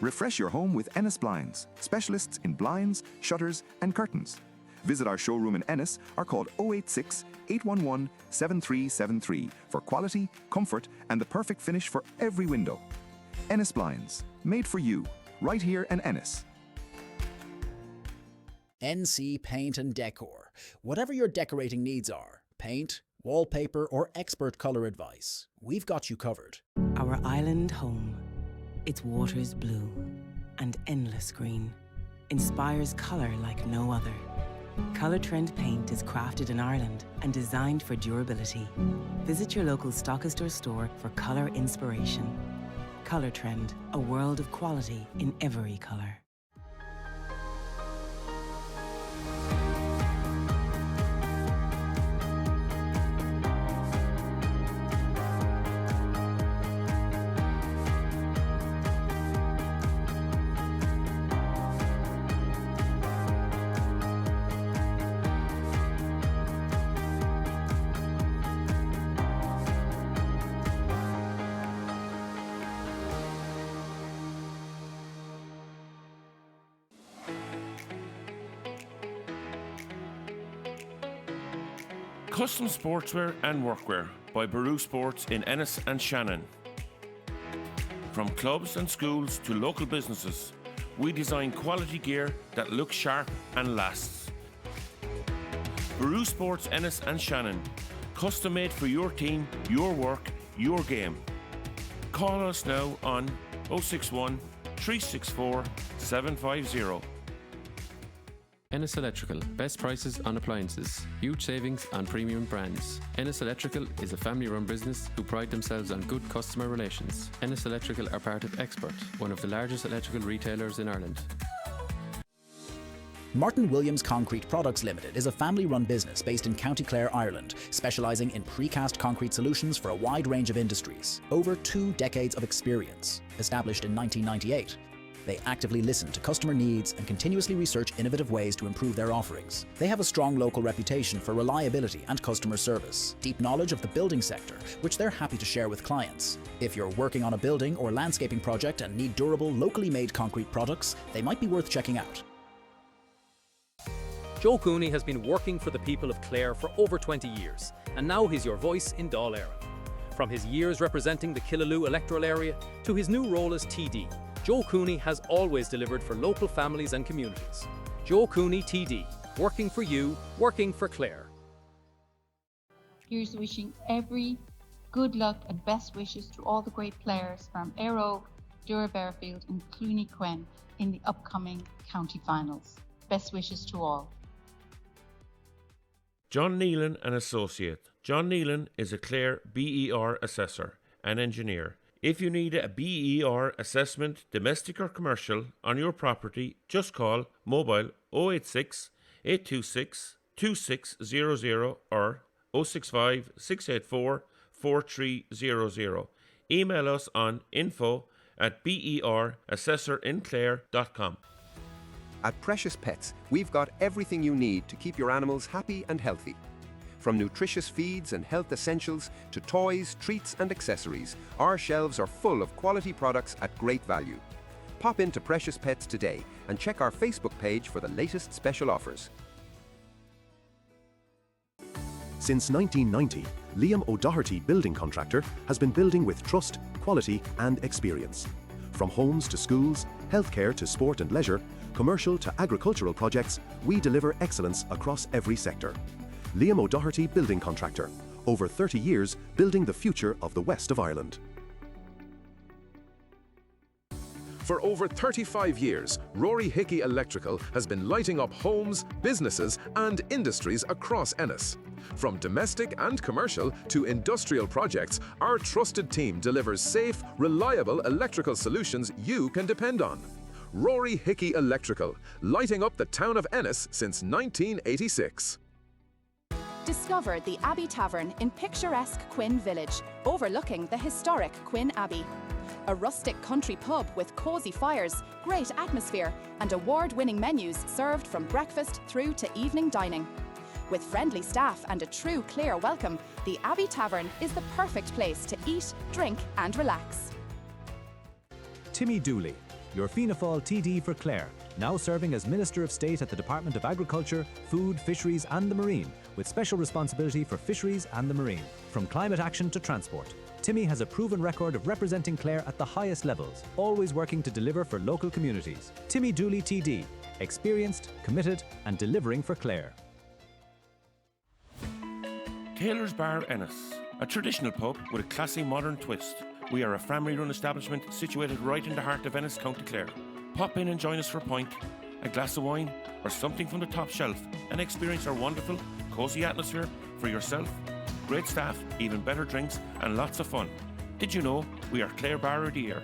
Refresh your home with Ennis Blinds, specialists in blinds, shutters, and curtains. Visit our showroom in Ennis or call 086 811 7373 for quality, comfort, and the perfect finish for every window. Ennis Blinds, made for you, right here in Ennis. NC Paint and Decor. Whatever your decorating needs are, paint, wallpaper, or expert colour advice, we've got you covered. Our island home, its waters blue and endless green, inspires colour like no other. Colour Trend paint is crafted in Ireland and designed for durability. Visit your local stockist or store for colour inspiration. Colour Trend, a world of quality in every colour. Custom sportswear and workwear by Baru Sports in Ennis and Shannon. From clubs and schools to local businesses, we design quality gear that looks sharp and lasts. Baru Sports Ennis and Shannon, custom made for your team, your work, your game. Call us now on 061 364 750. Ennis Electrical, best prices on appliances, huge savings on premium brands. Ennis Electrical is a family-run business who pride themselves on good customer relations. Ennis Electrical are part of Expert, one of the largest electrical retailers in Ireland. Martin Williams Concrete Products Limited is a family-run business based in County Clare, Ireland, specialising in precast concrete solutions for a wide range of industries. Over 2 decades of experience. Established in 1998. They actively listen to customer needs and continuously research innovative ways to improve their offerings. They have a strong local reputation for reliability and customer service, deep knowledge of the building sector, which they're happy to share with clients. If you're working on a building or landscaping project and need durable, locally made concrete products, they might be worth checking out. Joe Cooney has been working for the people of Clare for over 20 years, and now he's your voice in Dáil Éireann. From his years representing the Killaloe electoral area to his new role as TD, Joe Cooney has always delivered for local families and communities. Joe Cooney TD, working for you, working for Clare. Here's wishing every good luck and best wishes to all the great players from Eire, Dura Bearfield and Clooney Quin in the upcoming county finals. Best wishes to all. John Nealon and Associate. John Nealon is a Clare BER assessor and engineer. If you need a BER assessment, domestic or commercial, on your property, just call mobile 086 826 2600 or 065 684 4300. Email us on info@berassessorinclare.com. At Precious Pets, we've got everything you need to keep your animals happy and healthy. From nutritious feeds and health essentials to toys, treats and accessories, our shelves are full of quality products at great value. Pop into Precious Pets today and check our Facebook page for the latest special offers. Since 1990, Liam O'Doherty Building Contractor has been building with trust, quality and experience. From homes to schools, healthcare to sport and leisure, commercial to agricultural projects, we deliver excellence across every sector. Liam O'Doherty Building Contractor, over 30 years building the future of the West of Ireland. For over 35 years, Rory Hickey Electrical has been lighting up homes, businesses and industries across Ennis. From domestic and commercial to industrial projects, our trusted team delivers safe, reliable electrical solutions you can depend on. Rory Hickey Electrical, lighting up the town of Ennis since 1986. Discover the Abbey Tavern in picturesque Quin village, overlooking the historic Quin Abbey. A rustic country pub with cosy fires, great atmosphere and award-winning menus served from breakfast through to evening dining. With friendly staff and a true Clare welcome, the Abbey Tavern is the perfect place to eat, drink and relax. Timmy Dooley, your Fianna Fáil TD for Clare, now serving as Minister of State at the Department of Agriculture, Food, Fisheries and the Marine, with special responsibility for fisheries and the marine. From climate action to transport, Timmy has a proven record of representing Clare at the highest levels, always working to deliver for local communities. Timmy Dooley TD, experienced, committed and delivering for Clare. Taylor's Bar Ennis, a traditional pub with a classy modern twist. We are a family-run establishment situated right in the heart of Ennis, County Clare. Pop in and join us for a pint, a glass of wine or something from the top shelf and experience our wonderful, cosy atmosphere for yourself, great staff, even better drinks and lots of fun. Did you know we are Clare Bar of the Year?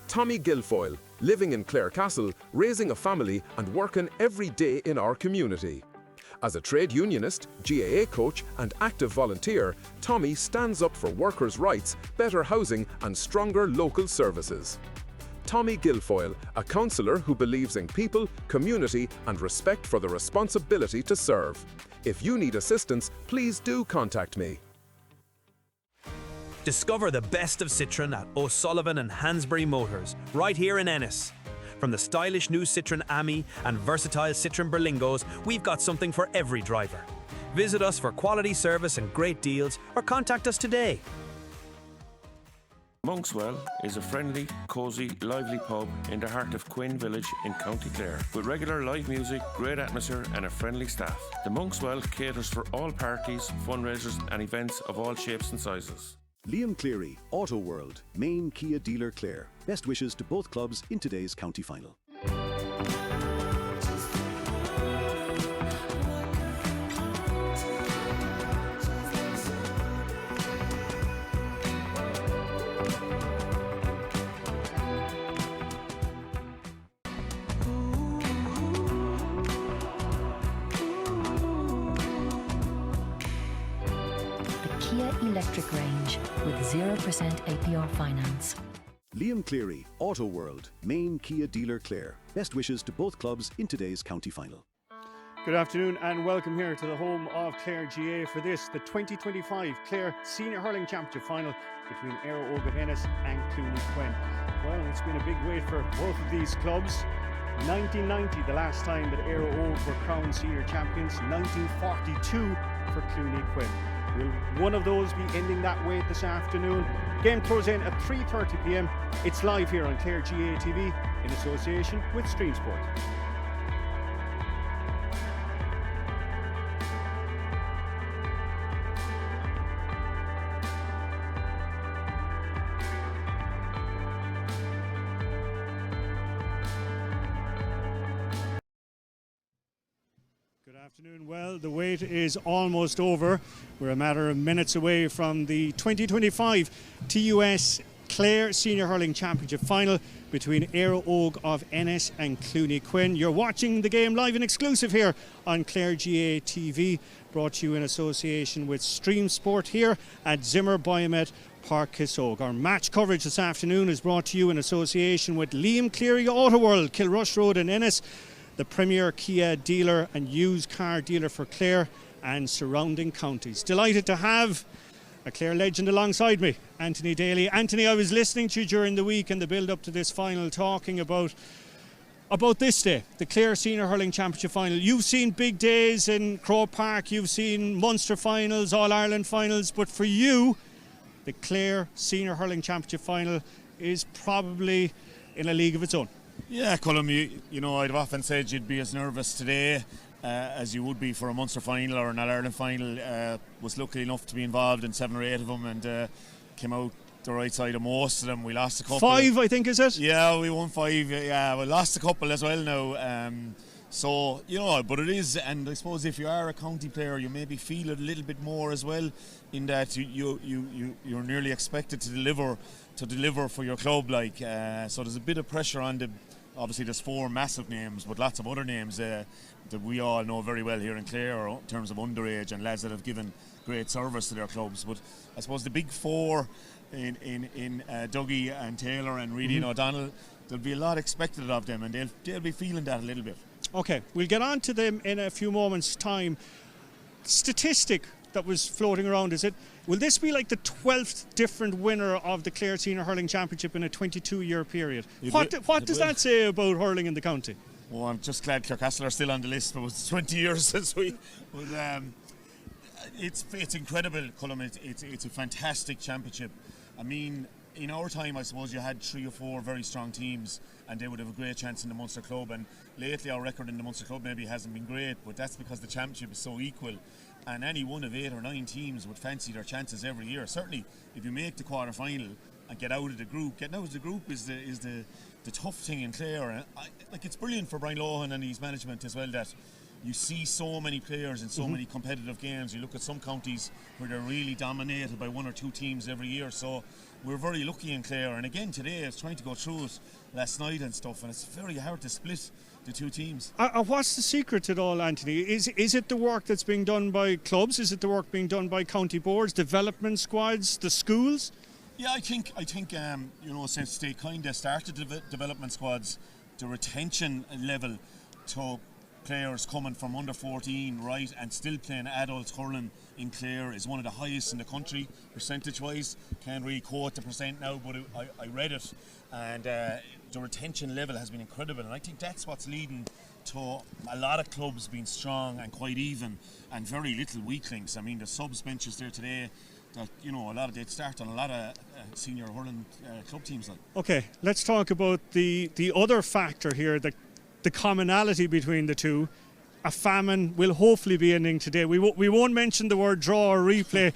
Tommy Guilfoyle, living in Clare Castle, raising a family and working every day in our community. As a trade unionist, GAA coach and active volunteer, Tommy stands up for workers' rights, better housing and stronger local services. Tommy Guilfoyle, a councillor who believes in people, community and respect for the responsibility to serve. If you need assistance, please do contact me. Discover the best of Citroën at O'Sullivan and Hansbury Motors, right here in Ennis. From the stylish new Citroën Ami and versatile Citroën Berlingos, we've got something for every driver. Visit us for quality service and great deals, or contact us today. Monkswell is a friendly, cosy, lively pub in the heart of Quin village in County Clare, with regular live music, great atmosphere and a friendly staff. The Monkswell caters for all parties, fundraisers and events of all shapes and sizes. Liam Cleary, Auto World, main Kia dealer Clare. Best wishes to both clubs in today's county final. Electric range with 0% APR finance. Liam Cleary, Auto World, main Kia dealer Clare. Best wishes to both clubs in today's county final. Good afternoon and welcome here to the home of Clare GA for this, the 2025 Clare Senior Hurling Championship final between Eire Óg of Ennis and Clooney Quin. Well, it's been a big wait for both of these clubs. 1990, the last time that Eire Óg were crowned senior champions. 1942 for Clooney Quin. Will one of those be ending that wait this afternoon? Game throws in at 3:30 p.m. It's live here on Clare GA TV in association with Stream Sport. Afternoon. Well, the wait is almost over. We're a matter of minutes away from the 2025 TUS Clare Senior Hurling Championship final between Eire Óg of Ennis and Clooney Quin. You're watching the game live and exclusive here on Clare GA TV, brought to you in association with Stream Sport here at Zimmer Biomet Park Kissogue. Our match coverage this afternoon is brought to you in association with Liam Cleary Auto World, Kilrush Road in Ennis, the premier Kia dealer and used car dealer for Clare and surrounding counties. Delighted to have a Clare legend alongside me, Anthony Daly. Anthony, I was listening to you during the week and the build up to this final, talking about this day, the Clare Senior Hurling Championship final. You've seen big days in Croke Park, you've seen Munster finals, All-Ireland finals, but for you, the Clare Senior Hurling Championship final is probably in a league of its own. Yeah, Colm, you know, I'd have often said you'd be as nervous today as you would be for a Munster final or an All-Ireland final. Was lucky enough to be involved in 7 or 8 of them and came out the right side of most of them. We lost a couple. 5, I think, is it? Yeah, we won 5. Yeah, we lost a couple as well now. So, you know, but it is, and I suppose if you are a county player, you maybe feel it a little bit more as well, in that you're nearly expected to deliver for your club. Like, so there's a bit of pressure on the. Obviously, there's 4 massive names, but lots of other names that we all know very well here in Clare in terms of underage and lads that have given great service to their clubs. But I suppose the big 4 in Dougie and Taylor and Reedy and O'Donnell, there'll be a lot expected of them, and they'll be feeling that a little bit. Okay, we'll get on to them in a few moments' time. Statistic that was floating around. Will this be like the 12th different winner of the Clare Senior Hurling Championship in a 22-year period? What does that say about hurling in the county? Oh, I'm just glad Clarecastle are still on the list. It was 20 years since we. But, it's incredible, Colm. It's a fantastic championship. I mean, in our time, I suppose you had 3 or 4 very strong teams, and they would have a great chance in the Munster Club. And lately, our record in the Munster Club maybe hasn't been great, but that's because the championship is so equal. And any one of 8 or 9 teams would fancy their chances every year. Certainly, if you make the quarter final and get out of the group, getting out of the group is the tough thing in Clare. And it's brilliant for Brian Lohan and his management as well that you see so many players in so many competitive games. You look at some counties where they're really dominated by 1 or 2 teams every year. So we're very lucky in Clare. And again today, I was trying to go through it last night and stuff, and it's very hard to split the 2 teams. What's the secret to it all, Anthony? Is it the work that's being done by clubs? Is it the work being done by county boards, development squads, the schools? Yeah, I think since they kind of started development squads, the retention level to players coming from under 14 right and still playing adult hurling in Clare is one of the highest in the country percentage wise. Can't really quote the percent now, but I read it, and the retention level has been incredible, and I think that's what's leading to a lot of clubs being strong and quite even and very little weaklings. I mean, the subs benches there today that they'd start on a lot of senior hurling club teams. Okay, let's talk about the other factor here, the commonality between the two. A famine will hopefully be ending today. We won't mention the word draw or replay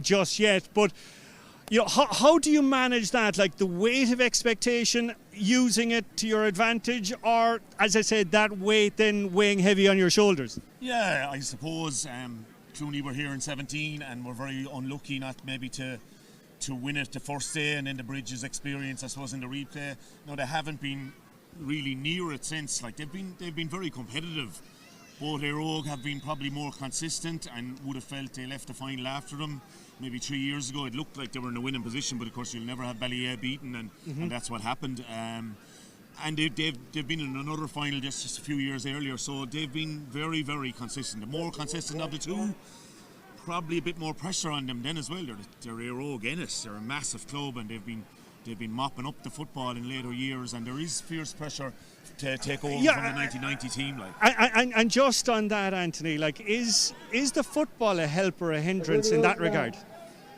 just yet, but how do you manage that? Like the weight of expectation, using it to your advantage, or, as I said, that weight then weighing heavy on your shoulders? Yeah, I suppose Clooney were here in 17 and were very unlucky not maybe to win it the first day, and then the Bridges experience, I suppose, in the replay. No, they haven't been really near it since. Like they've been very competitive. Both Eire have been probably more consistent and would have felt they left the final after them. Maybe 3 years ago it looked like they were in a winning position, but of course you'll never have Ballyea beaten, and that's what happened. And they've been in another final just a few years earlier, so they've been very, very consistent. The more consistent of the two, probably a bit more pressure on them then as well. They're Eire Ennis, they're a massive club, and they've been mopping up the football in later years, and there is fierce pressure to take over from the 1990 team. And just on that, Anthony, is the football a help or a hindrance in that regard?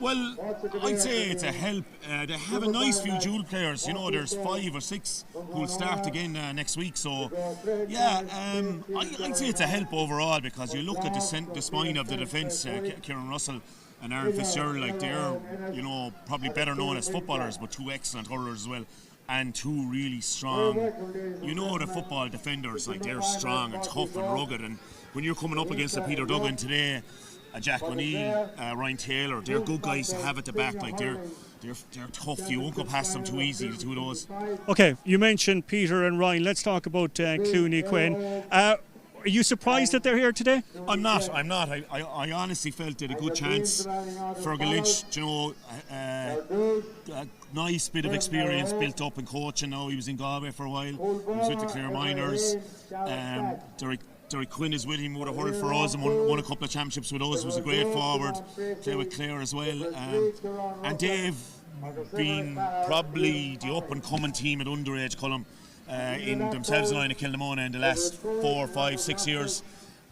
Well, I'd say it's a help. They have a nice few dual players. There's 5 or 6 who'll start again next week. So, yeah, I'd say it's a help overall, because you look at the spine of the defence, Kieran Russell and Aaron Fitzgerald, they're, probably better known as footballers, but 2 excellent hurlers as well, and 2 really strong. The football defenders, they're strong and tough and rugged, and when you're coming up against a Peter Duggan today, a Jack O'Neill, Ryan Taylor, they're good guys to have at the back. They're tough. You won't go past them too easy, the 2 of those. Okay, you mentioned Peter and Ryan. Let's talk about Clooney, Quin. Are you surprised that they're here today? I'm not. I honestly felt they had a good chance. Fergal Lynch, a nice bit of experience built up in coaching now. He was in Galway for a while. He was with the Clare Miners. Derek Quin is with him, would have hurled for us and won a couple of championships with us. Was a great forward. Played with Clare as well. And they've been probably the up-and-coming team at underage, Colm. In themselves and I in Kilnamona in the last 4, 5, 6 years,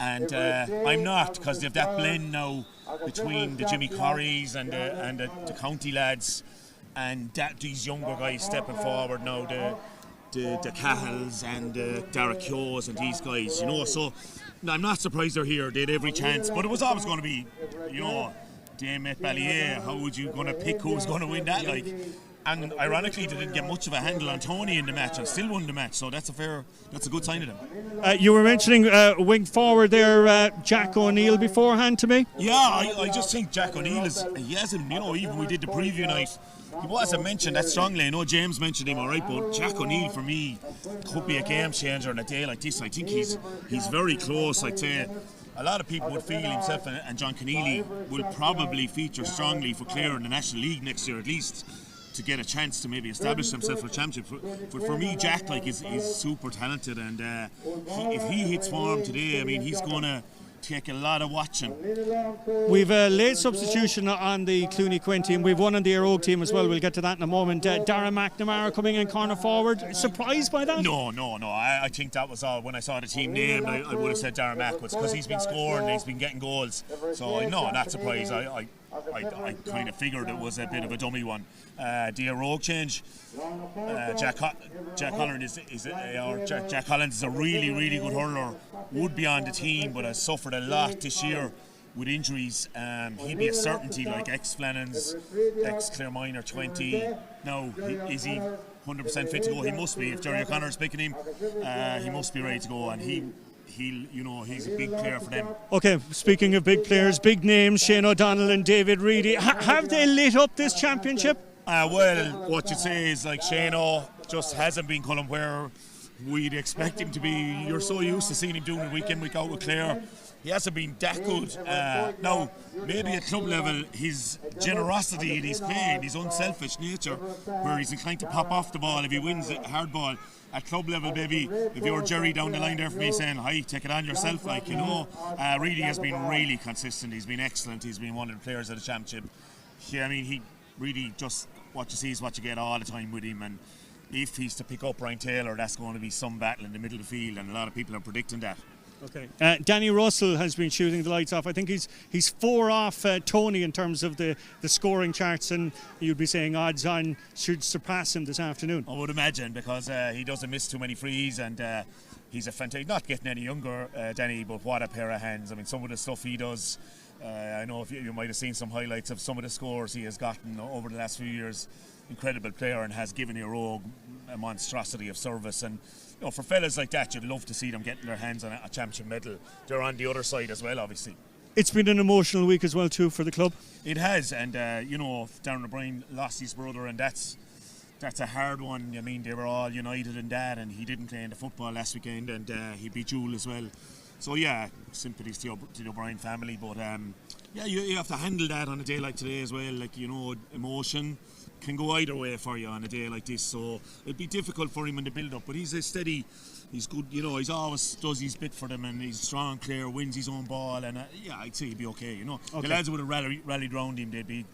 and I'm not, because they've that blend now between the Jimmy Corries and the county lads, and these younger guys stepping forward now, the Cahills and the Derek Hughes and these guys, so I'm not surprised they're here. They had every chance, but it was always going to be, they met Ballyea. How would you going to pick who's going to win that? And ironically, they didn't get much of a handle on Tony in the match and still won the match, so that's a good sign of them. You were mentioning wing forward there, Jack O'Neill, beforehand to me. Yeah, I just think Jack O'Neill he hasn't, even we did the preview night, he wasn't mentioned that strongly. I know James mentioned him, alright, but Jack O'Neill for me could be a game changer on a day like this. I think he's very close. I'd say a lot of people would feel himself and John Keneally will probably feature strongly for Clare in the National League next year at least, to get a chance to maybe establish himself for a championship. But for me, Jack is super talented, and if he hits form today, I mean, he's going to take a lot of watching. We've a late substitution on the Clooney Quin team. We've one on the Eire Og team as well. We'll get to that in a moment. Darren McNamara coming in corner forward. Surprised by that? No. I think that was all. When I saw the team name, I would have said Darren Mack. It's because he's been scoring, he's been getting goals. So no, not surprised. I kind of figured it was a bit of a dummy one. The Eire Og change. Jack Collins Jack Collins is a really, really good hurler. Would be on the team, but has suffered a lot this year with injuries. He'd be a certainty, like ex-Flannans, ex-Clare Minor 20. Now, is he 100% fit to go? He must be. If Jerry O'Connor's picking him, he must be ready to go, and he's a big player for them. Okay, speaking of big players, big names, Shane O'Donnell and David Reedy. Have they lit up this championship? Well, what you'd say is like Shane O just hasn't been Cullen where we'd expect him to be. You're so used to seeing him doing it week in, week out with Clare. He hasn't been that good. Now, maybe at club level, his generosity in his play, his unselfish nature, where he's inclined to pop off the ball if he wins a hard ball. At club level, maybe if you're Jerry down the line there for me saying, "Hi, take it on yourself," Reedy has been really consistent. He's been excellent. He's been one of the players of the championship. Yeah, I mean, he really just what you see is what you get all the time with him. And if he's to pick up Ryan Taylor, that's going to be some battle in the middle of the field, and a lot of people are predicting that. Okay. Danny Russell has been shooting the lights off. I think he's 4 off Tony in terms of the scoring charts, and you'd be saying odds on should surpass him this afternoon. I would imagine, because he doesn't miss too many frees, and he's a fantastic, not getting any younger, Danny, but what a pair of hands. I mean, some of the stuff he does, I know if you might have seen some highlights of some of the scores he has gotten over the last few years. Incredible player, and has given Eire Og a monstrosity of service. And for fellas like that, you'd love to see them getting their hands on a championship medal. They're on the other side as well, obviously. It's been an emotional week as well too for the club. It has, and Darren O'Brien lost his brother, and that's a hard one. I mean, they were all united in that, and he didn't play in the football last weekend, and he beat Jewel as well. So yeah, sympathies to the O'Brien family, but you have to handle that on a day like today as well. Like, emotion can go either way for you on a day like this, so it'd be difficult for him in the build-up, but he's a steady, he's good, he's always does his bit for them, and he's strong, clear, wins his own ball, and I'd say he'd be okay. Okay. The lads would have rallied round him. They'd be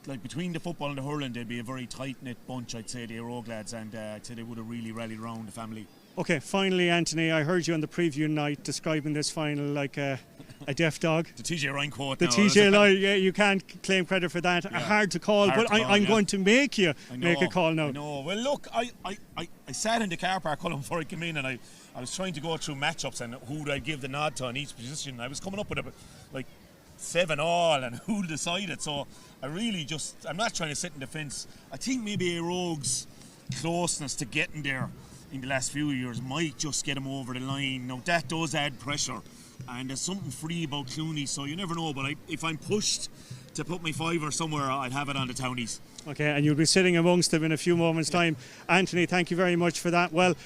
like, between the football and the hurling, they'd be a very tight-knit bunch, I'd say, the Eire Og lads, and I'd say they would have really rallied round the family. Okay, finally, Anthony, I heard you on the preview night describing this final like a deaf dog. The TJ Ryan quote. The TJ Ryan, yeah, you can't claim credit for that. Yeah. Hard to call, but I'm going to make you make a call now. I know. Well, look, I sat in the car park before I came in, and I was trying to go through matchups and who I'd give the nod to on each position. I was coming up with like 7-all and who'll decide it. So I'm not trying to sit in the fence. I think maybe Eire Og's closeness to getting there in the last few years might just get him over the line. Now that does add pressure, and there's something free about Clooney, so you never know, but if I'm pushed to put my fiver somewhere, I'd have it on the townies. Okay, and you'll be sitting amongst them in a few moments' time. Anthony, thank you very much for that. Well,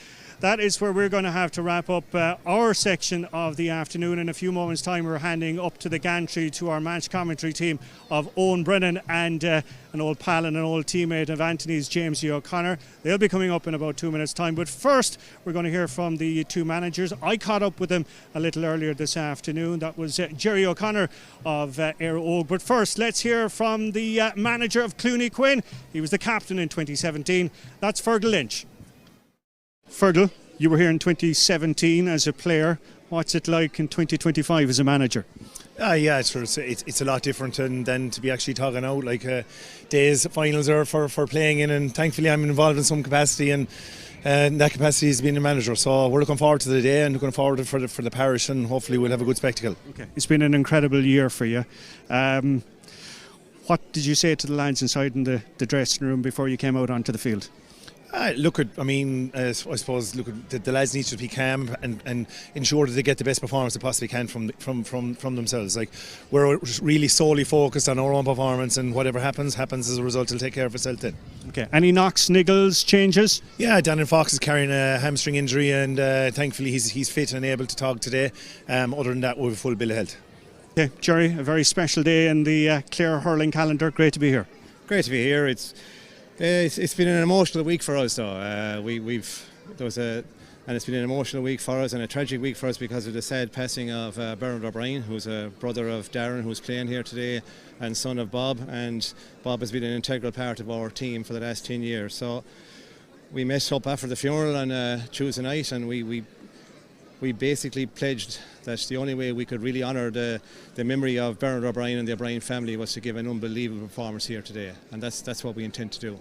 that is where we're going to have to wrap up our section of the afternoon. In a few moments' time, we're handing up to the gantry to our match commentary team of Owen Brennan and an old pal and an old teammate of Anthony's, James E. O'Connor. They'll be coming up in about 2 minutes' time. But first, we're going to hear from the two managers. I caught up with them a little earlier this afternoon. That was Jerry O'Connor of Eire Og. But first, let's hear from the manager of Clooney Quin. He was the captain in 2017. That's Fergal Lynch. Fergal, you were here in 2017 as a player. What's it like in 2025 as a manager? Yeah, it's a lot different than to be actually talking out. Like days, finals are for playing in, and thankfully I'm involved in some capacity, and that capacity is being a manager. So we're looking forward to the day and looking forward for the parish, and hopefully we'll have a good spectacle. Okay, it's been an incredible year for you. What did you say to the lads inside in the dressing room before you came out onto the field? I suppose the lads need to be calm and ensure that they get the best performance they possibly can from themselves. Like, we're really solely focused on our own performance, and whatever happens as a result. It'll take care of itself then. Okay. Any knocks, niggles, changes? Yeah, Daniel Fox is carrying a hamstring injury, and thankfully he's fit and able to talk today. Other than that, we have a full bill of health. Okay, Jerry, a very special day in the Clare hurling calendar. Great to be here. Great to be here. It's been an emotional week for us, though. There was a and it's been an emotional week for us and a tragic week for us because of the sad passing of Bernard O'Brien, who's a brother of Darren, who's playing here today, and son of Bob. And Bob has been an integral part of our team for the last 10 years. So we met up after the funeral on Tuesday night, and we basically pledged that the only way we could really honour the memory of Bernard O'Brien and the O'Brien family was to give an unbelievable performance here today, and that's what we intend to do.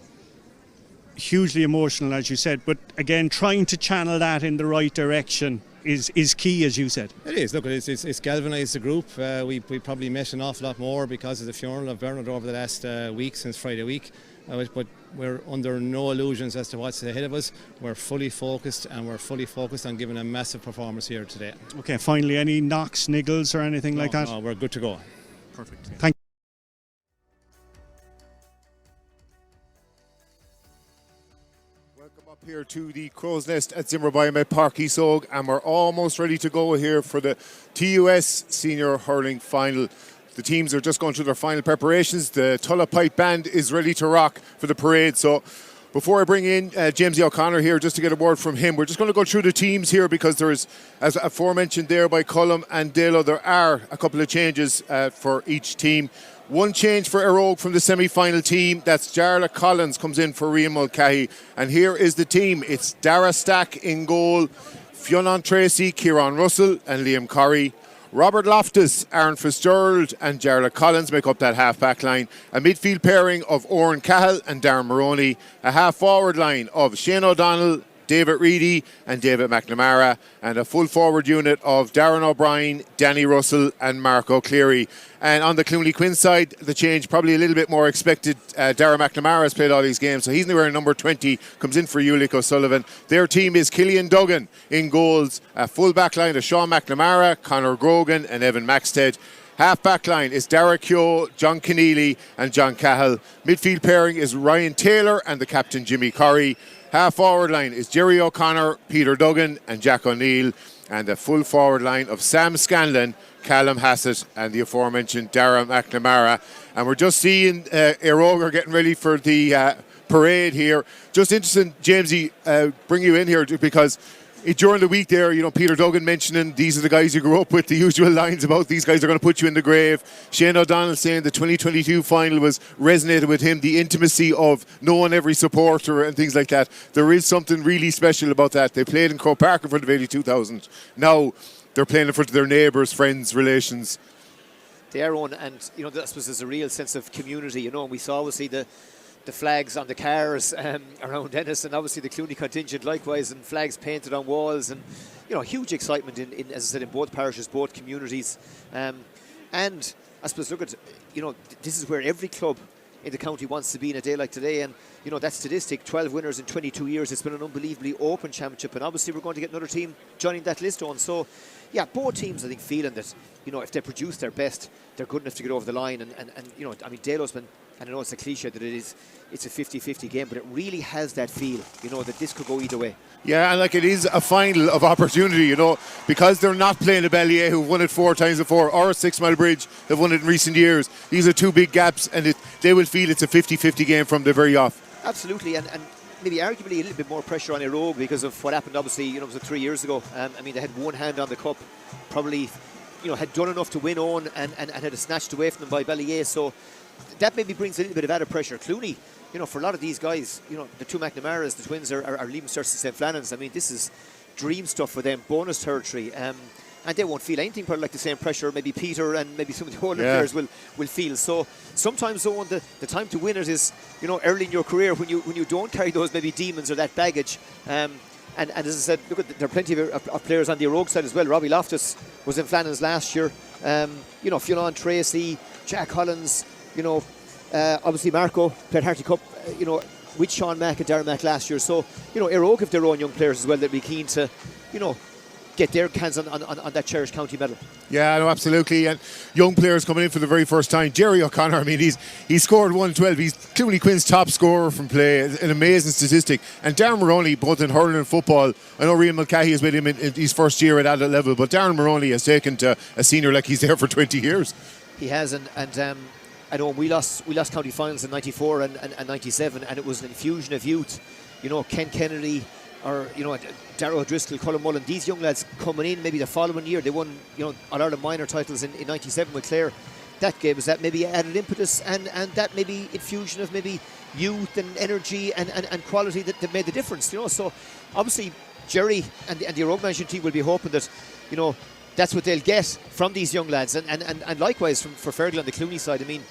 Hugely emotional, as you said, but again, trying to channel that in the right direction is key, as you said. It is. Look, it's galvanised the group. We probably met an awful lot more because of the funeral of Bernard over the last week, since Friday week. But we're under no illusions as to what's ahead of us. We're fully focused, and we're fully focused on giving a massive performance here today. Okay, finally, any knocks, niggles or anything like that? No, we're good to go. Perfect. Thank you. Welcome up here to the Crow's Nest at Zimmer Biomet Park, Easogue, and we're almost ready to go here for the TUS Senior Hurling Final. The teams are just going through their final preparations. The Tulla Pipe Band is ready to rock for the parade. So before I bring in Jamesy O'Connor here, just to get a word from him, we're just going to go through the teams here because there is, as aforementioned there by Cullum and Dalo, there are a couple of changes for each team. One change for Eire from the semi-final team. That's Jarlath Collins comes in for Rian Mulcahy. And here is the team. It's Dara Stack in goal, Fionn Tracy, Kieran Russell and Liam Corrie. Robert Loftus, Aaron Fitzgerald and Jarlath Collins make up that half-back line. A midfield pairing of Oren Cahill and Darren Maroney. A half-forward line of Shane O'Donnell, David Reedy and David McNamara. And a full-forward unit of Darren O'Brien, Danny Russell and Mark O'Cleary. And on the Clooney Quin side, the change probably a little bit more expected. Darren McNamara has played all these games, so he's now wearing number 20, comes in for Ulick O'Sullivan. Their team is Killian Duggan in goals, a full back line of Sean McNamara, Conor Grogan and Evan Maxted. Half back line is Derek Keogh, John Keneally and John Cahill. Midfield pairing is Ryan Taylor and the captain Jimmy Corrie. Half forward line is Jerry O'Connor, Peter Duggan and Jack O'Neill. And the full forward line of Sam Scanlon, Callum Hassett and the aforementioned Darren McNamara. And we're just seeing Eire getting ready for the parade here. Just interesting, Jamesy, bring you in here because during the week there, you know, Peter Duggan mentioning these are the guys you grew up with, the usual lines about these guys are going to put you in the grave. Shane O'Donnell saying the 2022 final was resonated with him, the intimacy of knowing every supporter and things like that. There is something really special about that. They played in Croke Park in front of 82,000. Now they're playing in front of their neighbours, friends, relations. They are on, and you know, I suppose there's a real sense of community, you know, and we saw obviously the flags on the cars around Ennis, and obviously the Clooney contingent likewise, and flags painted on walls, and you know, huge excitement in as I said, in both parishes, both communities, and I suppose look at, you know, this is where every club in the county wants to be in a day like today, and you know, that statistic, 12 winners in 22 years, it's been an unbelievably open championship, and obviously we're going to get another team joining that list on. So yeah, both teams I think feeling that, you know, if they produce their best, they're good enough to get over the line, and you know, I mean, Dalo's been, and I know it's a cliche that it's a 50-50 game, but it really has that feel, you know, that this could go either way. Yeah, and like it is a final of opportunity, you know, because they're not playing a Ballier who've won it 4 times before, or a 6 Mile Bridge have won it in recent years. These are two big gaps, and they will feel it's a 50-50 game from the very off. Absolutely, and maybe arguably a little bit more pressure on Eire because of what happened, obviously, you know, it was 3 years ago. I mean, they had one hand on the cup, probably, you know, had done enough to win on and had it snatched away from them by Ballier, so that maybe brings a little bit of added pressure. Clooney, you know, for a lot of these guys, you know, the two McNamaras, the twins are leaving starts to St. Flannans. I mean, this is dream stuff for them, bonus territory, and they won't feel anything probably like the same pressure maybe Peter and maybe some of the older players will feel. So sometimes though, the time to win it is, you know, early in your career when you don't carry those maybe demons or that baggage. And as I said, look, there are plenty of players on the Eire side as well. Robbie Loftus was in Flannans last year. You know, Fionn Tracy, Jack Collins, you know, obviously Marco played Harty Cup, you know, with Sean Mack and Darren Mack last year. So, you know, Eire have their own young players as well that be keen to, you know, get their hands on that cherished county medal. Yeah, no, absolutely. And young players coming in for the very first time. Jerry O'Connor, I mean, he's scored 112. He's Clooney Quin's top scorer from play. An amazing statistic. And Darren Maroney, both in hurling and football, I know Rian Mulcahy has with him in his first year at adult level, but Darren Maroney has taken to a senior like he's there for 20 years. He has, and I know we lost county finals in 94 and 97, and it was an infusion of youth. You know, Ken Kennedy, Darragh O'Driscoll, Colin Mullen, these young lads coming in maybe the following year, they won, All-Ireland minor titles in 97 with Clare. That gave us that maybe added impetus and that maybe infusion of maybe youth and energy and quality that made the difference, So obviously Jerry and the road management team will be hoping that, that's what they'll get from these young lads. And likewise for Fergal on the Clooney side, I mean,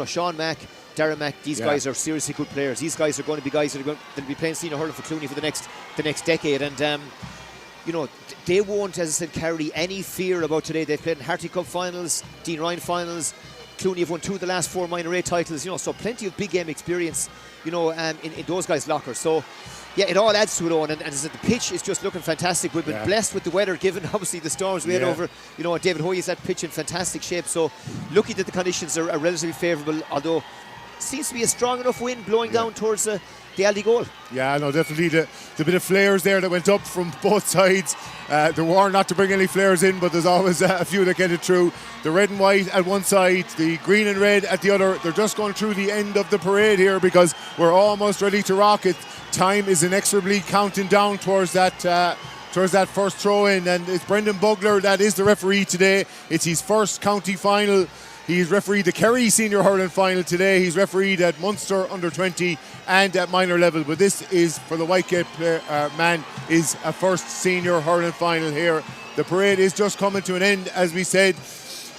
Sean Mack, Darren Mack, these guys are seriously good players. These guys are going to be guys that are going to be playing senior hurling for Clooney for the next decade. And they won't, as I said, carry any fear about today. They've played in Harty Cup finals, Dean Ryan finals. Clooney have won 2 of the last 4 minor A titles. So plenty of big game experience, in those guys' lockers. So yeah, it all adds to it all. And as I said, the pitch is just looking fantastic. We've been blessed with the weather, given obviously the storms we had over. David Hoy's that pitch in fantastic shape. So lucky that the conditions are relatively favourable, although seems to be a strong enough wind blowing down towards the Aldi goal. Yeah, no, definitely the bit of flares there that went up from both sides. There were not to bring any flares in, but there's always a few that get it through. The red and white at one side, the green and red at the other. They're just going through the end of the parade here because we're almost ready to rock it. Time is inexorably counting down towards that first throw in, and it's Brendan Bugler that is the referee today. It's his first county final. He's refereed the Kerry Senior Hurling Final today. He's refereed at Munster Under 20 and at minor level. But this is, for the Whitegate man, is a first Senior Hurling Final here. The parade is just coming to an end, as we said.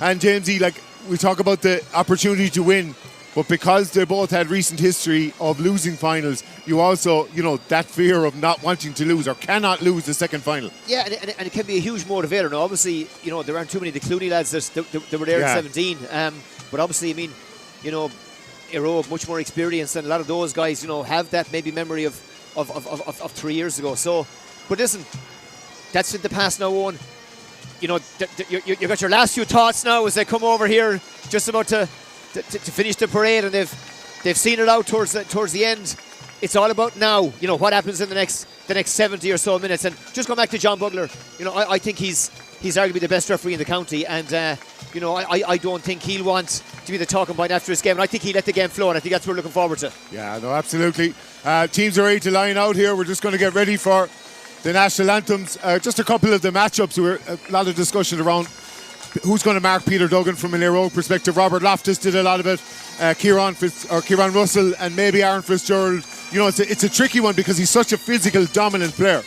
And Jamesy, we talk about the opportunity to win, but because they both had recent history of losing finals, you also, that fear of not wanting to lose or cannot lose the second final. Yeah, and it can be a huge motivator. Now, obviously, there aren't too many of the Clooney lads that were there at 17. But obviously, I mean, Eire, much more experience, and a lot of those guys, have that maybe memory of 3 years ago. So, but listen, that's in the past now, Owen. You got your last few thoughts now as they come over here, just about to finish the parade, and they've seen it out towards the end. It's all about now, what happens in the next 70 or so minutes. And just go back to John Bugler, I think he's arguably the best referee in the county, and I don't think he'll want to be the talking point after this game, and I think he'll let the game flow, and I think that's what we're looking forward to. Yeah, no, absolutely. Teams are ready to line out here. We're just going to get ready for the national anthems. Just a couple of the matchups. A lot of discussion around who's going to mark Peter Duggan from an Eire perspective. Robert Loftus did a lot of it. Kieran Russell and maybe Aaron Fitzgerald. It's a tricky one because he's such a physical, dominant player.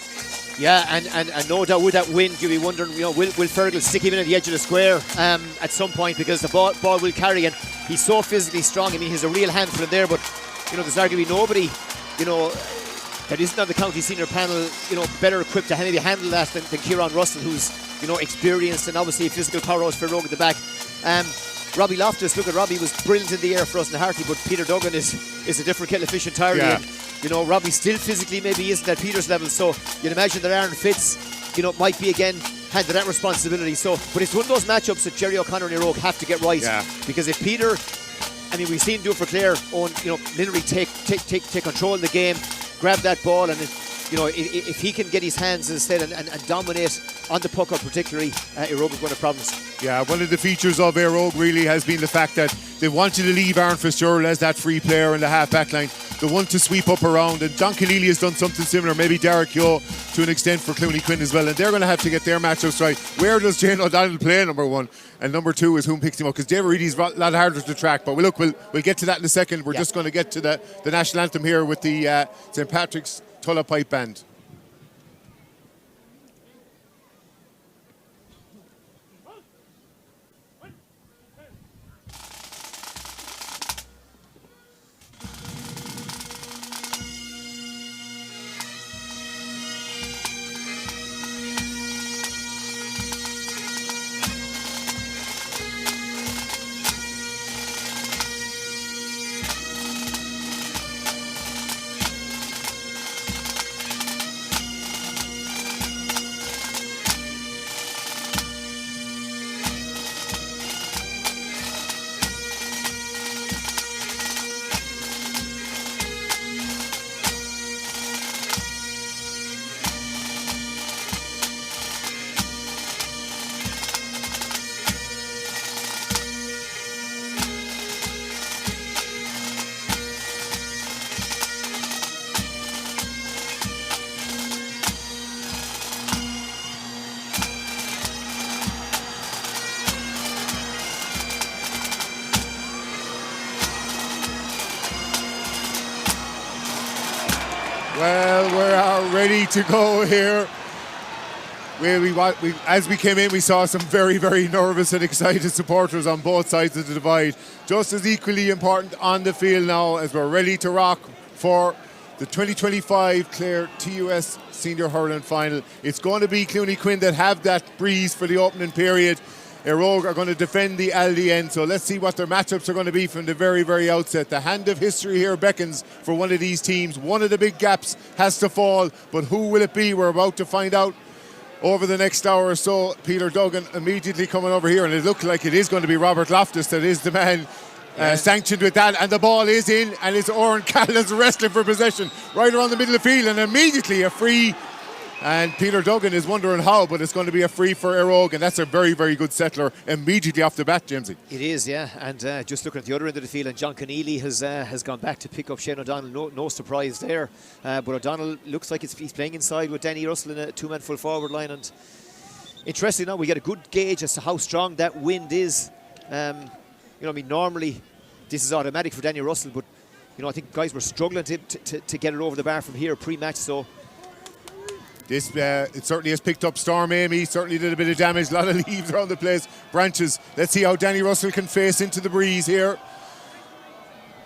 Yeah, and no doubt with that wind, you'll be wondering, will Fergal stick him in at the edge of the square at some point, because the ball will carry, and he's so physically strong. I mean, he's a real handful in there, but there's arguably nobody, that isn't on the county senior panel, better equipped to maybe handle that than Kieran Russell, who's experienced and obviously a physical powerhouse for Rogue at the back. Robbie Loftus, look at Robbie, was brilliant in the air for us in the Harty, but Peter Duggan is a different kettle of fish entirely. Yeah. And, Robbie still physically maybe isn't at Peter's level, so you'd imagine that Aaron Fitz, might be again handed that responsibility. So, but it's one of those matchups that Jerry O'Connor and Eire have to get right. Yeah. Because if Peter, we've seen him do it for Clare, literally take control of the game, grab that ball, and if he can get his hands instead and dominate on the puck up particularly, Eire is going to problems. Yeah, one of the features of Eire really has been the fact that they wanted to leave Aaron Fitzgerald as that free player in the half-back line. They want to sweep up around, and Don Keneally has done something similar, maybe Derek Yo to an extent for Clooney Quin as well, and they're going to have to get their matchups right. Where does Jane O'Donnell play, number one? And number two is whom picks him up, because David Reedy's a lot harder to track, but we'll get to that in a second. We're just going to get to the national anthem here with the St. Patrick's Tulla Pipe Band. Well, we are ready to go here. As we came in, we saw some very, very nervous and excited supporters on both sides of the divide. Just as equally important on the field now as we're ready to rock for the 2025 Clare TUS Senior Hurling Final. It's going to be Clooney Quin that have that breeze for the opening period. Eire are going to defend the LDN, so let's see what their matchups are going to be from the very, very outset. The hand of history here beckons for one of these teams. One of the big gaps has to fall, but who will it be? We're about to find out over the next hour or so. Peter Duggan immediately coming over here, and it looks like it is going to be Robert Loftus that is the man sanctioned with that, and the ball is in, and it's Oren Callan's wrestling for possession right around the middle of the field, and immediately a free. And Peter Duggan is wondering how, but it's going to be a free for Eire, and that's a very, very good settler immediately off the bat, Jamesy. It is, yeah. And just looking at the other end of the field, and John Keneally has gone back to pick up Shane O'Donnell. No surprise there. But O'Donnell looks like he's playing inside with Danny Russell in a two-man full forward line. And interesting now, we get a good gauge as to how strong that wind is. Normally this is automatic for Danny Russell, but I think guys were struggling to get it over the bar from here pre-match. So. This it certainly has picked up Storm Amy, certainly did a bit of damage, a lot of leaves around the place, branches. Let's see how Danny Russell can face into the breeze here.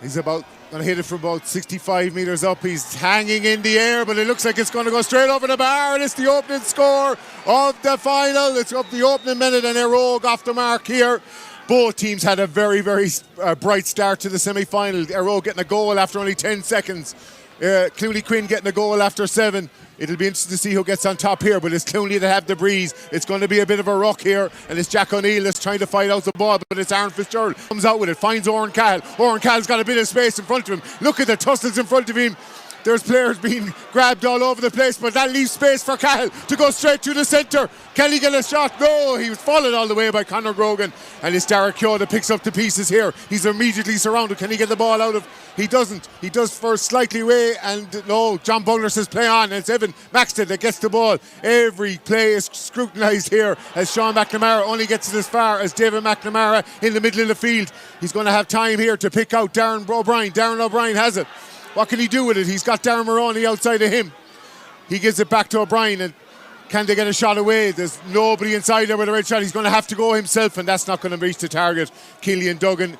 He's going to hit it from about 65 metres up. He's hanging in the air, but it looks like it's going to go straight over the bar, and it's the opening score of the final. It's up the opening minute, and Eire off the mark here. Both teams had a very, very bright start to the semi-final. Eire getting a goal after only 10 seconds. Clooney Quin getting a goal after 7. It'll be interesting to see who gets on top here, but it's Clooney that have the breeze. It's going to be a bit of a ruck here, and it's Jack O'Neill that's trying to fight out the ball, but it's Aaron Fitzgerald comes out with it, finds Oren Cahill. Oren Cahill's got a bit of space in front of him. Look at the tussles in front of him. There's players being grabbed all over the place, but that leaves space for Cahill to go straight to the centre. Can he get a shot? No, he was followed all the way by Conor Grogan, and it's Derek Keogh that picks up the pieces here. He's immediately surrounded. Can he get the ball out of? He doesn't. He does first slightly away, and no, John Bowler says play on, and it's Evan Maxted that gets the ball. Every play is scrutinised here as Sean McNamara only gets it as far as David McNamara in the middle of the field. He's going to have time here to pick out Darren O'Brien. Darren O'Brien has it. What can he do with it? He's got Darren Maroney outside of him. He gives it back to O'Brien, and can they get a shot away? There's nobody inside there with a red shot. He's going to have to go himself, and that's not going to reach the target. Killian Duggan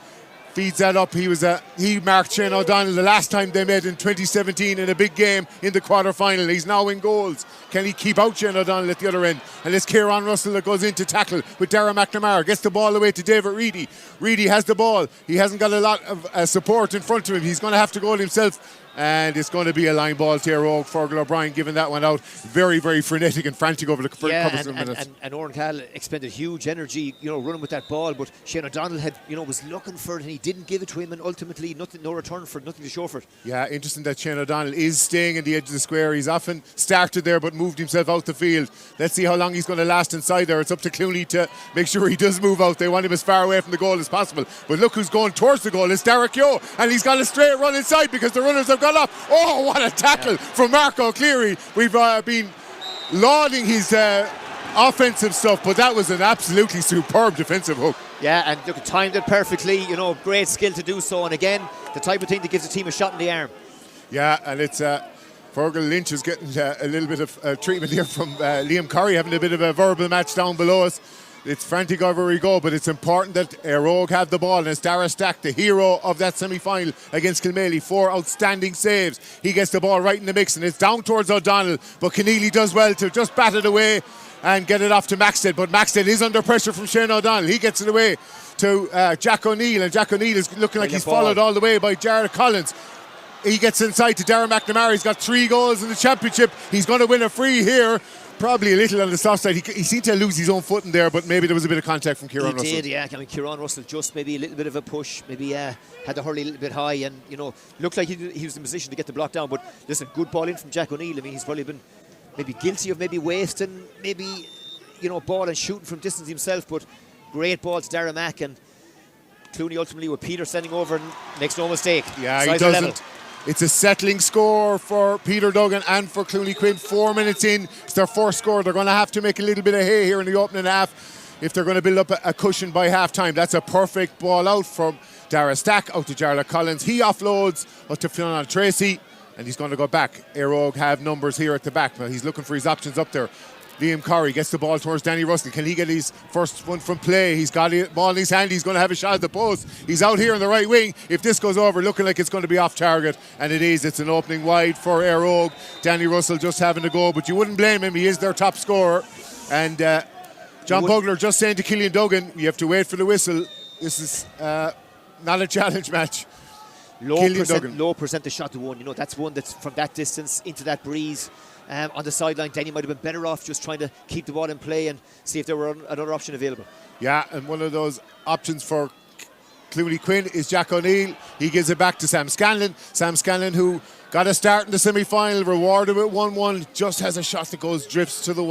feeds that up. He marked Shane O'Donnell the last time they met in 2017 in a big game in the quarter-final. He's now in goals. Can he keep out Shane O'Donnell at the other end? And it's Kieran Russell that goes in to tackle with Darragh McNamara. Gets the ball away to David Reedy. Reedy has the ball. He hasn't got a lot of support in front of him. He's going to have to go it himself. And it's going to be a line ball to Eire. Fergal O'Brien giving that one out. Very, very frenetic and frantic over the couple of minutes. And Oren Cahill expended huge energy, running with that ball. But Shane O'Donnell was looking for it, and he didn't give it to him. And ultimately, no return for it, nothing to show for it. Yeah, interesting that Shane O'Donnell is staying in the edge of the square. He's often started there, but moved himself out the field. Let's see how long he's going to last inside there. It's up to Clooney to make sure he does move out. They want him as far away from the goal as possible. But look who's going towards the goal. It's Derek Keogh, and he's got a straight run inside because the runners have gone up. Oh, what a tackle from Mark O'Cleary. We've been lauding his offensive stuff, but that was an absolutely superb defensive hook. Yeah, and look, timed it perfectly. Great skill to do so. And again, the type of thing that gives the team a shot in the arm. Yeah, and it's Fergal Lynch is getting a little bit of treatment here from Liam Curry, having a bit of a verbal match down below us. It's frantic over we go, but it's important that Eire have the ball, and it's Dara Stack, the hero of that semi-final against Kilmaley. 4 outstanding saves. He gets the ball right in the mix, and it's down towards O'Donnell, but Keneally does well to just bat it away and get it off to Maxted, but Maxted is under pressure from Shane O'Donnell. He gets it away to Jack O'Neill, and Jack O'Neill is looking like he's followed all the way by Jared Collins. He gets inside to Darragh McNamara. He's got 3 goals in the championship. He's going to win a free here. Probably a little on the soft side. He seemed to lose his own footing there, but maybe there was a bit of contact from Kieran Russell. He did, yeah. Kieran Russell just maybe a little bit of a push, maybe had to hurl a little bit high, and looked like he was in position to get the block down. But listen, good ball in from Jack O'Neill. I mean, he's probably been maybe guilty of maybe wasting ball and shooting from distance himself, but great ball to Darragh Mac, and Clooney ultimately with Peter standing over and makes no mistake. Yeah, he doesn't. It's a settling score for Peter Duggan and for Clooney Quin. 4 minutes in, it's their first score. They're going to have to make a little bit of hay here in the opening half if they're going to build up a cushion by half-time. That's a perfect ball out from Dara Stack, out to Jarlath Collins. He offloads out to Fionn Tracy, and he's going to go back. Eire Og have numbers here at the back. Now he's looking for his options up there. Liam Corrie gets the ball towards Danny Russell. Can he get his first one from play? He's got the ball in his hand. He's going to have a shot at the post. He's out here on the right wing. If this goes over, looking like it's going to be off target, and it is. It's an opening wide for Eire Og. Danny Russell just having a go, but you wouldn't blame him. He is their top scorer. And John Bugler just saying to Cillian Duggan, you have to wait for the whistle. This is not a challenge match. Low percentage shot to one. You know, that's one that's from that distance into that breeze. On the sideline, Denny might have been better off just trying to keep the ball in play and see if there were another option available. Yeah, and one of those options for Clooney Quin is Jack O'Neill. He gives it back to Sam Scanlon. Sam Scanlon, who got a start in the semi-final, rewarded with 1-1, just has a shot that drifts to the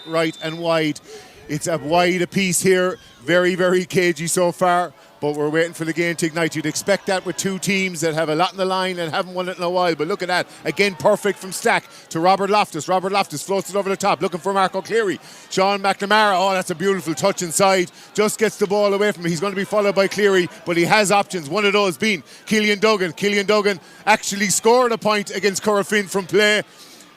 right and wide. It's a wide apiece here. Very, very cagey so far, but we're waiting for the game to ignite. You'd expect that with two teams that have a lot in the line and haven't won it in a while, but look at that. Again, perfect from Stack to Robert Loftus. Robert Loftus floats it over the top, looking for Marco Cleary. Sean McNamara, oh, that's a beautiful touch inside. Just gets the ball away from him. He's going to be followed by Cleary, but he has options. One of those being Cillian Duggan. Cillian Duggan actually scored a point against Corofin from play,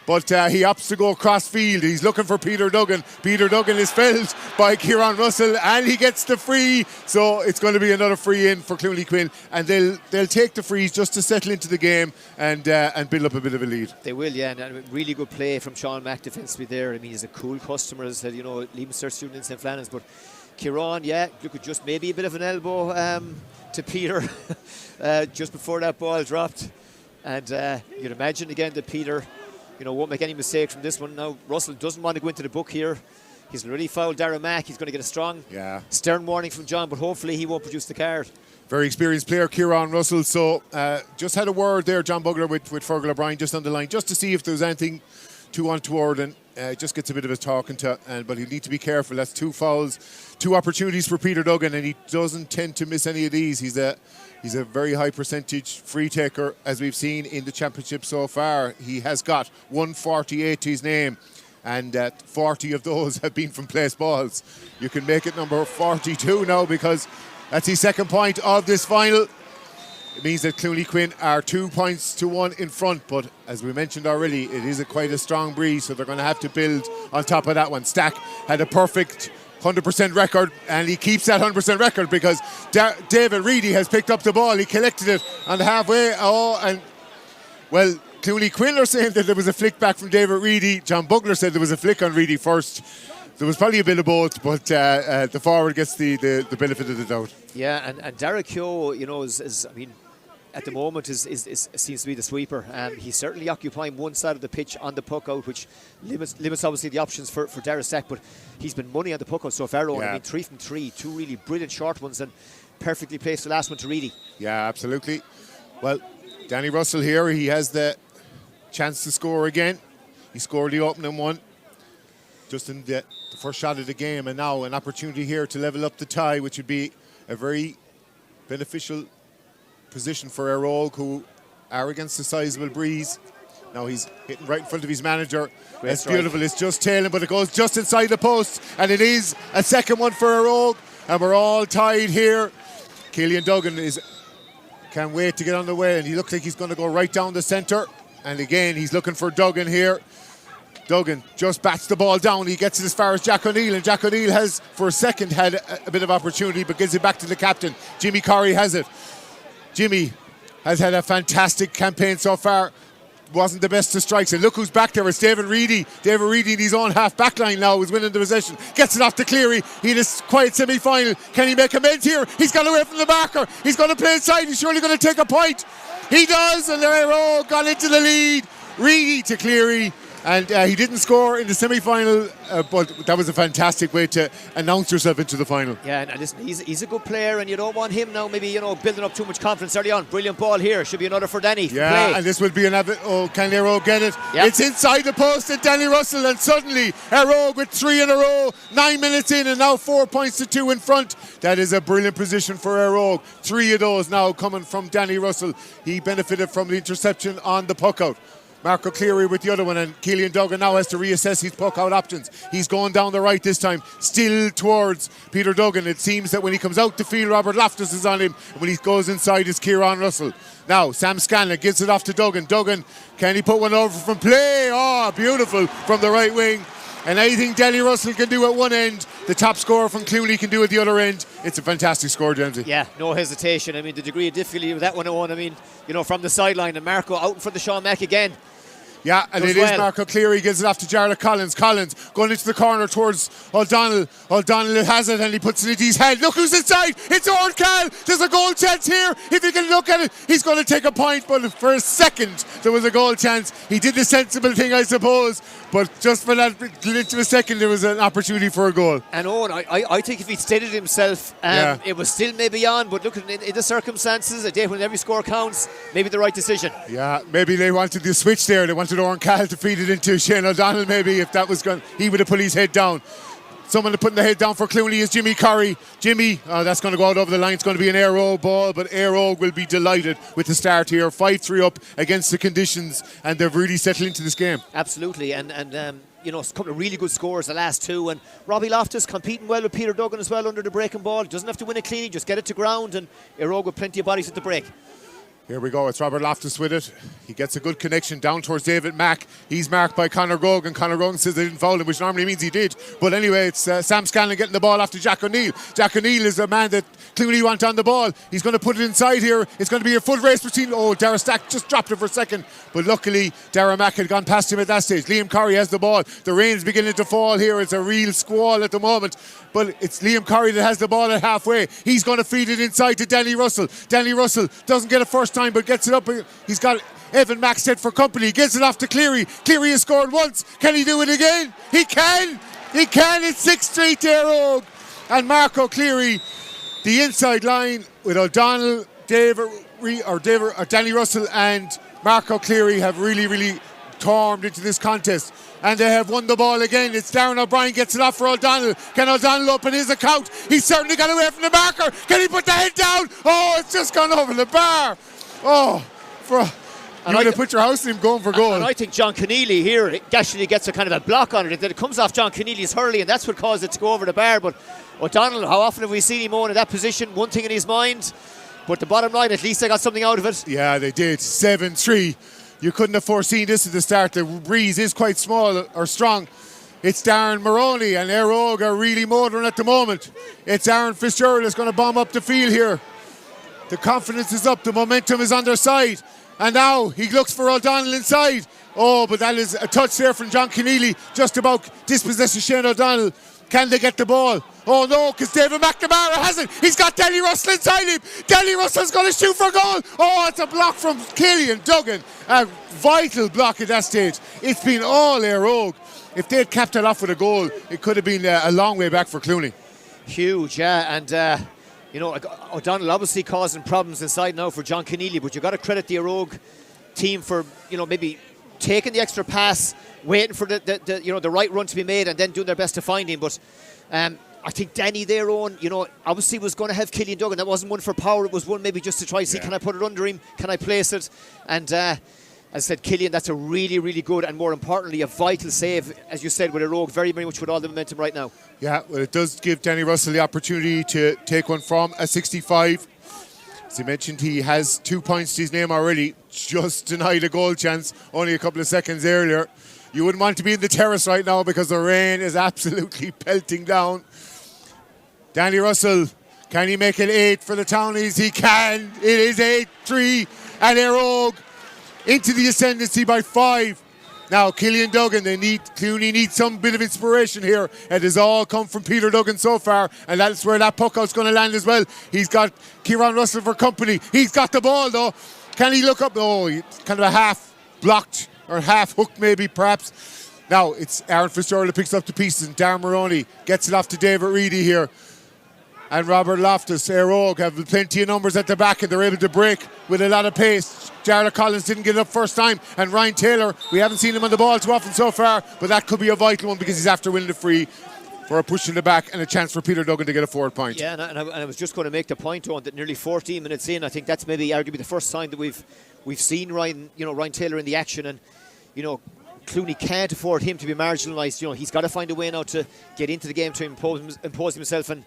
but he opts to go cross field. He's looking for Peter Duggan. Peter Duggan is felled by Kieran Russell, and he gets the free. So it's going to be another free in for Clooney Quin, and they'll take the frees just to settle into the game and build up a bit of a lead. They will, yeah, and a really good play from Sean Mack defensively there. I mean, he's a cool customer, as you know, Leamster student in St. Flannan's, but Kieran, yeah, look at just maybe a bit of an elbow to Peter just before that ball dropped, and you'd imagine again that Peter, you know, won't make any mistakes from this one. Now, Russell doesn't want to go into the book here. He's already fouled Darragh Mack. He's going to get a strong, stern warning from John, but hopefully he won't produce the card. Very experienced player, Kieran Russell. So just had a word there, John Bugler, with Fergal O'Brien just on the line, just to see if there was anything too untoward, and just gets a bit of a talking to, but he'll need to be careful. That's 2 fouls, 2 opportunities for Peter Duggan, and he doesn't tend to miss any of these. He's a very high percentage free taker, as we've seen in the championship so far. He has got 148 to his name, and 40 of those have been from place balls. You can make it number 42 now, because that's his second point of this final. It means that Clooney Quin are 2 points to 1 in front, but as we mentioned already, it is quite a strong breeze, so they're going to have to build on top of that one. Stack had a perfect 100% record, and he keeps that 100% record because David Reedy has picked up the ball. He collected it on the halfway. Well, Clooney Quin are saying that there was a flick back from David Reedy. John Bugler said there was a flick on Reedy first. There was probably a bit of both, but the forward gets the benefit of the doubt. Yeah, and Derek Keogh, you know, is I mean, at the moment seems to be the sweeper. He's certainly occupying one side of the pitch on the puck out, which limits obviously the options for Dara Stack, but he's been money on the puck out so far. I mean, 3 from 3, 2 really brilliant short ones, and perfectly placed the last one to Reedy. Yeah, absolutely. Well, Danny Russell here, he has the chance to score again. He scored the opening one just in the first shot of the game, and now an opportunity here to level up the tie, which would be a very beneficial position for Eire Og, who are against a sizable breeze. Now he's hitting right in front of his manager. It's beautiful. It's just tailing, but it goes just inside the post, and it is a second one for Eire Og, and we're all tied here. Cillian Duggan can't wait to get on the way, and he looks like he's going to go right down the centre. And again, he's looking for Duggan here. Duggan just bats the ball down. He gets it as far as Jack O'Neill, and Jack O'Neill has, for a second, had a bit of opportunity, but gives it back to the captain. Jimmy Corrie has it. Jimmy has had a fantastic campaign so far. Wasn't the best to strikes, and look who's back there. It's David Reedy. David Reedy in his own half back line now is winning the possession. Gets it off to Cleary. He had a quiet semi-final. Can he make amends here? He's got away from the marker. He's going to play inside. He's surely going to take a point. He does, and Eire Og got into the lead. Reedy to Cleary. And he didn't score in the semi-final, but that was a fantastic way to announce yourself into the final. Yeah, and listen, he's a good player, and you don't want him now maybe, you know, building up too much confidence early on. Brilliant ball here. Should be another for Danny. Yeah, play. And this will be another. Oh, can Eire Og get it? Yep. It's inside the post at Danny Russell, and suddenly Eire Og with 3 in a row, 9 minutes in, and now 4 points to 2 in front. That is a brilliant position for Eire Og. 3 of those now coming from Danny Russell. He benefited from the interception on the puck out. Marco Cleary with the other one, and Cillian Duggan now has to reassess his puck-out options. He's going down the right this time, still towards Peter Duggan. It seems that when he comes out the field, Robert Loftus is on him, and when he goes inside, it's Kieran Russell. Now, Sam Scanlon gives it off to Duggan. Duggan, can he put one over from play? Oh, beautiful from the right wing. And anything Danny Russell can do at one end, the top scorer from Clooney can do at the other end. It's a fantastic score, Jamesy. Yeah, no hesitation. I mean, the degree of difficulty with that one, Owen, I mean, from the sideline, and Marco out in front of Sean Mack again. Yeah, and it is Marco Cleary, gives it off to Jarlath Collins. Collins going into the corner towards O'Donnell. O'Donnell has it and he puts it into his head. Look who's inside! It's Owen Cal! There's a goal chance here. If you can look at it, he's going to take a point, but for a second there was a goal chance. He did the sensible thing, I suppose, but just for that glitch of a second there was an opportunity for a goal. And Owen, I think if he'd stated himself, it was still maybe on, but look, in the circumstances, a day when every score counts, maybe the right decision. Yeah, maybe they wanted the switch there. They wanted Owen Cal to feed it into Shane O'Donnell. Maybe if that was gone, he would have put his head down. Someone putting the head down for Clooney is Jimmy Curry. Jimmy, that's going to go out over the line. It's going to be an Eire ball, but Eire will be delighted with the start here. 5-3 up against the conditions, and they've really settled into this game. Absolutely, and a couple of really good scores the last two, and Robbie Loftus competing well with Peter Duggan as well under the breaking ball. Doesn't have to win it cleanly, just get it to ground, and Eire with plenty of bodies at the break. Here we go, it's Robert Loftus with it. He gets a good connection down towards David Mack. He's marked by Conor Grogan. Conor Grogan says they didn't foul him, which normally means he did. But anyway, it's Sam Scanlon getting the ball after Jack O'Neill. Jack O'Neill is a man that Clooney want on the ball. He's going to put it inside here. It's going to be a foot race between... Oh, Dara Stack just dropped it for a second. But luckily, Dara Mack had gone past him at that stage. Liam Curry has the ball. The rain's beginning to fall here. It's a real squall at the moment. But it's Liam Curry that has the ball at halfway. He's going to feed it inside to Danny Russell. Danny Russell doesn't get it first time, but gets it up. He's got Evan Maxted for company. Gets it off to Cleary. Cleary has scored once. Can he do it again? He can. He can. It's 6-3 to Eire. And Marco Cleary, the inside line with O'Donnell, Danny Russell and Marco Cleary have really tormed into this contest. And they have won the ball again. It's Darren O'Brien gets it off for O'Donnell. Can O'Donnell open his account? He's certainly got away from the marker. Can he put the head down? Oh, it's just gone over the bar. Oh, you would have put your house in him going for goal. And I think John Keneally here actually gets a kind of a block on it. It comes off John Keneally's hurley, and that's what caused it to go over the bar. But O'Donnell, how often have we seen him on in that position? One thing in his mind. But the bottom line, at least they got something out of it. Yeah, they did. 7-3. You couldn't have foreseen this at the start. The breeze is quite small or strong. It's Darren Maroney and Eire are really motoring at the moment. It's Aaron Fitzgerald that's going to bomb up the field here. The confidence is up. The momentum is on their side. And now he looks for O'Donnell inside. Oh, but that is a touch there from John Keneally. Just about dispossessing Shane O'Donnell. Can they get the ball? Oh no, because David McNamara has it. He's got Danny Russell inside him. Danny Russell's going to shoot for goal. Oh, it's a block from Cillian Duggan. A vital block at that stage. It's been all Eire. If they'd capped it off with a goal, it could have been a long way back for Clooney. Huge, yeah. And, O'Donnell obviously causing problems inside now for John Keneally, but you've got to credit the Eire team for, maybe taking the extra pass, waiting for the right run to be made, and then doing their best to find him. But I think Danny there on, obviously was going to have Cillian Duggan. That wasn't one for power. It was one maybe just to try to see, can I put it under him? Can I place it? And as I said, Cillian, that's a really good and more importantly, a vital save, as you said, with Eire very much with all the momentum right now. Yeah, well, it does give Danny Russell the opportunity to take one from a 65. As you mentioned, he has 2 points to his name already. Just denied a goal chance only a couple of seconds earlier. You wouldn't want to be in the terrace right now because the rain is absolutely pelting down. Danny Russell, can he make it 8 for the Townies? He can. It is 8-3 and Eire into the ascendancy by 5. Now Cillian Duggan, Clooney needs some bit of inspiration here. It has all come from Peter Duggan so far, and that's where that puck out's going to land as well. He's got Kieran Russell for company. He's got the ball though. Can he look up? Oh, kind of a half blocked or half hooked maybe perhaps. Now it's Aaron Fitzgerald that picks up the pieces, and Darren Maroney gets it off to David Reedy here. And Robert Loftus, Eire have plenty of numbers at the back, and they're able to break with a lot of pace. Jarlath Collins didn't get it up first time, and Ryan Taylor, we haven't seen him on the ball too often so far, but that could be a vital one because he's after winning the free for a push in the back and a chance for Peter Duggan to get a forward point. Yeah, and I was just going to make the point on that nearly 14 minutes in, I think that's maybe arguably the first time that we've seen Ryan Taylor in the action, and Clooney can't afford him to be marginalised. He's got to find a way now to get into the game, to impose himself and,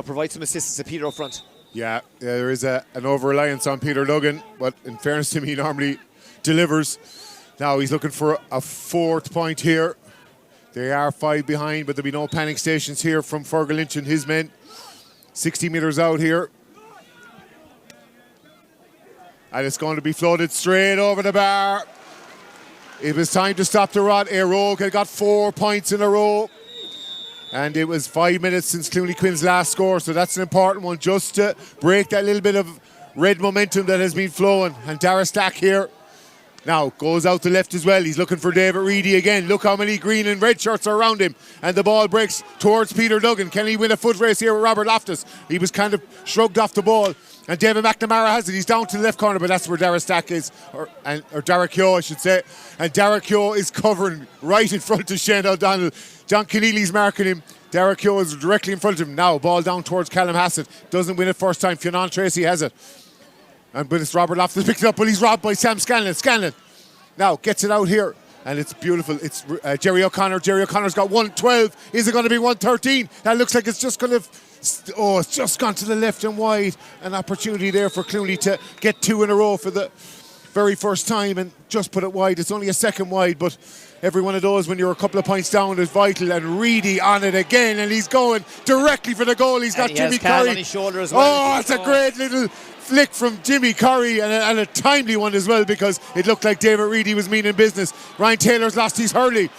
provide some assistance to Peter up front. Yeah, there is an over-reliance on Peter Duggan, but in fairness to him, he normally delivers. Now he's looking for a 4th point here. They are 5 behind, but there'll be no panic stations here from Fergal Lynch and his men. 60 metres out here. And it's going to be floated straight over the bar. It was time to stop the rot. Eire had got 4 points in a row. And it was 5 minutes since Clooney Quin's last score, so that's an important one, just to break that little bit of red momentum that has been flowing. And Dara Stack here now goes out to left as well. He's looking for David Reedy again. Look how many green and red shirts are around him. And the ball breaks towards Peter Duggan. Can he win a foot race here with Robert Loftus? He was kind of shrugged off the ball. And David McNamara has it. He's down to the left corner, but that's where Dara Stack is, or Dara Keogh, I should say. And Dara Keogh is covering right in front of Shane O'Donnell. John Keneally's marking him. Dara Keogh is directly in front of him. Now, ball down towards Callum Hassett. Doesn't win it first time. Fionn Tracy has it. But it's Robert Loftus picks it up, but he's robbed by Sam Scanlon. Scanlon now gets it out here. And it's beautiful. It's Jerry O'Connor. Jerry O'Connor's got 112. Is it going to be 113? That looks like it's just going to... Oh, it's just gone to the left and wide. An opportunity there for Clooney to get 2 in a row for the very first time and just put it wide. It's only a second wide, but every one of those when you're a couple of points down is vital. And Reedy on it again, and he's going directly for the goal. He's got Jimmy Curry on his shoulder as well. Oh, it's a great little flick from Jimmy Curry, and a timely one as well, because it looked like David Reedy was meaning business. Ryan Taylor's lost his hurley.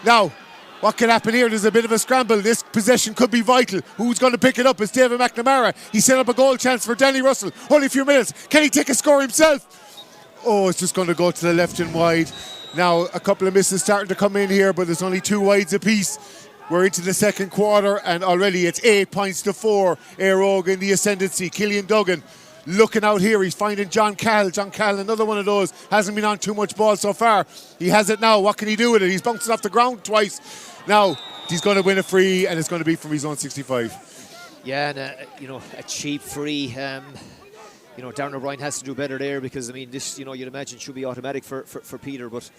Now, what can happen here? There's a bit of a scramble. This possession could be vital. Who's going to pick it up? It's David McNamara. He set up a goal chance for Danny Russell. Only a few minutes. Can he take a score himself? Oh, it's just going to go to the left and wide. Now, a couple of misses starting to come in here, but there's only 2 wides apiece. We're into the second quarter, and already it's 8 points to 4. Eire in the ascendancy. Killian Duggan looking out here. He's finding John Cahill. John Cahill, another one of those. Hasn't been on too much ball so far. He has it now. What can he do with it? He's bouncing off the ground twice. Now, he's going to win a free, and it's going to be from his own 65. Yeah, and a cheap free. Darren O'Brien has to do better there, because, this, you'd imagine should be automatic for Peter. But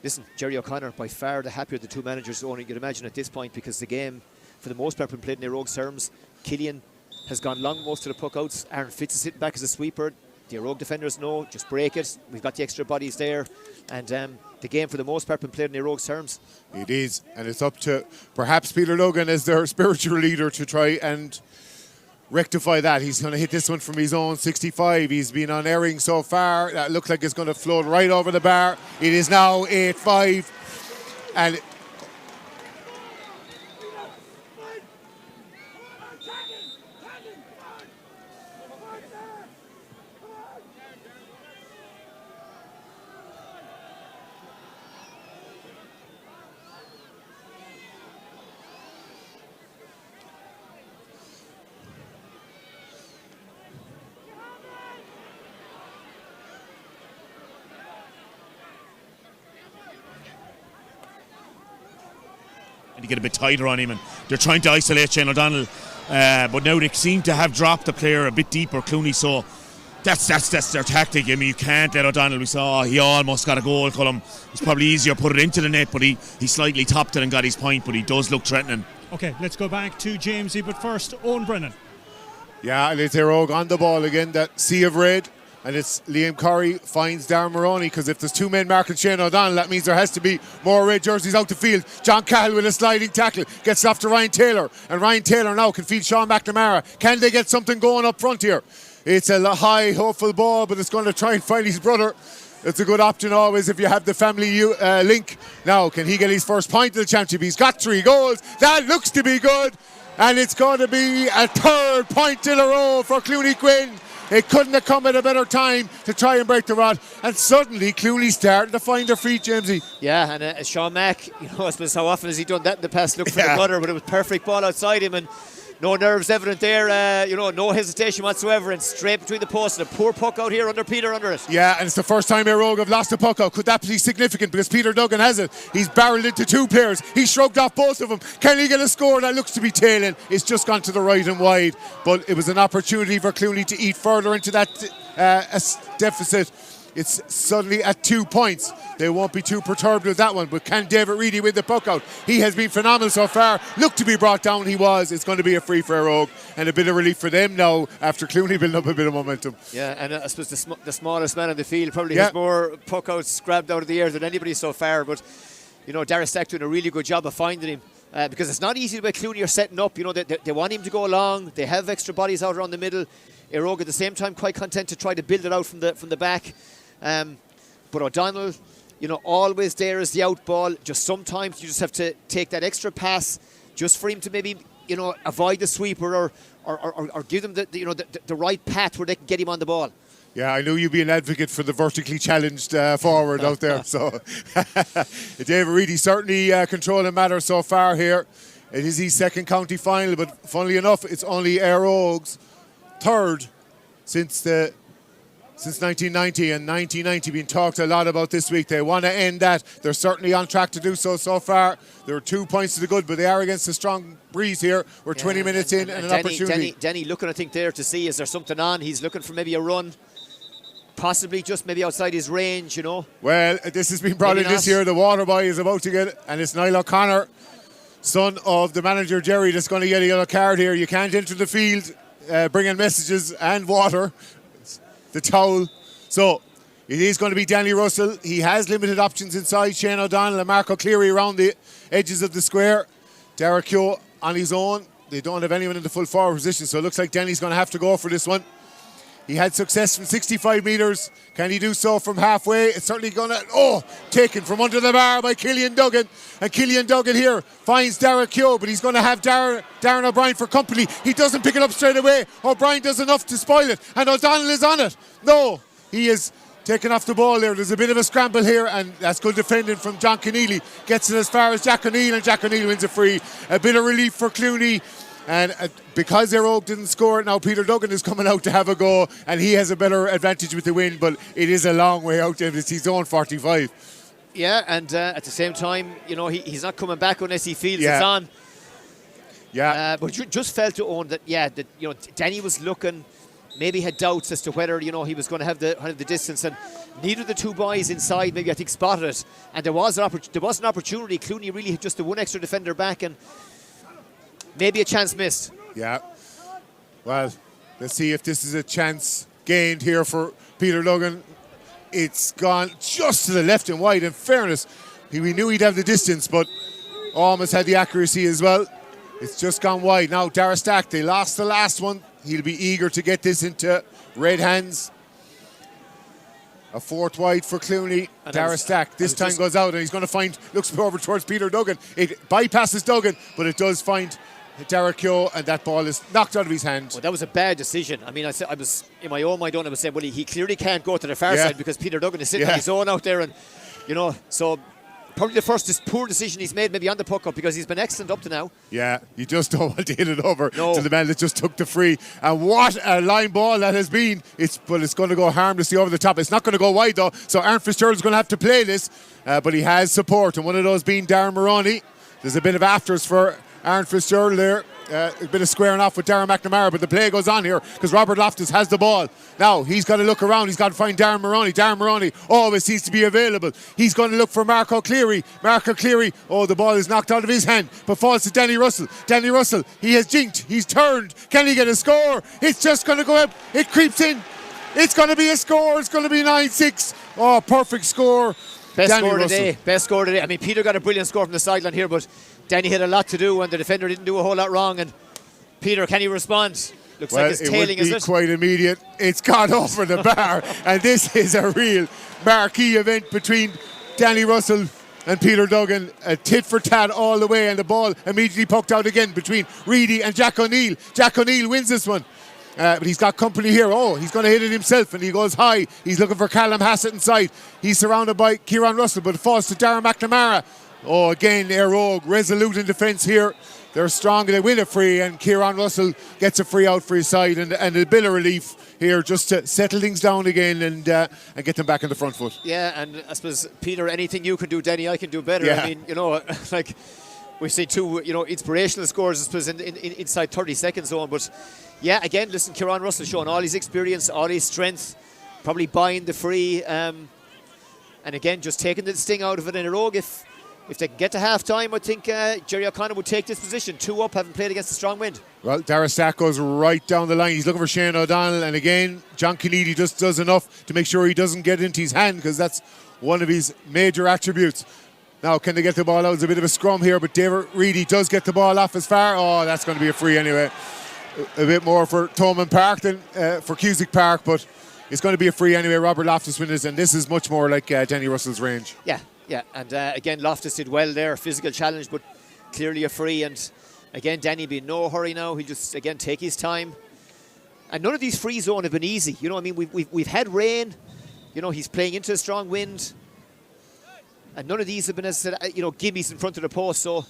listen, Jerry O'Connor, by far the happier of the 2 managers, only you'd imagine at this point, because the game, for the most part, been played in Eire's terms. Killian has gone long most of the puck outs. Aaron Fitz is sitting back as a sweeper. The Eire defenders know, just break it. We've got the extra bodies there. And the game, for the most part, been played in Eire's terms. It is, and it's up to perhaps Peter Logan as their spiritual leader to try and rectify that. He's going to hit this one from his own 65. He's been on airing so far. That looks like it's going to float right over the bar. It is now 8-5. And to get a bit tighter on him, and they're trying to isolate Shane O'Donnell, but now they seem to have dropped the player a bit deeper, Clooney, so that's their tactic. You can't let O'Donnell. We saw he almost got a goal, Colm. It's probably easier put it into the net, but he slightly topped it and got his point, but he does look threatening. Okay, let's go back to Jamesy, but first, Owen Brennan. yeah, and it's Eire on the ball again, that sea of red. And it's Liam Curry finds Darren Maroney, because if there's 2 men marking Shane O'Donnell, that means there has to be more red jerseys out the field. John Cahill with a sliding tackle gets off to Ryan Taylor, and Ryan Taylor now can feed Sean McNamara. Can they get something going up front here? It's a high, hopeful ball, but it's going to try and find his brother. It's a good option always if you have the family link. Now, can he get his first point of the championship? He's got 3 goals. That looks to be good. And it's going to be a 3rd point in a row for Clooney Quin. It couldn't have come at a better time to try and break the rod. And suddenly Clooney started to find their feet, Jamesy. Yeah, and Sean Mack, I suppose how often has he done that in the past? Look for the gutter, but it was perfect ball outside him, and no nerves evident there, no hesitation whatsoever, and straight between the posts, and a poor puck out here under Peter under it. Yeah, and it's the first time Eire have lost a puck out. Could that be significant? Because Peter Duggan has it. He's barreled into 2 players. He shrugged off both of them. Can he get a score? That looks to be tailing. It's just gone to the right and wide. But it was an opportunity for Clooney to eat further into that deficit. it's suddenly at 2 points. They won't be too perturbed with that one, but can David Reedy win the puck out? He has been phenomenal so far. Looked to be brought down, he was. It's going to be a free for Eire Og, and a bit of relief for them now after Clooney building up a bit of momentum. Yeah, and I suppose the smallest man on the field probably has more puck outs grabbed out of the air than anybody so far, but you know, Dara Stack doing a really good job of finding him. Because it's not easy the way Clooney are setting up. You know, they want him to go along. They have extra bodies out around the middle. Eire Og at the same time quite content to try to build it out from the back. But O'Donnell, you know, always there as the out ball. Just sometimes you just have to take that extra pass just for him to maybe, you know, avoid the sweeper or give them the right path where they can get him on the ball. Yeah, I knew you'd be an advocate for the vertically challenged forward out there. So David Reedy certainly controlling matters so far here. It is his second county final, but funnily enough, it's only Eire Og's third since 1990, and 1990 being talked a lot about this week. They want to end that. They're certainly on track to do so far. There are 2 points to the good, but they are against a strong breeze here. We're 20 minutes in and an opportunity. Denny looking, I think, there to see is there something on. He's looking for maybe a run. Possibly just maybe outside his range, you know. Well, this has been brought in this year. The water boy is about to get it, and it's Niall O'Connor, son of the manager Jerry, that's going to get a yellow card here. You can't enter the field bringing messages and water. The towel. So it is going to be Danny Russell. He has limited options inside. Shane O'Donnell and Mark O'Cleary around the edges of the square. Derek Keogh on his own. They don't have anyone in the full forward position, so it looks like Denny's going to have to go for this one. He had success from 65 metres. Can he do so from halfway? It's certainly going to... taken from under the bar by Cillian Duggan. And Cillian Duggan here finds Derek Keogh, but he's going to have Darren O'Brien for company. He doesn't pick it up straight away. O'Brien does enough to spoil it. And O'Donnell is on it. No, he is taken off the ball there. There's a bit of a scramble here, and that's good defending from John Keneally. Gets it as far as Jack O'Neill, and Jack O'Neill wins a free. A bit of relief for Clooney. And because Eire Og didn't score it, now Peter Duggan is coming out to have a go, and he has a better advantage with the win, but it is a long way out. It's his own 45. Yeah, and at the same time, you know, he's not coming back unless he feels it's on. Yeah. But just felt to own that, that you know, Danny was looking, maybe had doubts as to whether, you know, he was going to have the distance, and neither of the two boys inside maybe, I think, spotted it. And there was an opportunity. Clooney really had just the one extra defender back, and maybe a chance missed. Yeah. Well, let's see if this is a chance gained here for Peter Duggan. It's gone just to the left and wide. In fairness, we knew he'd have the distance, but almost had the accuracy as well. It's just gone wide. Now, Dara Stack, they lost the last one. He'll be eager to get this into red hands. A fourth wide for Clooney. Dara Stack this time goes out, and he's going to find, looks over towards Peter Duggan. It bypasses Duggan, but it does find Derek Keogh, and that ball is knocked out of his hand. Well, that was a bad decision. I mean, I was in my own mind, I was saying, well, he clearly can't go to the far side because Peter Duggan is sitting on his own out there, and you know, so probably the first poor decision he's made maybe on the puck up, because he's been excellent up to now. Yeah, you just don't want to hit it over to the man that just took the free. And what a line ball that has been. It's going to go harmlessly over the top. It's not going to go wide though, so Aaron Fitzgerald's going to have to play this, but he has support, and one of those being Darren Moroney. There's a bit of afters for Aaron Fitzgerald there. A bit of squaring off with Darren McNamara, but the play goes on here because Robert Loftus has the ball. Now he's got to look around. He's got to find Darren Moroney. Darren Moroney always seems to be available. He's going to look for Mark O'Cleary. Mark O'Cleary, the ball is knocked out of his hand, but falls to Danny Russell. Danny Russell, he has jinked. He's turned. Can he get a score? It's just going to go up. It creeps in. It's going to be a score. It's going to be 9-6. Oh, perfect score. Best score today. I mean, Peter got a brilliant score from the sideline here, but Danny had a lot to do, and the defender didn't do a whole lot wrong. And Peter, can he respond? Looks like it's tailing, is it? It quite immediate. It's gone over the bar, and this is a real marquee event between Danny Russell and Peter Duggan. A tit for tat all the way, and the ball immediately poked out again between Reedy and Jack O'Neill. Jack O'Neill wins this one. But he's got company here. He's going to hit it himself, and he goes high. He's looking for Callum Hassett inside. He's surrounded by Kieran Russell, but it falls to Darren McNamara. Again, Eire Og resolute in defence here. They're strong, they win a free, and Kieran Russell gets a free out for his side, and a bit of relief here just to settle things down again and get them back in the front foot. Yeah, and I suppose, Peter, anything you can do, Denny, I can do better. Yeah. I mean, you know, like we've seen two, inspirational scores, I suppose, inside 30 seconds zone. But yeah, again, listen, Kieran Russell showing all his experience, all his strength. probably buying the free, and again, just taking the sting out of it in a rogue. If they can get to half-time, I think Jerry O'Connor would take this position. 2 up, having played against a strong wind. Well, Dara Stack goes right down the line. He's looking for Shane O'Donnell, and again, John Keneally just does enough to make sure he doesn't get into his hand, because that's one of his major attributes. Now, can they get the ball out? It's a bit of a scrum here, but David Reedy does get the ball off as far. Oh, that's going to be a free anyway. A bit more for Thomond Park than for Cusick Park, but it's going to be a free anyway. Robert Loftus wins, and this is much more like Danny Russell's range. Yeah, and again, Loftus did well there, physical challenge, but clearly a free. And again, Danny be in no hurry now. He'll just, again, take his time. And none of these free zone have been easy. You know, I mean, we've had rain. You know, he's playing into a strong wind. And none of these have been as, gimmies in front of the post. So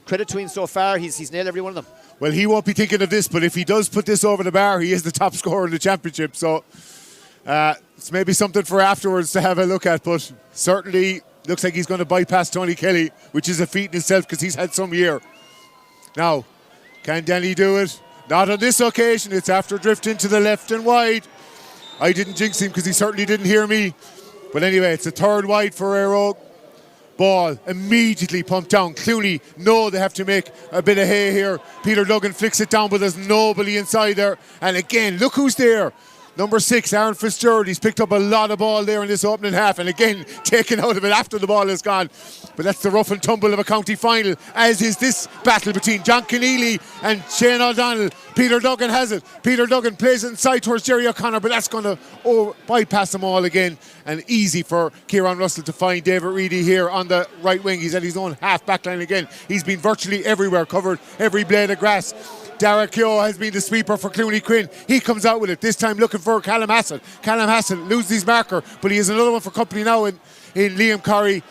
credit to him so far. He's nailed every one of them. Well, he won't be thinking of this, but if he does put this over the bar, he is the top scorer in the championship. So it's maybe something for afterwards to have a look at, but certainly looks like he's going to bypass Tony Kelly, which is a feat in itself because he's had some year. Now, can Danny do it? Not on this occasion. It's after drifting to the left and wide. I didn't jinx him because he certainly didn't hear me. But anyway, it's a third wide for Eire. Ball immediately pumped down. Clooney, no, they have to make a bit of hay here. Peter Duggan flicks it down, but there's nobody inside there. And again, look who's there. Number 6, Aaron Fitzgerald. He's picked up a lot of ball there in this opening half, and again, taken out of it after the ball is gone. But that's the rough and tumble of a county final, as is this battle between John Keneally and Shane O'Donnell. Peter Duggan has it. Peter Duggan plays it inside towards Jerry O'Connor, but that's going to bypass them all again. And easy for Kieran Russell to find David Reedy here on the right wing. He's at his own half back line again. He's been virtually everywhere, covered every blade of grass. Dara Keogh has been the sweeper for Clooney Quin. He comes out with it, this time looking for Callum Hassan. Callum Hassan loses his marker, but he has another one for company now in Liam Curry.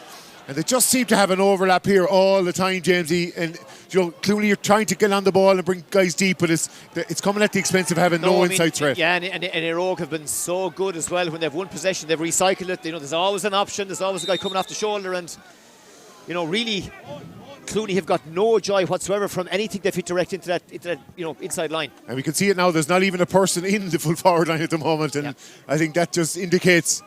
And they just seem to have an overlap here all the time, Jamesy. And Clooney are trying to get on the ball and bring guys deep, but it's coming at the expense of having no inside threat. Yeah, and Eire have been so good as well. When they've won possession, they've recycled it. There's always an option. There's always a guy coming off the shoulder, and really, Clooney have got no joy whatsoever from anything they've hit direct into that inside line. And we can see it now. There's not even a person in the full forward line at the moment, and I think that just indicates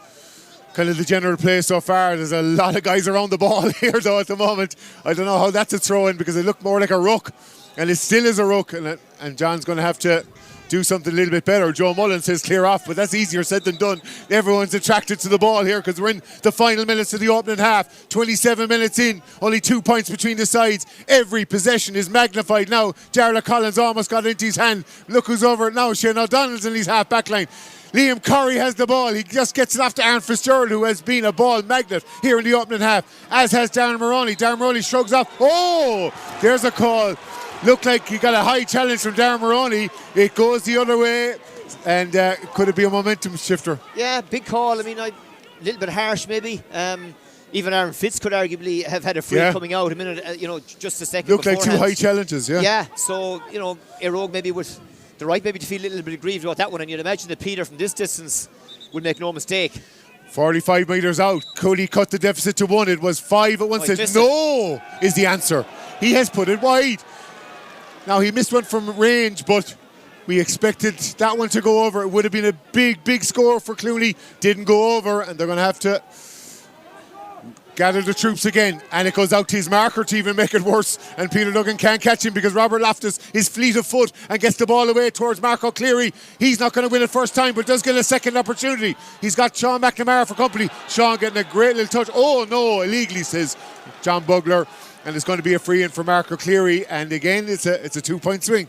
kind of the general play so far. There's a lot of guys around the ball here though at the moment. I don't know how that's a throw in, because it looked more like a ruck, and it still is a ruck, and John's going to have to do something a little bit better. Joe Mullen says clear off, but that's easier said than done. Everyone's attracted to the ball here because we're in the final minutes of the opening half. 27 minutes in, only 2 points between the sides. Every possession is magnified now. Jarlath Collins almost got it into his hand. Look who's over it now. Shane O'Donnell's in his half back line. Liam Curry has the ball. He just gets it off to Aaron Fitzgerald, who has been a ball magnet here in the opening half, as has Darren Moroney. Darren Moroney shrugs off. Oh, there's a call. Looked like he got a high challenge from Darren Moroney. It goes the other way, and could it be a momentum shifter? Yeah, big call. I mean, a little bit harsh maybe. Even Aaron Fitz could arguably have had a free coming out a minute, just a second Looked like 2 high challenges, yeah. Yeah, so, Eire maybe with the right maybe to feel a little bit aggrieved about that one, and you'd imagine that Peter from this distance would make no mistake. 45 metres out. Could he cut the deficit to 1? It was 5 at one stage. No is the answer. He has put it wide. Now, he missed one from range, but we expected that one to go over. It would have been a big, big score for Clooney. Didn't go over, and they're going to have to gather the troops again. And it goes out to his marker to even make it worse. And Peter Duggan can't catch him because Robert Loftus is fleet of foot and gets the ball away towards Marco Cleary. He's not going to win it first time, but does get a second opportunity. He's got Sean McNamara for company. Sean getting a great little touch. Oh, no, illegally, says John Bugler. And it's going to be a free in for Marco Cleary, and again it's a 2-point swing.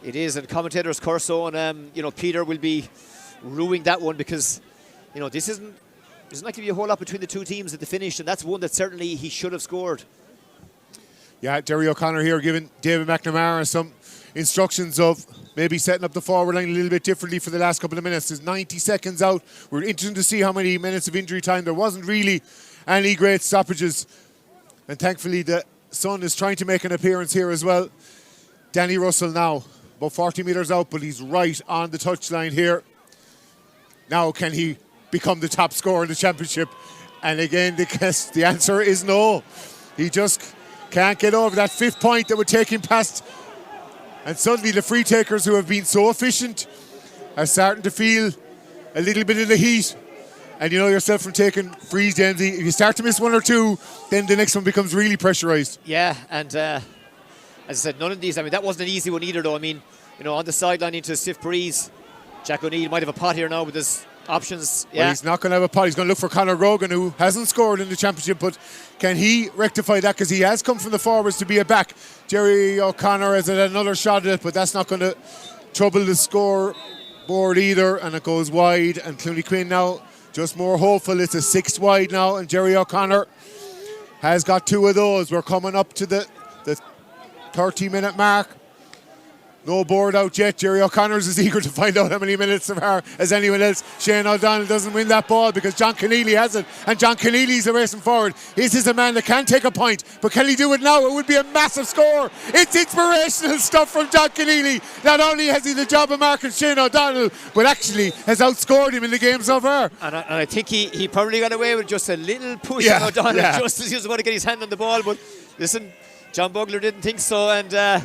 It is, and commentators Corso and Peter will be ruining that one, because this isn't likely to be a whole lot between the two teams at the finish, and that's one that certainly he should have scored. Yeah, Jerry O'Connor here giving David McNamara some instructions of maybe setting up the forward line a little bit differently for the last couple of minutes. There's 90 seconds out. We're interested to see how many minutes of injury time. There wasn't really any great stoppages. And thankfully the sun is trying to make an appearance here as well. Danny Russell now, about 40 metres out, but he's right on the touchline here. Now can he become the top scorer in the championship? And again, the answer is no. He just can't get over that 5th point that would take him past. And suddenly the free takers, who have been so efficient, are starting to feel a little bit of the heat, and you know yourself from taking frees, Jamesy. If you start to miss one or two, then the next one becomes really pressurised. Yeah, and as I said, none of these, I mean, that wasn't an easy one either, though. I mean, you know, on the sideline into a stiff breeze, Jack O'Neill might have a pot here now with his options. Well, he's not going to have a pot. He's going to look for Conor Grogan, who hasn't scored in the championship, but can he rectify that? Because he has come from the forwards to be a back. Jerry O'Connor has had another shot at it, but that's not going to trouble the scoreboard either, and it goes wide. And Clooney Quin now just more hopeful. It's a 6th wide now, and Jerry O'Connor has got 2 of those. We're coming up to the 30-minute mark. No board out yet. Jerry O'Connor's as eager to find out how many minutes there are as anyone else. Shane O'Donnell doesn't win that ball because John Keneally has it, and John Keneally's a racing forward. This is a man that can take a point, but can he do it now? It would be a massive score. It's inspirational stuff from John Keneally. Not only has he the job of marking Shane O'Donnell, but actually has outscored him in the game so far. And I think he probably got away with just a little push on O'Donnell, just as he was about to get his hand on the ball. But listen, John Bugler didn't think so, and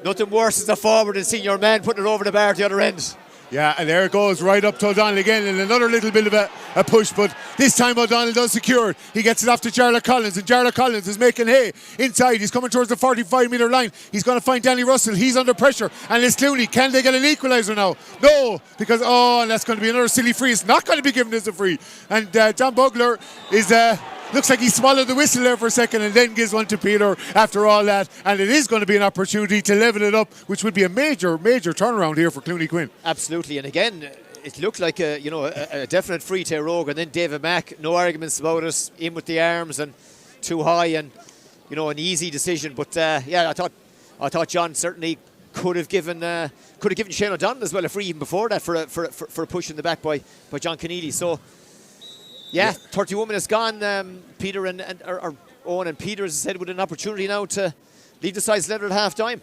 nothing worse as a forward than seeing your man putting it over the bar at the other end. Yeah, and there it goes, right up to O'Donnell again, and another little bit of a push, but this time O'Donnell does secure it. He gets it off to Jarlath Collins, and Jarlath Collins is making hay inside. He's coming towards the 45-metre line. He's going to find Danny Russell. He's under pressure, and it's Clooney. Can they get an equaliser now? No, because, and that's going to be another silly free. It's not going to be given as a free. And John Bugler is... looks like he swallowed the whistle there for a second and then gives one to Peter after all that. And it is going to be an opportunity to level it up, which would be a major, major turnaround here for Clooney Quin. Absolutely. And again, it looked like a definite free to Rogue. And then David Mack, no arguments about it, in with the arms and too high, and an easy decision. But I thought John certainly could have given Shane O'Donnell as well a free even before that for a push in the back by John Keneally. So. Yeah, 31 minutes gone. Peter or Owen and Peter, as I said, with an opportunity now to lead the sides level at half time.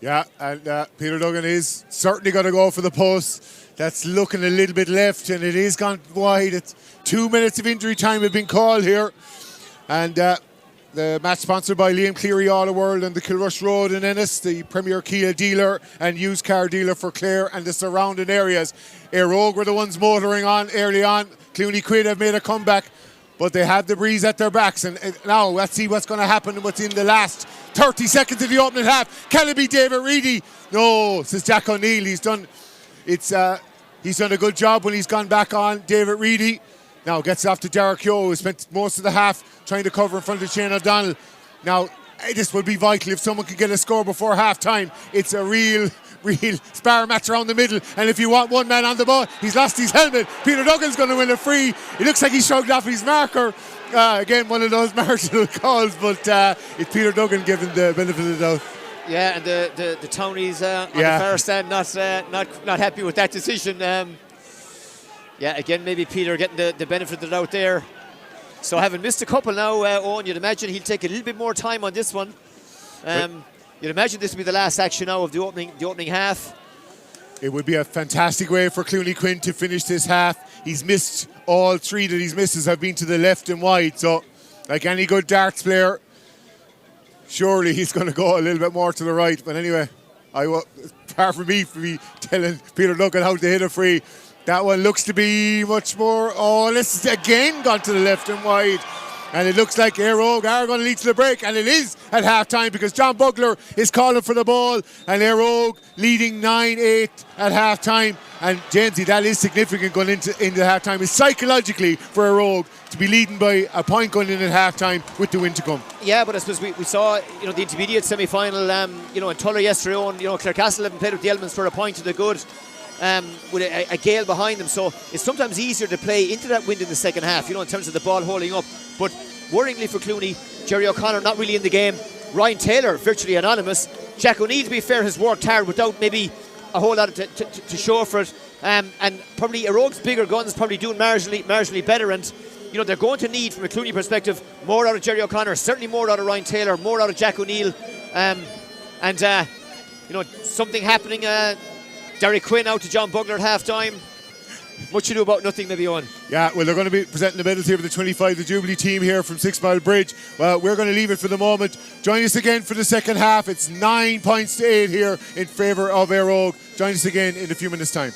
Yeah, and Peter Duggan is certainly going to go for the post. That's looking a little bit left, and it is gone wide. It's 2 minutes of injury time have been called here. And the match sponsored by Liam Cleary Auto World and the Kilrush Road in Ennis, the premier Kia dealer and used car dealer for Clare and the surrounding areas. Eire were the ones motoring on early on. Clooney Quin have made a comeback, but they have the breeze at their backs. And now let's see what's going to happen and what's in the last 30 seconds of the opening half. Can it be David Reedy? No, says Jack O'Neill. He's done a good job when he's gone back on. David Reedy now gets off to Derek Yo, who spent most of the half trying to cover in front of Shane O'Donnell. Now, this would be vital if someone could get a score before half time. It's a real spar match around the middle, and if you want one man on the ball, he's lost his helmet. Peter Duggan's going to win a free. It looks like he shrugged off his marker. Again, one of those marginal calls, but it's Peter Duggan given the benefit of the doubt. Yeah, and the Townies on the far stand not happy with that decision. Again, maybe Peter getting the benefit of the doubt there. So having missed a couple now, Owen, you'd imagine he'll take a little bit more time on this one. You'd imagine this will be the last action now of the opening half. It would be a fantastic way for Clooney Quin to finish this half. He's missed all 3 that he's misses have been to the left and wide. So, like any good darts player, surely he's going to go a little bit more to the right. But anyway, far from me telling Peter Duggan how to hit a free. That one looks to be much more. This is again gone to the left and wide. And it looks like Eire are going to lead to the break, and it is at half-time because John Bugler is calling for the ball, and Eire leading 9-8 at half-time. And Jamesy, that is significant going into half-time. It's psychologically for Eire to be leading by a point going in at half-time with the win to come. Yeah, but I suppose we saw the intermediate semi-final in Tuller yesterday on. Clarecastle haven't played with the elements for a point to the good. With a gale behind them, so it's sometimes easier to play into that wind in the second half, in terms of the ball holding up. But worryingly for Clooney, Jerry O'Connor not really in the game. Ryan Taylor virtually anonymous. Jack O'Neill, to be fair, has worked hard without maybe a whole lot to show for it. And probably Eire's bigger guns probably doing marginally better. And they're going to need, from a Clooney perspective, more out of Jerry O'Connor, certainly more out of Ryan Taylor, more out of Jack O'Neill, something happening. Derek Quin out to John Bugler at half-time. Much ado about nothing, maybe, Owen. Yeah, well, they're going to be presenting the medals here for the 25, the Jubilee team here from 6 Mile Bridge. Well, we're going to leave it for the moment. Join us again for the second half. It's 9 points to 8 here in favour of Eire. Join us again in a few minutes' time.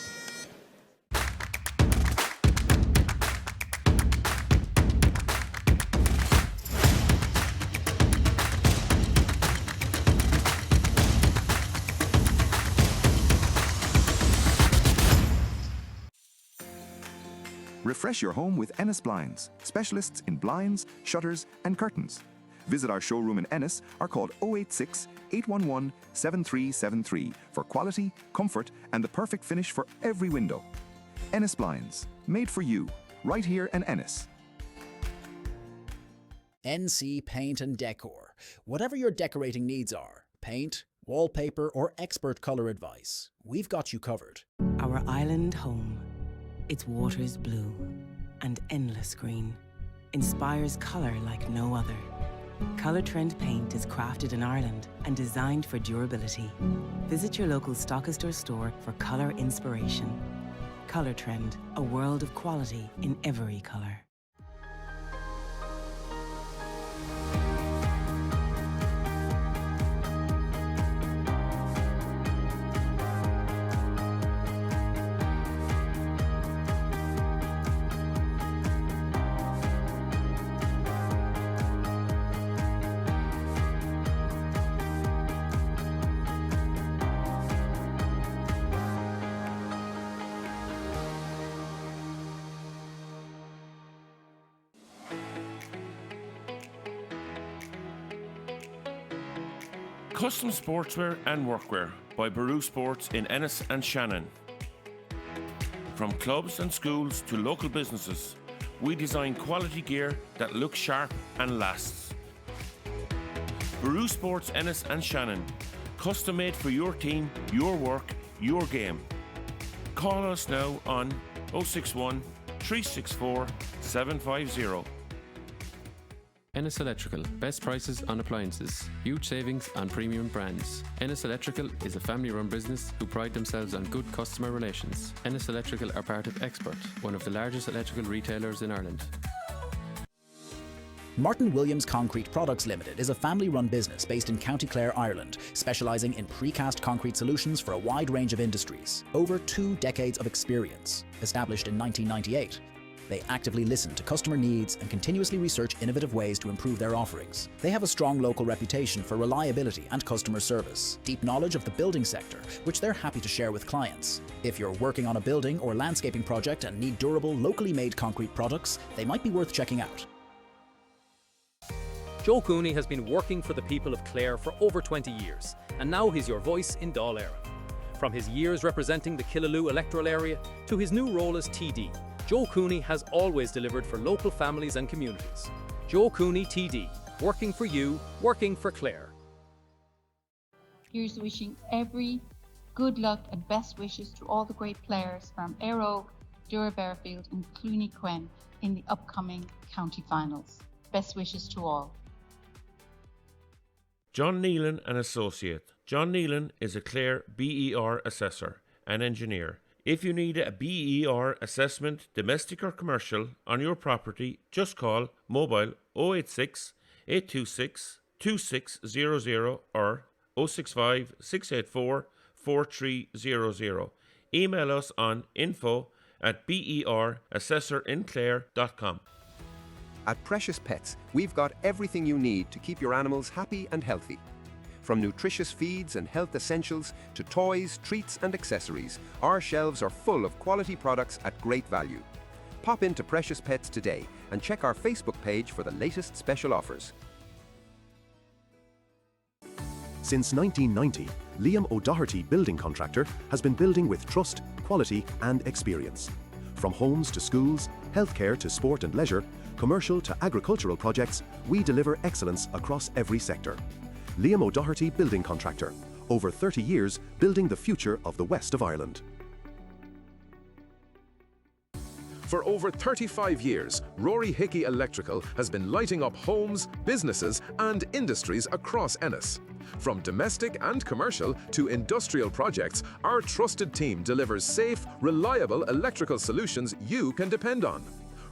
Refresh your home with Ennis Blinds, specialists in blinds, shutters, and curtains. Visit our showroom in Ennis or call 086 811 7373 for quality, comfort, and the perfect finish for every window. Ennis Blinds, made for you, right here in Ennis. NC Paint and Decor. Whatever your decorating needs are, paint, wallpaper, or expert colour advice, we've got you covered. Our island home, its waters blue and endless green, inspires colour like no other. Colour Trend paint is crafted in Ireland and designed for durability. Visit your local stockist or store for colour inspiration. Colour Trend, a world of quality in every colour. Custom sportswear and workwear by Baru Sports in Ennis and Shannon. From clubs and schools to local businesses, we design quality gear that looks sharp and lasts. Baru Sports Ennis and Shannon, custom made for your team, your work, your game. Call us now on 061 364 750. Ennis Electrical, best prices on appliances, huge savings on premium brands. Ennis Electrical is a family-run business who pride themselves on good customer relations. Ennis Electrical are part of Expert, one of the largest electrical retailers in Ireland. Martin Williams Concrete Products Limited is a family-run business based in County Clare, Ireland, specialising in precast concrete solutions for a wide range of industries. Over 2 decades of experience. Established in 1998. They actively listen to customer needs and continuously research innovative ways to improve their offerings. They have a strong local reputation for reliability and customer service, deep knowledge of the building sector, which they're happy to share with clients. If you're working on a building or landscaping project and need durable, locally made concrete products, they might be worth checking out. Joe Clooney has been working for the people of Clare for over 20 years, and now he's your voice in Eire. From his years representing the Killaloe electoral area to his new role as TD, Joe Clooney has always delivered for local families and communities. Joe Clooney TD, working for you, working for Clare. Here's wishing every good luck and best wishes to all the great players from Eire, Bearfield and Quin in the upcoming county finals. Best wishes to all. John Nealon and Associate. John Nealon is a Clare BER assessor and engineer. If you need a BER assessment, domestic or commercial, on your property, just call mobile 086 826 2600 or 065 684 4300. Email us on info@berassessorinclare.com. At Precious Pets, we've got everything you need to keep your animals happy and healthy. From nutritious feeds and health essentials to toys, treats and accessories, our shelves are full of quality products at great value. Pop into Precious Pets today and check our Facebook page for the latest special offers. Since 1990, Liam O'Doherty Building Contractor has been building with trust, quality and experience. From homes to schools, healthcare to sport and leisure, commercial to agricultural projects, we deliver excellence across every sector. Liam O'Doherty Building Contractor, over 30 years building the future of the West of Ireland. For over 35 years, Rory Hickey Electrical has been lighting up homes, businesses and industries across Ennis. From domestic and commercial to industrial projects, our trusted team delivers safe, reliable electrical solutions you can depend on.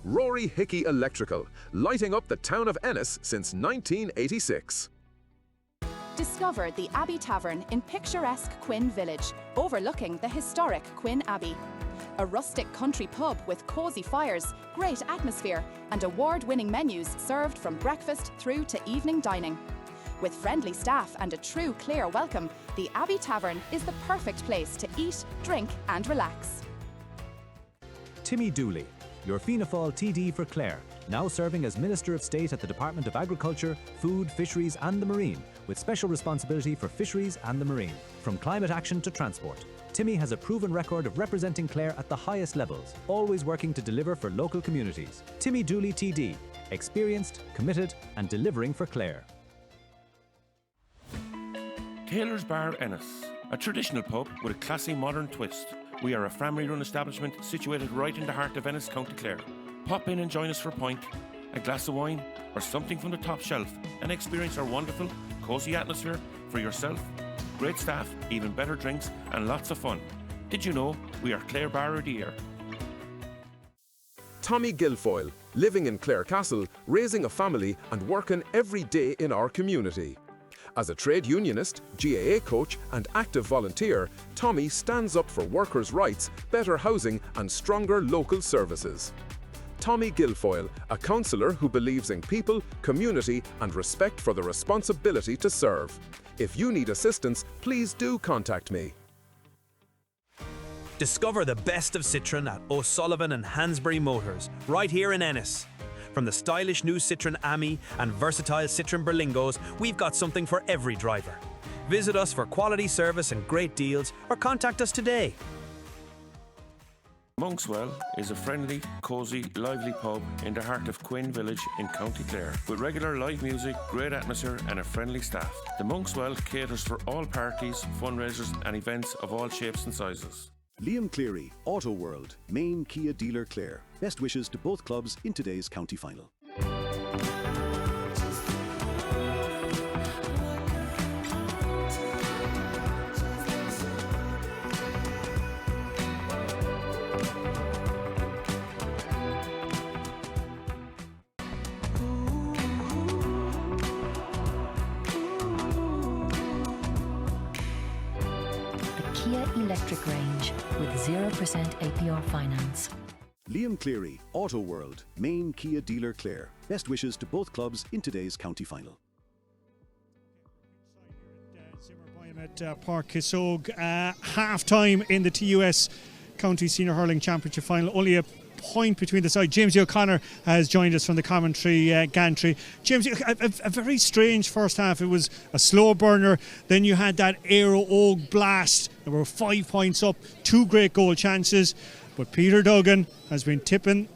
Rory Hickey Electrical, lighting up the town of Ennis since 1986. Discover the Abbey Tavern in picturesque Quin village, overlooking the historic Quin Abbey. A rustic country pub with cosy fires, great atmosphere and award-winning menus served from breakfast through to evening dining. With friendly staff and a true Clare welcome, the Abbey Tavern is the perfect place to eat, drink and relax. Timmy Dooley, your Fianna Fáil TD for Clare, now serving as Minister of State at the Department of Agriculture, Food, Fisheries and the Marine, with special responsibility for fisheries and the marine. From climate action to transport, Timmy has a proven record of representing Clare at the highest levels, always working to deliver for local communities. Timmy Dooley TD, experienced, committed and delivering for Clare. Taylor's Bar Ennis, a traditional pub with a classy modern twist. We are a family-run establishment situated right in the heart of Ennis, County Clare. Pop in and join us for a pint, a glass of wine or something from the top shelf and experience our wonderful, cosy atmosphere for yourself. Great staff, even better drinks and lots of fun. Did you know we are Clare Bar of the Year? Tommy Guilfoyle, living in Clare Castle, raising a family and working every day in our community. As a trade unionist, GAA coach and active volunteer, Tommy stands up for workers' rights, better housing and stronger local services. Tommy Guilfoyle, a councillor who believes in people, community and respect for the responsibility to serve. If you need assistance, please do contact me. Discover the best of Citroën at O'Sullivan and Hansbury Motors, right here in Ennis. From the stylish new Citroën Ami and versatile Citroën Berlingos, we've got something for every driver. Visit us for quality service and great deals, or contact us today. Monkswell is a friendly, cosy, lively pub in the heart of Quin village in County Clare, with regular live music, great atmosphere and a friendly staff. The Monkswell caters for all parties, fundraisers and events of all shapes and sizes. Liam Cleary, Auto World, main Kia dealer Clare. Best wishes to both clubs in today's county final. Kia electric range with 0% APR finance. Liam Cleary, Auto World, main Kia dealer Clare. Best wishes to both clubs in today's county final. At Park Kissogue, half-time in the TUS County Senior Hurling Championship final. Only a point between the sides. James O'Connor has joined us from the commentary gantry. James, a very strange first half. It was a slow burner. Then you had that Eire Og blast. There were 5 points up, 2 great goal chances. But Peter Duggan has been tipping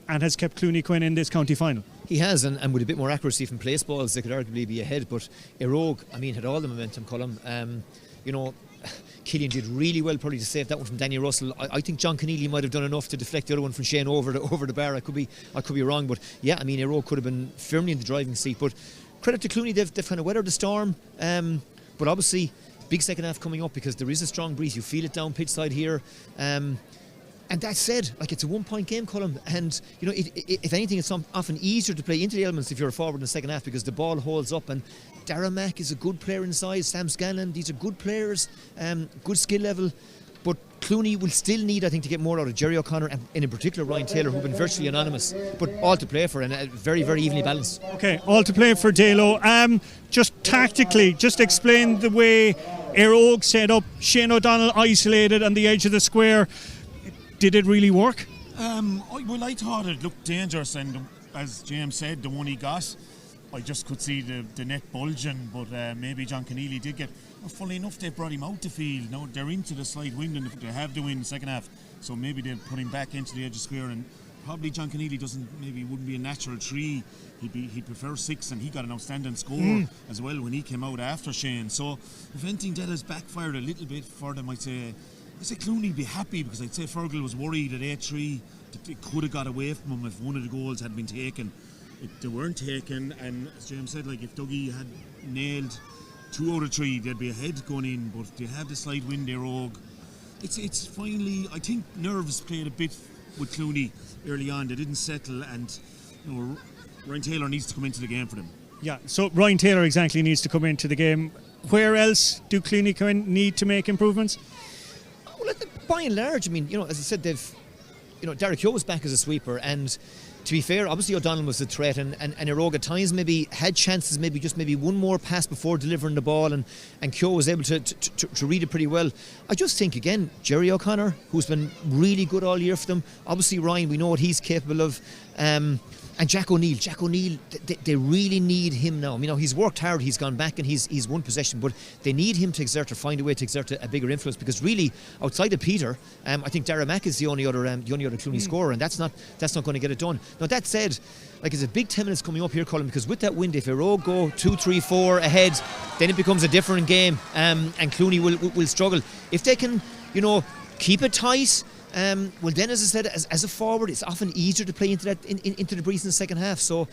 and has kept Quin in this county final. He has, and with a bit more accuracy from place balls, they could arguably be ahead. But Eire Og, had all the momentum, Colm. Killian did really well probably to save that one from Danny Russell. I think John Keneally might have done enough to deflect the other one from Shane over the bar. I could be wrong, but yeah, Eire Og could have been firmly in the driving seat. But credit to Clooney, they've kind of weathered the storm. But obviously, big second half coming up because there is a strong breeze. You feel it down pitch side here. And that said, it's a 1 point game, Colm, and if anything, it's often easier to play into the elements if you're a forward in the second half because the ball holds up. And Darragh Mack is a good player inside. Sam Scanlon, these are good players, good skill level. But Clooney will still need, I think, to get more out of Jerry O'Connor and in particular Ryan Taylor, who've been virtually anonymous, but all to play for and very, very evenly balanced. Okay, all to play for Dalo. Just tactically, just explain the way Eire Og set up, Shane O'Donnell isolated on the edge of the square. Did it really work? I thought it looked dangerous, and as James said, the one he got, I just could see the net bulging, but maybe John Keneally did get. Funnily enough, they brought him out the field. Now they're into the slight wind, and they have the wind in the second half, so maybe they'll put him back into the edge of square. And probably John Keneally wouldn't be a natural 3. He'd prefer 6, and he got an outstanding score as well when he came out after Shane. So if anything, that has backfired a little bit for them, I'd say Clooney be happy because I'd say Fergal was worried at 8-3 that it could have got away from him if one of the goals had been taken. They weren't taken, and as James said, if Dougie had nailed 2 out of 3, they'd be ahead going in. But they have the slight wind there, Og. It's finally, I think nerves played a bit with Clooney early on. They didn't settle, and Ryan Taylor needs to come into the game for them. Yeah, so Ryan Taylor exactly needs to come into the game. Where else do Quin need to make improvements? Well, by and large, as I said, they've, Derek Yo was back as a sweeper, and to be fair, obviously O'Donnell was the threat, and Eire at times maybe had chances, maybe one more pass before delivering the ball, and Keogh was able to read it pretty well. I just think, again, Jerry O'Connor, who's been really good all year for them. Obviously Ryan, we know what he's capable of. And Jack O'Neill, they really need him now. He's worked hard, he's gone back and he's won possession, but they need him to find a way to exert a bigger influence, because really, outside of Peter, I think Dara Mack is the only other Clooney scorer, and that's not going to get it done. Now, that said, it's a big 10 minutes coming up here, Colin, because with that wind, if Eire go 2, 3, 4 ahead, then it becomes a different game, and Clooney will struggle. If they can, keep it tight, well then, as I said, as a forward, it's often easier to play into the breeze in the second half. So,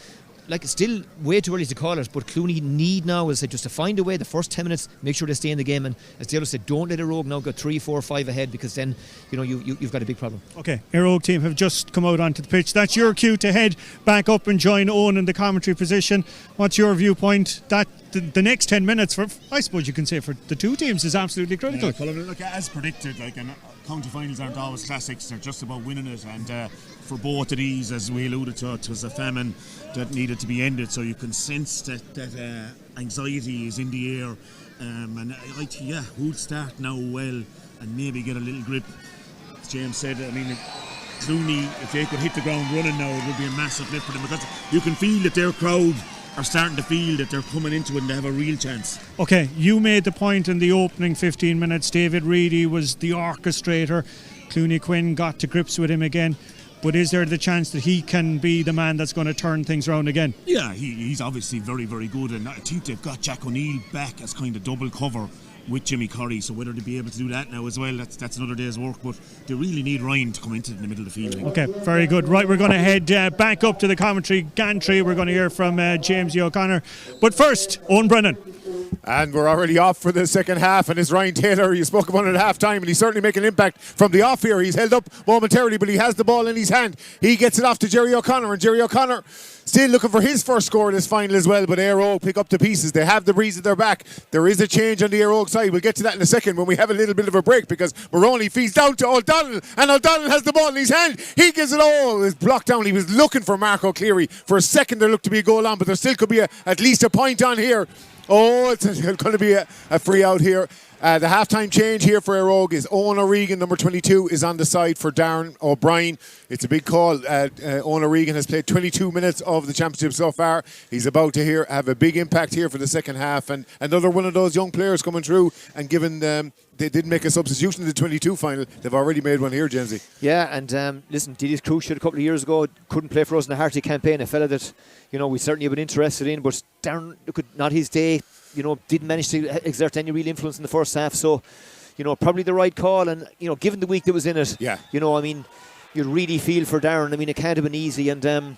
it's still way too early to call it, but Clooney need now, as I said, just to find a way the first 10 minutes, make sure they stay in the game, and as the other said, don't let Eire now go 3, 4, 5 ahead, because then you've got a big problem. Okay, Eire team have just come out onto the pitch. That's your cue to head back up and join Owen in the commentary position. What's your viewpoint? That the next 10 minutes, for I suppose you can say, for the two teams is absolutely critical. Look, as predicted, county finals aren't always classics, they're just about winning it, and for both of these, as we alluded to, it was a famine that needed to be ended, so you can sense that anxiety is in the air, and who'll start now well and maybe get a little grip. As James said, Clooney, if they could hit the ground running now, it would be a massive lift for them, because you can feel that their crowd are starting to feel that they're coming into it and they have a real chance. Okay, you made the point in the opening 15 minutes. David Reedy was the orchestrator. Clooney Quin got to grips with him again. But is there the chance that he can be the man that's going to turn things around again? Yeah, he's obviously very, very good, and I think they've got Jack O'Neill back as kind of double cover with Jimmy Curry, so whether they'll be able to do that now as well, that's another day's work, but they really need Ryan to come into the middle of the field. Okay, very good. Right, we're going to head back up to the commentary gantry. We're going to hear from James O'Connor, but first, Owen Brennan. And we're already off for the second half, and it's Ryan Taylor. You spoke about it at half time, and he's certainly making an impact from the off here. He's held up momentarily, but he has the ball in his hand. He gets it off to Jerry O'Connor, and Jerry O'Connor still looking for his first score in this final as well, but Eire pick up the pieces. They have the breeze at their back. There is a change on the Eire side. We'll get to that in a second when we have a little bit of a break, because Maroney feeds down to O'Donnell, and O'Donnell has the ball in his hand. He gives it all. It's blocked down. He was looking for Mark O'Cleary. For a second there looked to be a goal on, but there still could be at least a point on here. Oh, it's going to be a free out here. The halftime change here for Eire is Owen O'Regan, number 22, is on the side for Darren O'Brien. It's a big call. Owen O'Regan has played 22 minutes of the championship so far. He's about to have a big impact here for the second half, and another one of those young players coming through, and given they didn't make a substitution in the 22 final, they've already made one here, Jamesy. Yeah, and listen, Didius Cruciate a couple of years ago couldn't play for us in the Harty campaign, a fella that we certainly have been interested in, but Darren, not his day, didn't manage to exert any real influence in the first half, so probably the right call, and given the week that was in it, you really feel for Darren. It can't have been easy, and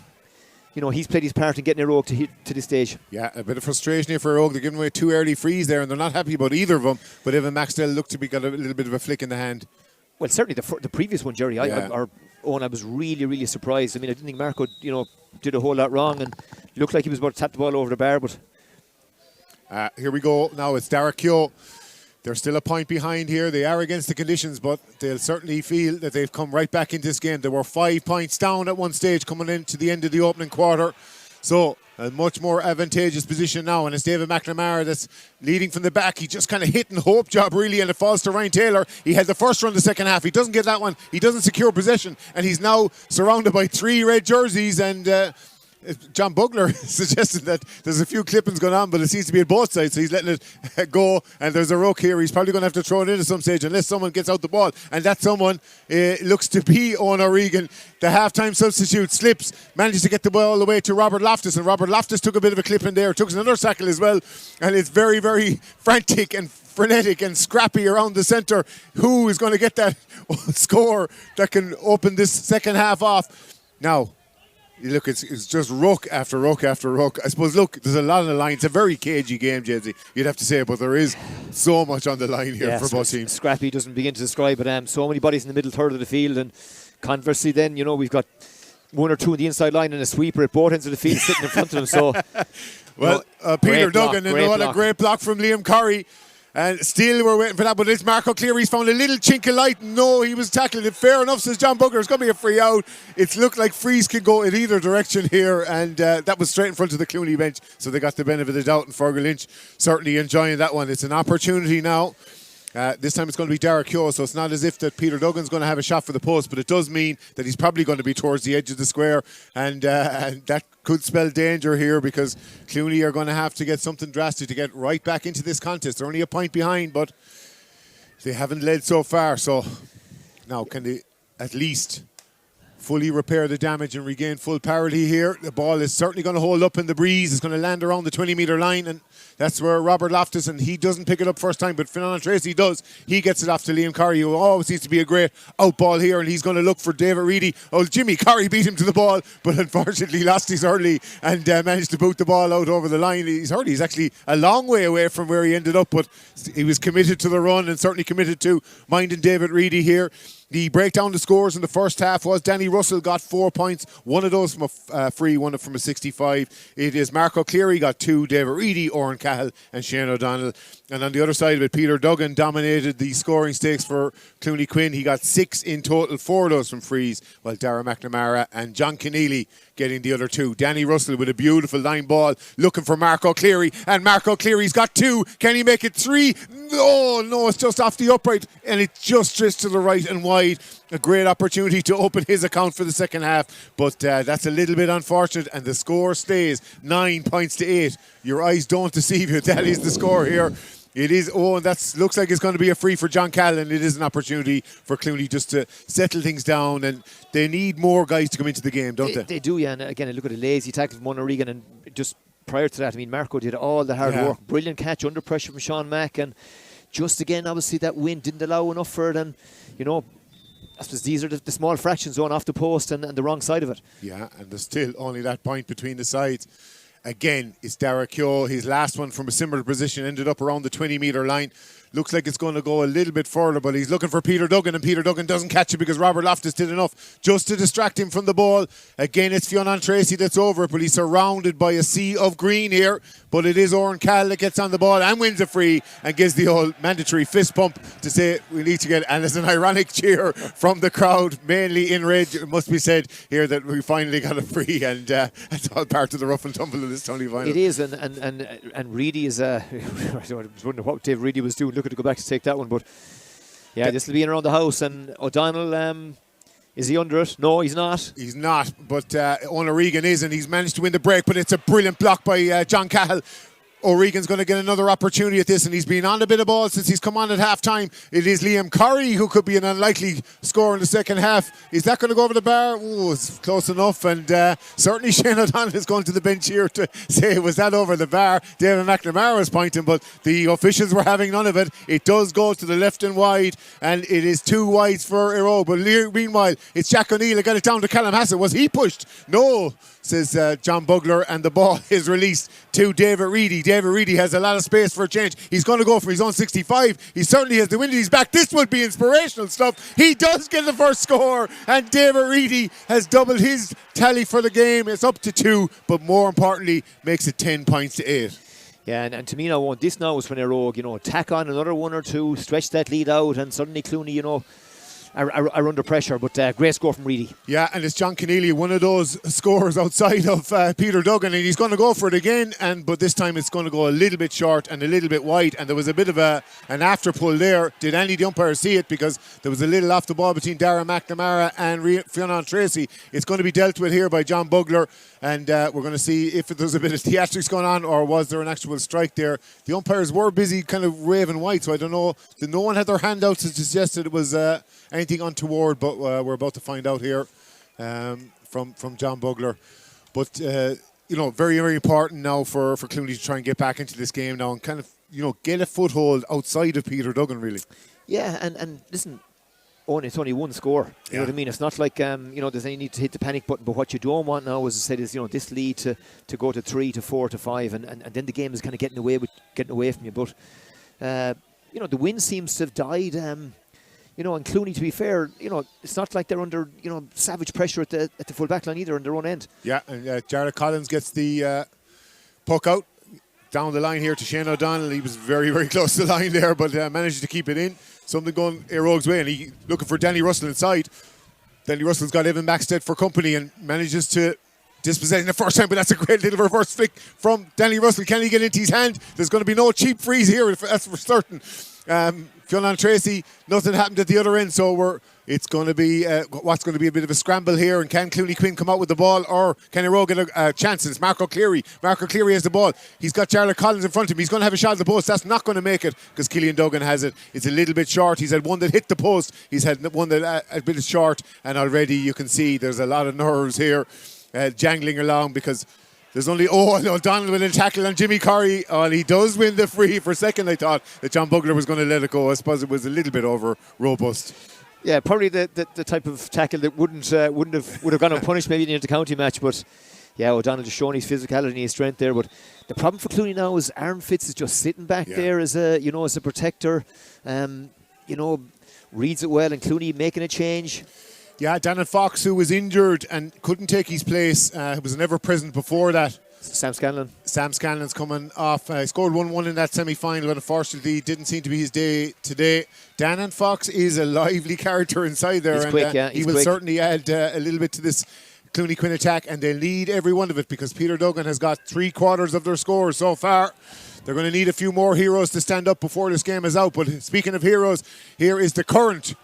he's played his part in getting Eire to this stage. Yeah, a bit of frustration here for Eire. They're giving away 2 early frees there, and they're not happy about either of them, but Evan Maxwell looked to be got a little bit of a flick in the hand. Well, certainly the previous one, Jerry, I was really, really surprised. I didn't think Marco did a whole lot wrong, and looked like he was about to tap the ball over the bar, but here we go. Now it's Dara Keogh. They're still a point behind here. They are against the conditions, but they'll certainly feel that they've come right back into this game. They were 5 points down at one stage coming into the end of the opening quarter. So a much more advantageous position now, and it's David McNamara that's leading from the back. He just kind of hit and hope job really, and it falls to Ryan Taylor. He had the first run the second half. He doesn't get that one. He doesn't secure possession, and he's now surrounded by 3 red jerseys, and John Bugler suggested that there's a few clippings going on, but it seems to be at both sides, so he's letting it go, and there's a ruck here. He's probably going to have to throw it in at some stage unless someone gets out the ball, and that someone looks to be Owen O'Regan. The half-time substitute slips, manages to get the ball away to Robert Loftus, and Robert Loftus took a bit of a clip in there, took another tackle as well, and it's very, very frantic and frenetic and scrappy around the centre. Who is going to get that score that can open this second half off? Now, look, it's just ruck after ruck after ruck. I suppose, look, there's a lot on the line. It's a very cagey game, Jensy, you'd have to say, but there is so much on the line here for both teams. Scrappy doesn't begin to describe it. So many bodies in the middle third of the field, and conversely then, we've got 1 or 2 on the inside line and a sweeper at both ends of the field sitting in front of them. So, well, Peter Duggan, and what a great block from Liam Curry. And still we're waiting for that, but it's Marco Cleary. He's found a little chink of light. No, he was tackling it fair enough, says John Bugler. It's going to be a free out. It's looked like frees could go in either direction here, and that was straight in front of the Clooney bench, so they got the benefit of the doubt, and Fergal Lynch certainly enjoying that one. It's an opportunity now. This time it's going to be Derek Keogh, so it's not as if that Peter Duggan's going to have a shot for the post, but it does mean that he's probably going to be towards the edge of the square, and that could spell danger here, because Clooney are going to have to get something drastic to get right back into this contest. They're only a point behind, but they haven't led so far, so now can they at least fully repair the damage and regain full parity here? The ball is certainly going to hold up in the breeze. It's going to land around the 20-metre line, and that's where Robert Loftus, and he doesn't pick it up first time, but Fionn Tracy does. He gets it off to Liam Curry, who always seems to be a great out ball here, and he's going to look for David Reedy. Oh, Jimmy Curry beat him to the ball, but unfortunately lost his early and managed to boot the ball out over the line. He's actually a long way away from where he ended up, but he was committed to the run and certainly committed to minding David Reedy here. The breakdown the scores in the first half was Danny Russell got 4 points, one of those from a free, one from a 65. It is Marco Cleary got 2, David Reedy, Oren Cahill and Shane O'Donnell. And on the other side of it, Peter Duggan dominated the scoring stakes for Clooney Quin. He got 6 in total, 4 of those from frees, while Dara McNamara and John Keneally getting the other 2. Danny Russell with a beautiful line ball looking for Marco Cleary, and Marco Cleary's got 2. Can he make it 3? No, it's just off the upright, and it just drifts to the right and wide. A great opportunity to open his account for the second half, but that's a little bit unfortunate, and the score stays 9 points to 8. Your eyes don't deceive you. That is the score here. It is, and that looks like it's going to be a free for John Callan. It is an opportunity for Clooney just to settle things down, and they need more guys to come into the game, don't they? They do, yeah. And again, look at a lazy tackle from O'Regan, and just prior to that, I mean, Marco did all the hard work. Brilliant catch under pressure from Sean Mack, and just again, obviously, that wind didn't allow enough for it, and, you know, I suppose these are the small fractions going off the post and the wrong side of it. Yeah, and there's still only that point between the sides. Again, it's Derek Keogh. His last one from a similar position ended up around the 20-metre line. Looks like it's going to go a little bit further, but he's looking for Peter Duggan, and Peter Duggan doesn't catch it because Robert Loftus did enough just to distract him from the ball. Again, it's Fionn Tracy that's over it, but he's surrounded by a sea of green here. But it is Oren Cahill that gets on the ball and wins a free and gives the old mandatory fist pump to say we need to get, and there's an ironic cheer from the crowd, mainly in red. It must be said here that we finally got a free, and it's all part of the rough and tumble of this Tony final. It is, and Reedy is I was wondering what Dave Reedy was doing. Looking to go back to take that one, but yeah, this will be in around the house. And O'Donnell, is he under it? No, he's not. He's not, but Owen O'Regan is, and he's managed to win the break, but it's a brilliant block by John Cahill. O'Regan's going to get another opportunity at this, and he's been on a bit of ball since he's come on at half-time. It is Liam Curry who could be an unlikely scorer in the second half. Is that going to go over the bar? Oh, it's close enough, and certainly Shane O'Donnell is going to the bench here to say, was that over the bar? David McNamara was pointing, but the officials were having none of it. It does go to the left and wide, and it is 2 wides for Eire. But meanwhile, it's Jack O'Neill that got it down to Callum Hassett. Was he pushed? No, says John Bugler, and the ball is released to David Reedy. David Reedy has a lot of space for a change. He's going to go for his own 65. He certainly has the wind at his back. This would be inspirational stuff. He does get the first score, and David Reedy has doubled his tally for the game. It's up to 2, but more importantly, makes it 10 points to 8. Yeah, and to me now, this now is when Eire, tack on another 1 or 2, stretch that lead out, and suddenly Clooney, are under pressure, but great score from Reedy. Yeah, and it's John Keneally, one of those scorers outside of Peter Duggan, and he's going to go for it again, but this time it's going to go a little bit short and a little bit wide, and there was a bit of an after pull there. Did any of the umpires see it? Because there was a little off the ball between Dara McNamara and Fionn Tracy. It's going to be dealt with here by John Bugler, and we're going to see if there's a bit of theatrics going on, or was there an actual strike there. The umpires were busy kind of raving white, so I don't know. No one had their hand out to suggest that it was anything untoward, but we're about to find out here from John Bugler. But very, very important now for Clooney to try and get back into this game now and kind of get a foothold outside of Peter Duggan, really. Yeah, and listen, it's only 1 score. You know what I mean? It's not like there's any need to hit the panic button. But what you don't want now, as I said, is this lead to go to 3 to 4 to 5, and then the game is kind of getting away from you. But the win seems to have died. And Clooney, to be fair, it's not like they're under, savage pressure at the full back line either on their own end. Yeah, and Jared Collins gets the puck out. down the line here to Shane O'Donnell. He was very, very close to the line there, but managed to keep it in. Something going Eire Og's way, and he looking for Danny Russell inside. Danny Russell's got Evan Maxted for company and manages to dispossess in the first time, but that's a great little reverse flick from Danny Russell. Can he get into his hand? There's going to be no cheap freeze here, that's for certain. Fionn Tracy, nothing happened at the other end, so it's going to be what's going to be a bit of a scramble here. And can Clooney Quin come out with the ball, or can Eire Og get a chance? It's Marco Cleary. Marco Cleary has the ball. He's got Charlotte Collins in front of him. He's going to have a shot at the post. That's not going to make it because Cillian Duggan has it. It's a little bit short. He's had one that hit the post. He's had one that a bit short, and already you can see there's a lot of nerves here jangling along because there's only O'Donnell with a tackle on Jimmy Corrie. And he does win the free. For a second I thought that John Bugler was going to let it go. I suppose it was a little bit over robust. Yeah, probably the type of tackle that would have gone unpunished maybe in the county match, but yeah, O'Donnell just showing his physicality and his strength there. But the problem for Clooney now is Aaron Fitz is just sitting back there as a protector. Reads it well, and Clooney making a change. Yeah, Dannon Fox, who was injured and couldn't take his place, was never present before that. Sam Scanlon's coming off. He scored 1-1 in that semi-final, and unfortunately didn't seem to be his day today. Dannon Fox is a lively character inside there. He's quick, yeah. He will certainly add a little bit to this Clooney Quin attack, and they'll need every one of it because Peter Duggan has got 3/4 of their scores so far. They're going to need a few more heroes to stand up before this game is out. But speaking of heroes, here is the current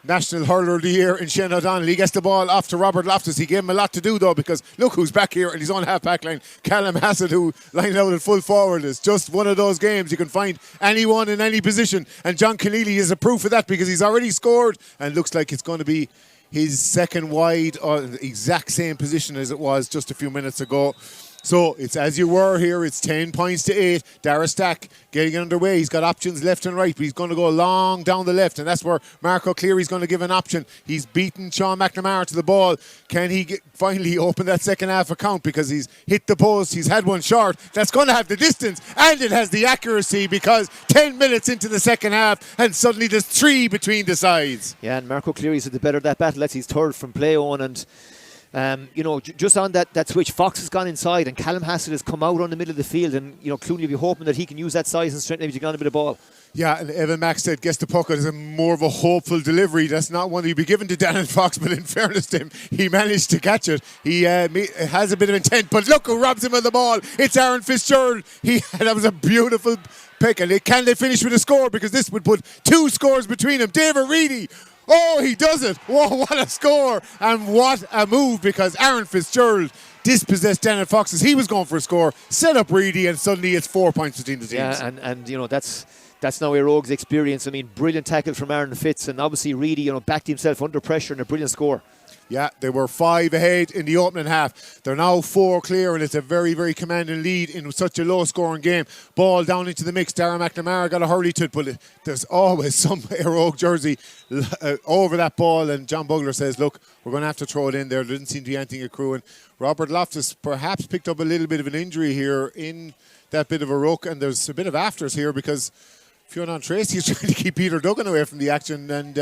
National Hurler of the Year in Shane O'Donnell. He gets the ball off to Robert Loftus. He gave him a lot to do though, because look who's back here in his own half-back line. Callum Hassett, who lined out at full forward. Is just one of those games you can find anyone in any position, and John Keneally is a proof of that because he's already scored and looks like it's going to be his second wide, or the exact same position as it was just a few minutes ago. So it's as you were here. It's 10 points to 8. Dara Stack getting it underway. He's got options left and right, but he's going to go long down the left, and that's where Marco Cleary's going to give an option. He's beaten Sean McNamara to the ball. Can he finally open that second half account? Because he's hit the post. He's had one short. That's going to have the distance, and it has the accuracy because 10 minutes into the second half, and suddenly there's 3 between the sides. Yeah, and Marco Cleary's at the better of that battle. That's his third from play on, and just on that switch, Fox has gone inside and Callum Hassett has come out on the middle of the field, and Clooney will be hoping that he can use that size and strength maybe to get on a bit of ball. Yeah, and Evan Maxted gets the puck. It's a more of a hopeful delivery. That's not one he'd be given to Dannon Fox, but in fairness to him, he managed to catch it. He has a bit of intent, but look who robs him of the ball. It's Aaron Fitzgerald. That was a beautiful pick, and can they finish with a score? Because this would put 2 scores between them. David Reedy. Oh, he does it. Whoa, what a score. And what a move, because Aaron Fitzgerald dispossessed Dannon Fox as he was going for a score, set up Reedy, and suddenly it's 4 points between the teams. Yeah, and that's now Eire Og's experience. I mean, brilliant tackle from Aaron Fitz, and obviously Reedy, backed himself under pressure and a brilliant score. Yeah, they were 5 ahead in the opening half. They're now 4 clear, and it's a very, very commanding lead in such a low-scoring game. Ball down into the mix. Darragh McNamara got a hurley to it, but there's always some Eire Og jersey over that ball, and John Bugler says, look, we're going to have to throw it in there. There didn't seem to be anything accruing. Robert Loftus perhaps picked up a little bit of an injury here in that bit of a ruck, and there's a bit of afters here because Fionn Tracy is trying to keep Peter Duggan away from the action, and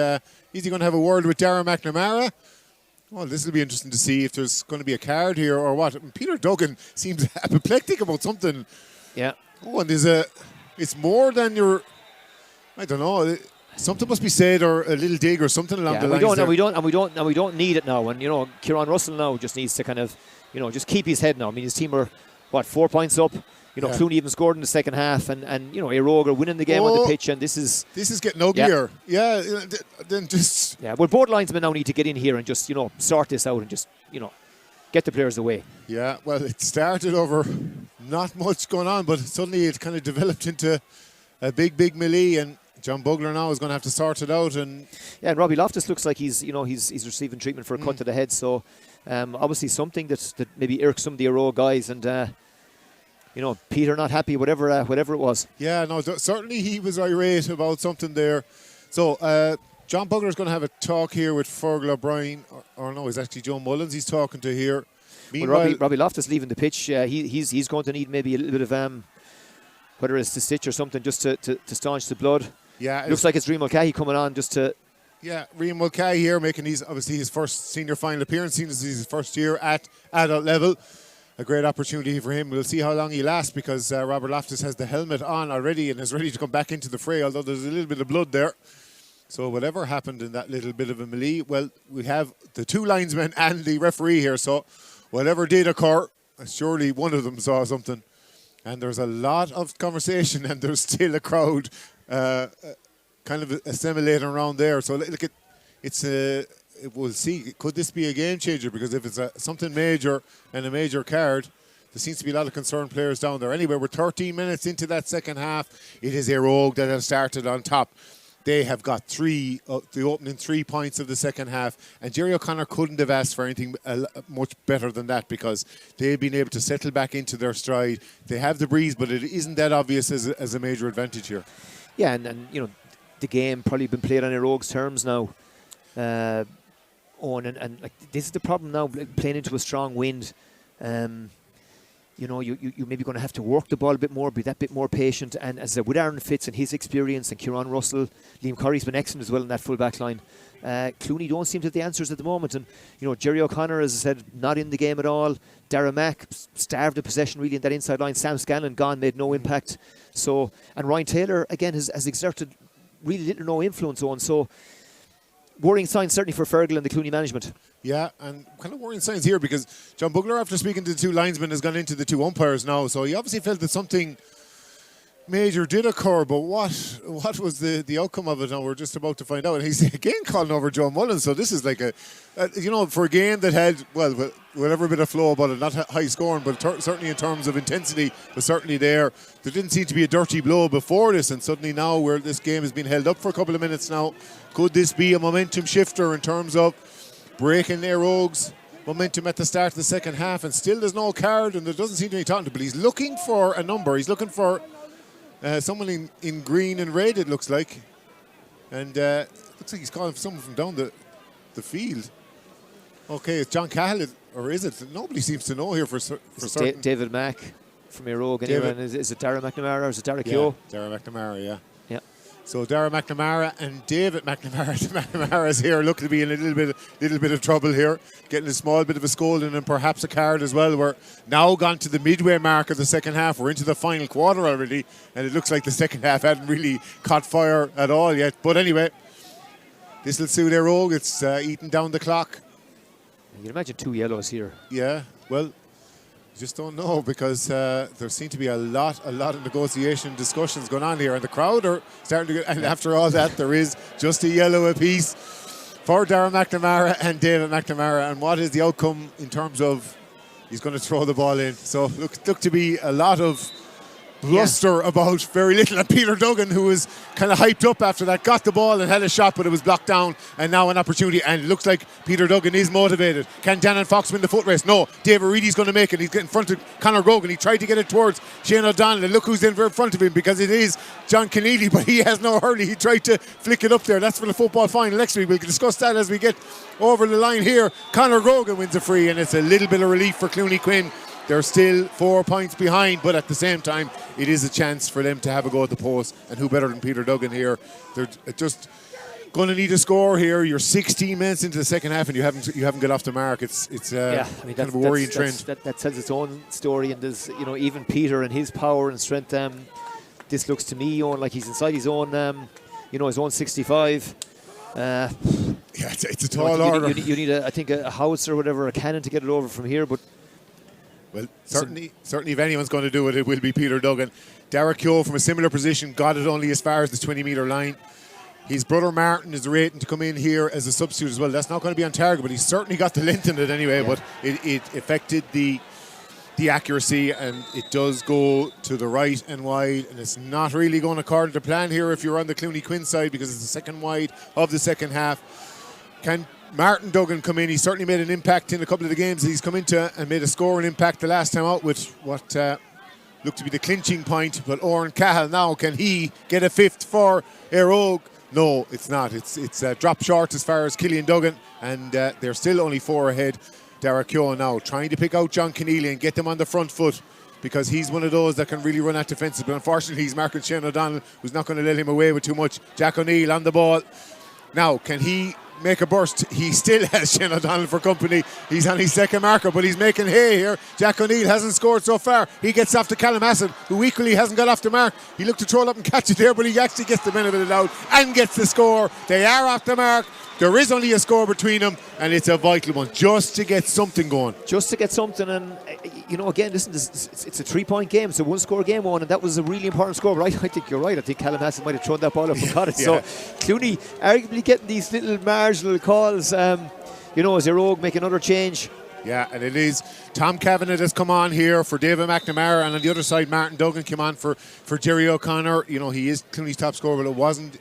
is he going to have a word with Darragh McNamara? Well, this will be interesting to see if there's going to be a card here or what. Peter Duggan seems apoplectic about something. Yeah. Oh, and it's more than I don't know. Something must be said, or a little dig or something along the lines. We don't need it now. And Kieran Russell now just needs to kind of, just keep his head now. I mean, his team are 4 points up. Clooney even scored in the second half, and Eire Og are winning the game on the pitch, and this is getting uglier. Yeah, then just well, both linesmen now need to get in here and just sort this out and just get the players away. Yeah, well, it started over not much going on, but suddenly it kind of developed into a big melee, and John Bugler now is going to have to sort it out. And and Robbie Loftus looks like he's receiving treatment for a cut to the head, so obviously something that maybe irks some of the Eire Og guys, and Peter not happy, whatever it was. Yeah, no, certainly he was irate about something there. So John Bugler's going to have a talk here with Fergal O'Brien, or no, it's actually Joe Mullins he's talking to here. Meanwhile, well, Robbie Loftus leaving the pitch. He's going to need maybe a little bit of whether it's the stitch or something just to staunch the blood. Yeah, looks like it's Rian Mulcahy coming on just to. Yeah, Rian Mulcahy here making obviously his first senior final appearance, seeing as he's his first year at adult level. a great opportunity for him. We'll see how long he lasts, because Robert Loftus has the helmet on already and is ready to come back into the fray, although there's a little bit of blood there. So whatever happened in that little bit of a melee, well, we have the 2 linesmen and the referee here, so whatever did occur, surely one of them saw something. And there's a lot of conversation, and there's still a crowd kind of assimilating around there. So look, we'll see. Could this be a game changer? Because if it's something major and a major card, there seems to be a lot of concerned players down there. Anyway, we're 13 minutes into that second half. It is Eire that have started on top. They have got the opening 3 points of the second half, and Jerry O'Connor couldn't have asked for anything much better than that, because they've been able to settle back into their stride. They have the breeze, but it isn't that obvious as a major advantage here. Yeah, and you know, the game probably been played on Eire's terms now. And like, this is the problem now, playing into a strong wind. You know, you're maybe going to have to work the ball a bit more, be that bit more patient. And as with Aaron Fitz and his experience, and Kieran Russell, Liam Curry's been excellent as well in that full back line. Clooney don't seem to have the answers at the moment. And, you know, Jerry O'Connor, as I said, not in the game at all. Dara Mack starved of possession really in that inside line. Sam Scanlon gone, made no impact. So, and Ryan Taylor, again, has exerted really little or no influence on. So, worrying signs certainly for Fergal and the Clooney management. Yeah, and kind of worrying signs here, because John Bugler, after speaking to the 2 linesmen, has gone into the 2 umpires now. So he obviously felt that something major did occur, but what was the outcome of it? Now we're just about to find out. And he's again calling over Joe Mullins. So this is like you know, for a game that had, well, whatever bit of flow about it, not high scoring, but certainly in terms of intensity, was certainly there. There didn't seem to be a dirty blow before this, and suddenly now where this game has been held up for a couple of minutes now, could this be a momentum shifter in terms of breaking Eire's momentum at the start of the second half? And still there's no card, and there doesn't seem to be talking to, but he's looking for a number. He's looking for someone in green and red, it looks like. And looks like he's calling for someone from down the field. Okay, it's John Cahill, or is it? Nobody seems to know here for certain. David Mack from Eire. And is it Dara McNamara or is it Dara Keogh? Dara McNamara, yeah. Yeah. So Dara McNamara and David McNamara. McNamara's here looking to be in a little bit of trouble here, getting a small bit of a scolding and perhaps a card as well. We're now gone to the midway mark of the second half. We're into the final quarter already, and it looks like the second half hadn't really caught fire at all yet. But anyway, this will suit Eire. It's eating down the clock. You can imagine 2 yellows here. Yeah, well, just don't know, because there seem to be a lot of negotiation discussions going on here, and the crowd are starting to get, and after all that, there is just a yellow apiece for Dara McNamara and David McNamara. And what is the outcome in terms of he's going to throw the ball in? So look to be a lot of bluster about very little. And Peter Duggan, who was kind of hyped up after that, got the ball and had a shot, but it was blocked down, and now an opportunity, and it looks like Peter Duggan is motivated. Can Dannon Fox win the foot race? No. David Reedy's going to make it. He's getting in front of Conor Grogan. He tried to get it towards Shane O'Donnell, and look who's in front of him, because it is John Keneally, but he has no hurley. He tried to flick it up there. That's for the football final next week. We'll discuss that as we get over the line here. Conor Grogan wins a free, and it's a little bit of relief for Clooney Quin. They're still 4 points behind, but at the same time, it is a chance for them to have a go at the post. And who better than Peter Duggan here? They're just going to need a score here. You're 16 minutes into the second half, and you haven't got off the mark. It's kind of a worrying trend. That tells its own story, and there's, you know, even Peter and his power and strength. This looks to me like he's inside his own, his own 65. Yeah, it's a tall order. You need I think a house or whatever, a cannon to get it over from here, but. Well, certainly if anyone's going to do it, it will be Peter Duggan. Dara Keogh, from a similar position, got it only as far as the 20-metre line. His brother Martin is rating to come in here as a substitute as well. That's not going to be on target, but he's certainly got the length in it anyway. Yeah. But it affected the accuracy, and it does go to the right and wide, and it's not really going according to plan here if you're on the Clooney Quin side, because it's the second wide of the second half. Can Martin Duggan come in? He certainly made an impact in a couple of the games that he's come into, and made a scoring impact the last time out with what looked to be the clinching point. But Oran Cahill now, can he get a fifth for Eire? No, it's not. It's dropped short as far as Killian Duggan, and they're still only 4 ahead. Dara Keogh now trying to pick out John Keneally and get them on the front foot, because he's one of those that can really run at defences. But unfortunately, he's marking Shane O'Donnell, who's not going to let him away with too much. Jack O'Neill on the ball. Now, can he make a burst. He still has Shane O'Donnell for company. He's on his second marker, but he's making hay here. Jack O'Neill hasn't scored so far. He gets off to Callum Hassett, who equally hasn't got off the mark. He looked to throw it up and catch it there, but he actually gets the benefit of the doubt and gets the score. They are off the mark. There is only a score between them, and it's a vital one, just to get something going. Just to get something, and again, listen, it's a 3-point game. It's a 1-score game, and that was a really important score. But I think you're right. I think Callum Hassett might have thrown that ball up and caught it. So Clooney arguably getting these little marginal calls. As Eire Og make another change. Yeah, and it is Tom Kavanagh has come on here for David McNamara, and on the other side, Martin Duggan came on for Jerry O'Connor. He is Clooney's top scorer, but it wasn't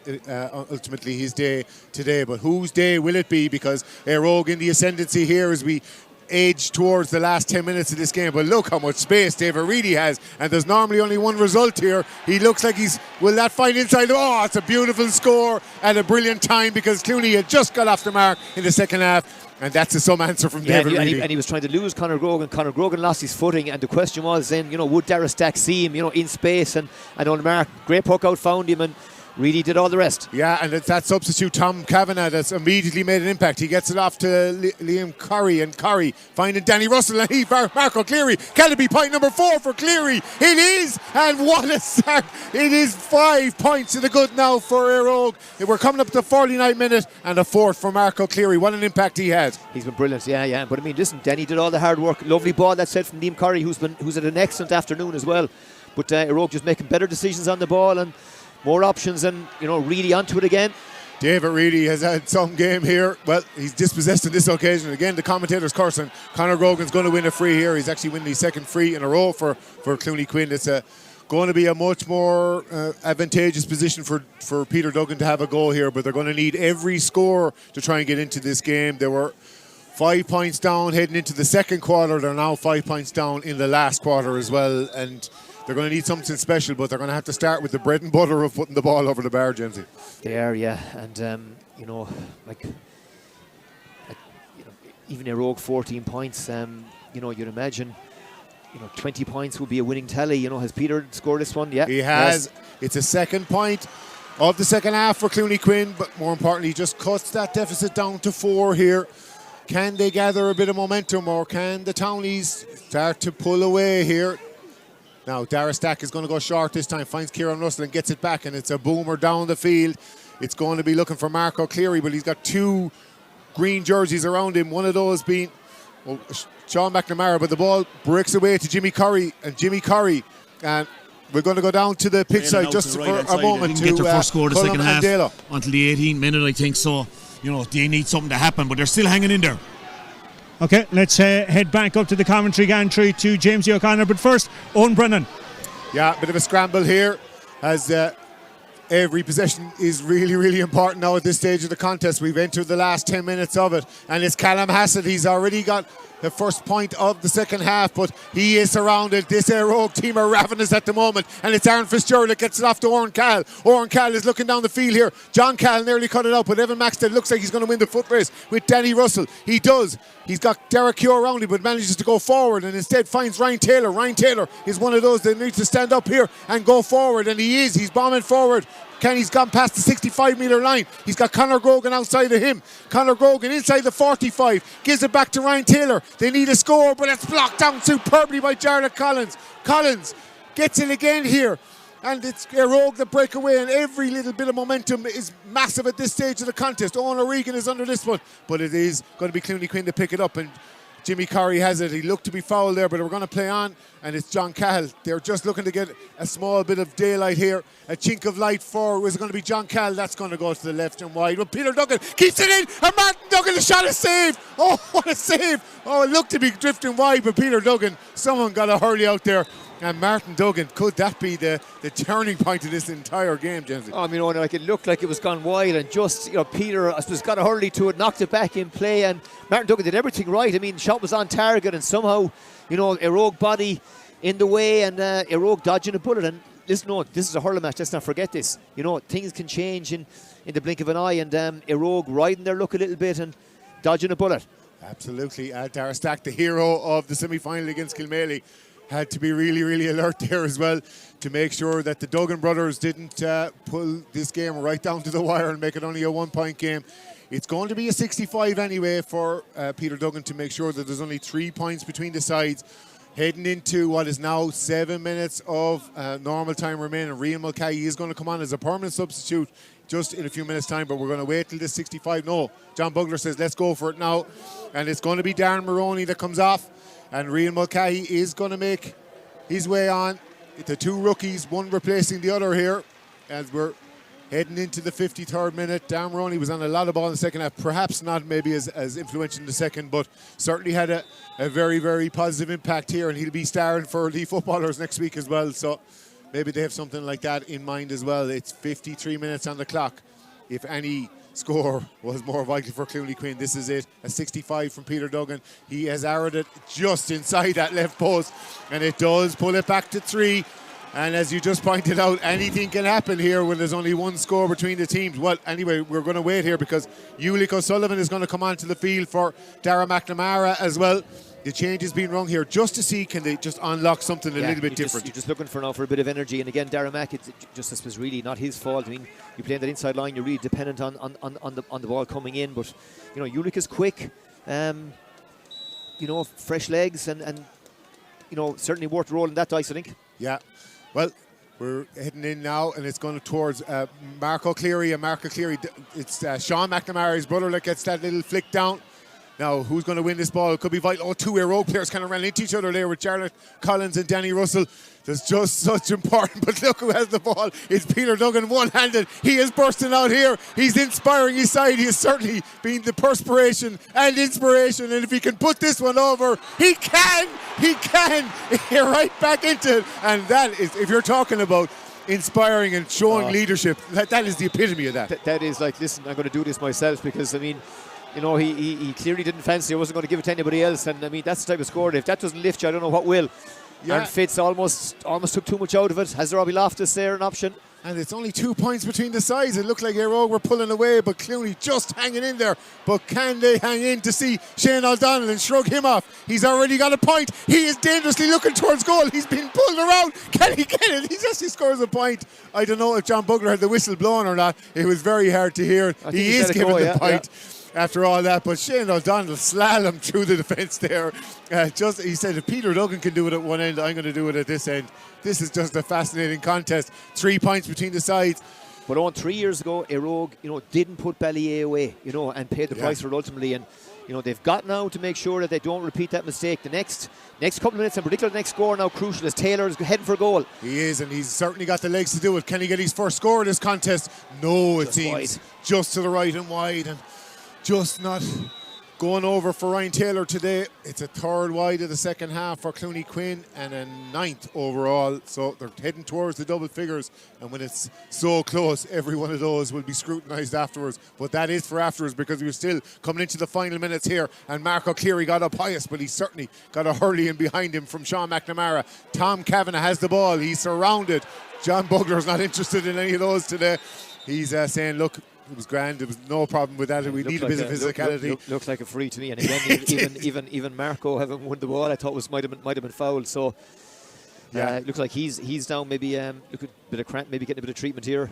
ultimately his day today. But whose day will it be? Because Eire Og in the ascendancy here as we edge towards the last 10 minutes of this game. But look how much space David Reedy has, and there's normally only one result here. He looks like will that find inside? Oh, it's a beautiful score at a brilliant time, because Clooney had just got off the mark in the second half. And that's some answer from David Reedy. And he was trying to lose Conor Grogan. Conor Grogan lost his footing, and the question was then, would Dara Stack see him, in space? And on the mark, great puck out found him, and Reedy did all the rest. Yeah, and it's that substitute Tom Kavanagh that's immediately made an impact. He gets it off to Liam Curry, and Curry finding Danny Russell, and Marco Cleary. Can it be point number 4 for Cleary? It is, and what a start. It is 5 points to the good now for Eire Og. We're coming up to the 49th minute, and a 4th for Marco Cleary. What an impact he had. He's been brilliant, yeah. But listen, Danny did all the hard work. Lovely ball, that set from Liam Curry, who's had an excellent afternoon as well. But Eire Og just making better decisions on the ball, and more options, and Reedy onto it again. David Reedy has had some game here. Well, he's dispossessed on this occasion. Again, the commentator's cursing. Conor Grogan's going to win a free here. He's actually winning his second free in a row for Clooney Quin. It's going to be a much more advantageous position for Peter Duggan to have a goal here, but they're going to need every score to try and get into this game. They were 5 points down heading into the second quarter. They're now 5 points down in the last quarter as well, and they're going to need something special, but they're going to have to start with the bread and butter of putting the ball over the bar, Jamesy. They are, yeah. And, even Eire Og 14 points, you'd imagine, 20 points would be a winning tally. Has Peter scored this one? Yeah. He has. Yes. It's a second point of the second half for Clooney Quin, but more importantly, he just cuts that deficit down to 4 here. Can they gather a bit of momentum, or can the Townies start to pull away here? Now, Dara Stack is going to go short this time, finds Kieran Russell and gets it back, and it's a boomer down the field. It's going to be looking for Marco Cleary, but he's got 2 green jerseys around him, one of those being Sean McNamara, but the ball breaks away to Jimmy Curry, and Jimmy Curry, and we're going to go down to the pitch side just for a moment to get their first score the second half Dela until the 18th minute, I think. So, they need something to happen, but they're still hanging in there. Okay, let's head back up to the commentary gantry to James O'Connor, but first, Owen Brennan. Yeah, a bit of a scramble here, as every possession is really, really important now at this stage of the contest. We've entered the last 10 minutes of it, and it's Callum Hassett. He's already got the first point of the second half, but he is surrounded. This Eire Og team are ravenous at the moment, and it's Aaron Fitzgerald that gets it off to Oren Cahill. Oren Cahill is looking down the field here. John Cahill nearly cut it out, but Evan Maxted looks like he's going to win the foot race with Danny Russell. He does. He's got Derek Keogh around him, but manages to go forward and instead finds Ryan Taylor. Ryan Taylor is one of those that needs to stand up here and go forward, and he is. He's bombing forward. Kenny's gone past the 65-metre line. He's got Conor Grogan outside of him. Conor Grogan inside the 45. Gives it back to Ryan Taylor. They need a score, but it's blocked down superbly by Jarlath Collins. Collins gets it again here. And it's Eire Og that break away, and every little bit of momentum is massive at this stage of the contest. Owen O'Regan is under this one, but it is going to be Clooney Quin to pick it up, and Jimmy Curry has it. He looked to be fouled there, but we're going to play on, and it's John Cahill. They're just looking to get a small bit of daylight here. A chink of light for, is it going to be John Cahill? That's going to go to the left and wide. But Peter Duggan keeps it in, and Martin Duggan, the shot is saved. Oh, what a save. Oh, it looked to be drifting wide, but Peter Duggan, someone got a hurley out there. And Martin Duggan, could that be the turning point of this entire game, James? Oh, it looked like it was gone wide, and just, Peter, I suppose, got a hurley to it, knocked it back in play, and Martin Duggan did everything right. The shot was on target, and somehow, Eire Og body in the way, and Eire Og dodging a bullet. And listen, this is a hurling match, let's not forget this. Things can change in the blink of an eye, and Eire Og riding their luck a little bit and dodging a bullet. Absolutely. Dara Stack, the hero of the semi-final against Kilmaley, had to be really, really alert there as well to make sure that the Duggan brothers didn't pull this game right down to the wire and make it only a 1-point game. It's going to be a 65 anyway for Peter Duggan to make sure that there's only 3 points between the sides. Heading into what is now 7 minutes of normal time remaining. Rian Mulcahy is going to come on as a permanent substitute just in a few minutes' time, but we're going to wait till this 65. No, John Bugler says let's go for it now. And it's going to be Darren Maroney that comes off. And Rian Mulcahy is going to make his way on. The 2 rookies, one replacing the other here as we're heading into the 53rd minute. Darren Maroney was on a lot of ball in the second half, perhaps not maybe as influential in the second, but certainly had a very, very positive impact here, and he'll be starring for the footballers next week as well, so maybe they have something like that in mind as well. It's 53 minutes on the clock. If any score was more vital for Clooney Quin, this is it. A 65 from Peter Duggan. He has arrowed it just inside that left post, and it does pull it back to 3. And as you just pointed out, anything can happen here when there's only one score between the teams. Well, anyway, we're going to wait here because Ulick O'Sullivan is going to come onto the field for Dara McNamara as well. The change has been rung here just to see can they just unlock something a little bit different. You're just looking for now for a bit of energy. And again, Dara Mac, it's just this was really not his fault. I mean, you play on that inside line, you're really dependent on the ball coming in. But, you know, Ulick is quick, you know, fresh legs and you know, certainly worth rolling that dice, I think. Yeah. Well, we're heading in now, and it's going towards Mark O'Cleary. And Mark O'Cleary, it's Sean McNamara's brother that gets that little flick down. Now, who's going to win this ball? It could be vital. Oh, 2 Eire players kind of ran into each other there with Charlotte Collins and Danny Russell. That's just such important. But look who has the ball. It's Peter Duggan, one-handed. He is bursting out here. He's inspiring his side. He has certainly been the perspiration and inspiration. And if he can put this one over, he can. He can. Right back into it. And that is, if you're talking about inspiring and showing leadership, that is the epitome of that. That is like, listen, I'm going to do this myself because, I mean, you know, he clearly didn't fancy it. I wasn't going to give it to anybody else. And, I mean, that's the type of score. If that doesn't lift you, I don't know what will. Yeah. And Fitz almost took too much out of it. Has Robbie Loftus there an option? And it's only 2 points between the sides. It looked like Eire were pulling away, but Clooney just hanging in there. But can they hang in to see Shane O'Donnell and shrug him off? He's already got a point. He is dangerously looking towards goal. He's been pulled around. Can he get it? He just scores a point. I don't know if John Bugler had the whistle blown or not. It was very hard to hear. He is given the point. Yeah. After all that, but Shane O'Donnell slalom through the defence there. He said, if Peter Duggan can do it at one end, I'm going to do it at this end. This is just a fascinating contest. 3 points between the sides. But on 3 years ago, Eire, you know, didn't put Ballyea away, you know, and paid the price for it ultimately. And, you know, they've got now to make sure that they don't repeat that mistake. The next couple of minutes, in particular the next score now crucial as Taylor is heading for goal. He is, and he's certainly got the legs to do it. Can he get his first score in this contest? No, it seems. Just to the right and wide. And just not going over for Ryan Taylor today. It's a 3rd wide of the second half for Clooney Quin and a 9th overall. So they're heading towards the double figures. And when it's so close, every one of those will be scrutinised afterwards. But that is for afterwards because we're still coming into the final minutes here. And Mark O'Cleary got up highest, but he certainly got a hurley in behind him from Sean McNamara. Tom Kavanagh has the ball. He's surrounded. John Bugler's not interested in any of those today. He's saying, look, it was grand. There was no problem with that. We need a bit of physicality. Looks like a free to me. And again, even Marco having won the ball, I thought might have been fouled. So it looks like he's down. Maybe look at a bit of cramp. Maybe getting a bit of treatment here.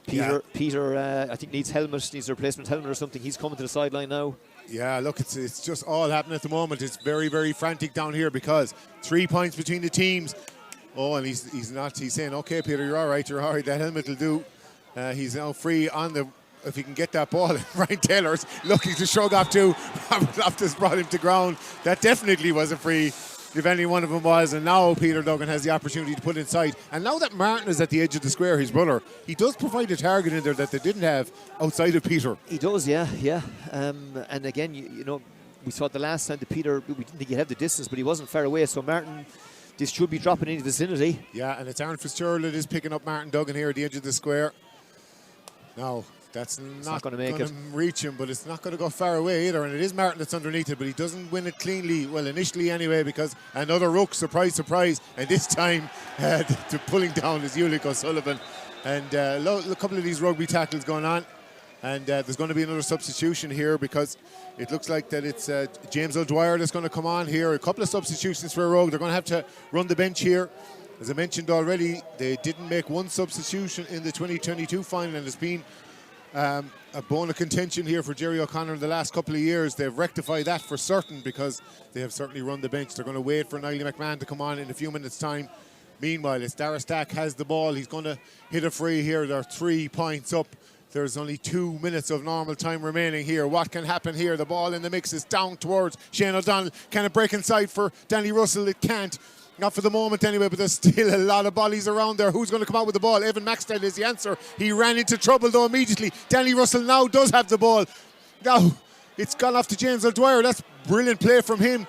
Peter, I think needs a replacement helmet or something. He's coming to the sideline now. Yeah, look, it's just all happening at the moment. It's very, very frantic down here because 3 points between the teams. Oh, and he's saying, okay, Peter, you're all right. That helmet will do. He's now free on the, if he can get that ball. Ryan Taylor's looking to shrug off too. Robert Loftus brought him to ground. That definitely was a free, if any one of them was. And now Peter Duggan has the opportunity to put inside. And now that Martin is at the edge of the square, his brother, he does provide a target in there that they didn't have outside of Peter. He does, yeah. And again, you know, we saw it the last time that Peter, we didn't think he'd have the distance, but he wasn't far away. So Martin, this should be dropping into the vicinity. Yeah, and it's Aaron Fitzgerald that is picking up Martin Duggan here at the edge of the square. No, that's not going to reach him, but it's not going to go far away either. And it is Martin that's underneath it, but he doesn't win it cleanly. Well, initially anyway, because another ruck, surprise, surprise. And this time, to pulling down is Ulick O'Sullivan. And a couple of these rugby tackles going on. And there's going to be another substitution here because it looks like that it's James O'Dwyer that's going to come on here. A couple of substitutions for Rogue. They're going to have to run the bench here. As I mentioned already, they didn't make one substitution in the 2022 final, and there's been a bone of contention here for Jerry O'Connor in the last couple of years. They've rectified that for certain because they have certainly run the bench. They're going to wait for Niall McMahon to come on in a few minutes' time. Meanwhile, it's Dara Stack has the ball. He's going to hit a free here. They're 3 points up. There's only 2 minutes of normal time remaining here. What can happen here? The ball in the mix is down towards Shane O'Donnell. Can it break inside for Danny Russell? It can't. Not for the moment anyway, but there's still a lot of bodies around there. Who's going to come out with the ball? Evan Maxted is the answer. He ran into trouble though immediately. Danny Russell now does have the ball. Now it's gone off to James O'Dwyer. That's brilliant play from him.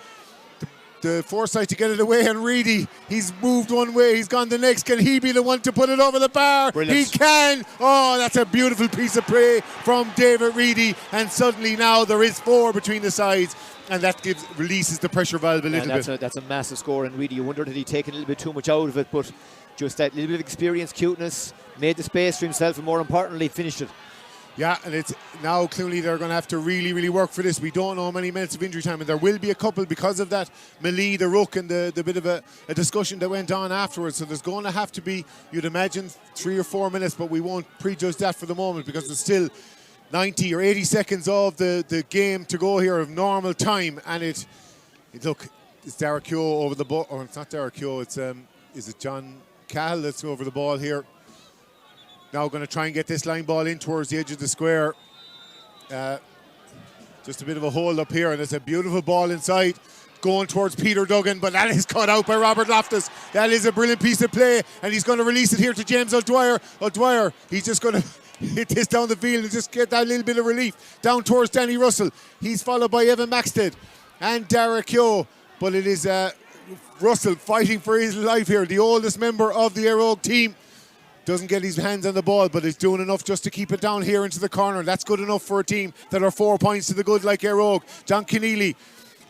The foresight to get it away, and Reedy, he's moved one way, he's gone the next. Can he be the one to put it over the bar? Brilliant. He can. Oh, that's a beautiful piece of play from David Reedy, and suddenly now there is 4 between the sides, and that releases the pressure valve a little bit. That's a massive score, and Reedy, you wonder did he take a little bit too much out of it, but just that little bit of experience, cuteness, made the space for himself, and more importantly, finished it. Yeah, and it's now Clooney, they're going to have to really, really work for this. We don't know how many minutes of injury time, and there will be a couple because of that melee, the ruck, and the bit of a discussion that went on afterwards. So there's going to have to be, you'd imagine, 3 or 4 minutes, but we won't prejudge that for the moment because there's still 90 or 80 seconds of the game to go here of normal time. And look, it's Derek Keogh over the ball, or it's not Derek Keogh, it's is it John Cahill that's over the ball here. Now going to try and get this line ball in towards the edge of the square. Just a bit of a hold up here, and it's a beautiful ball inside going towards Peter Duggan, but that is cut out by Robert Loftus. That is a brilliant piece of play, and he's going to release it here to James O'Dwyer. O'Dwyer, he's just going to hit this down the field and just get that little bit of relief down towards Danny Russell. He's followed by Evan Maxted and Dara Keogh, but it is Russell fighting for his life here, the oldest member of the Eire team. Doesn't get his hands on the ball, but is doing enough just to keep it down here into the corner. That's good enough for a team that are 4 points to the good like Eire. John Keneally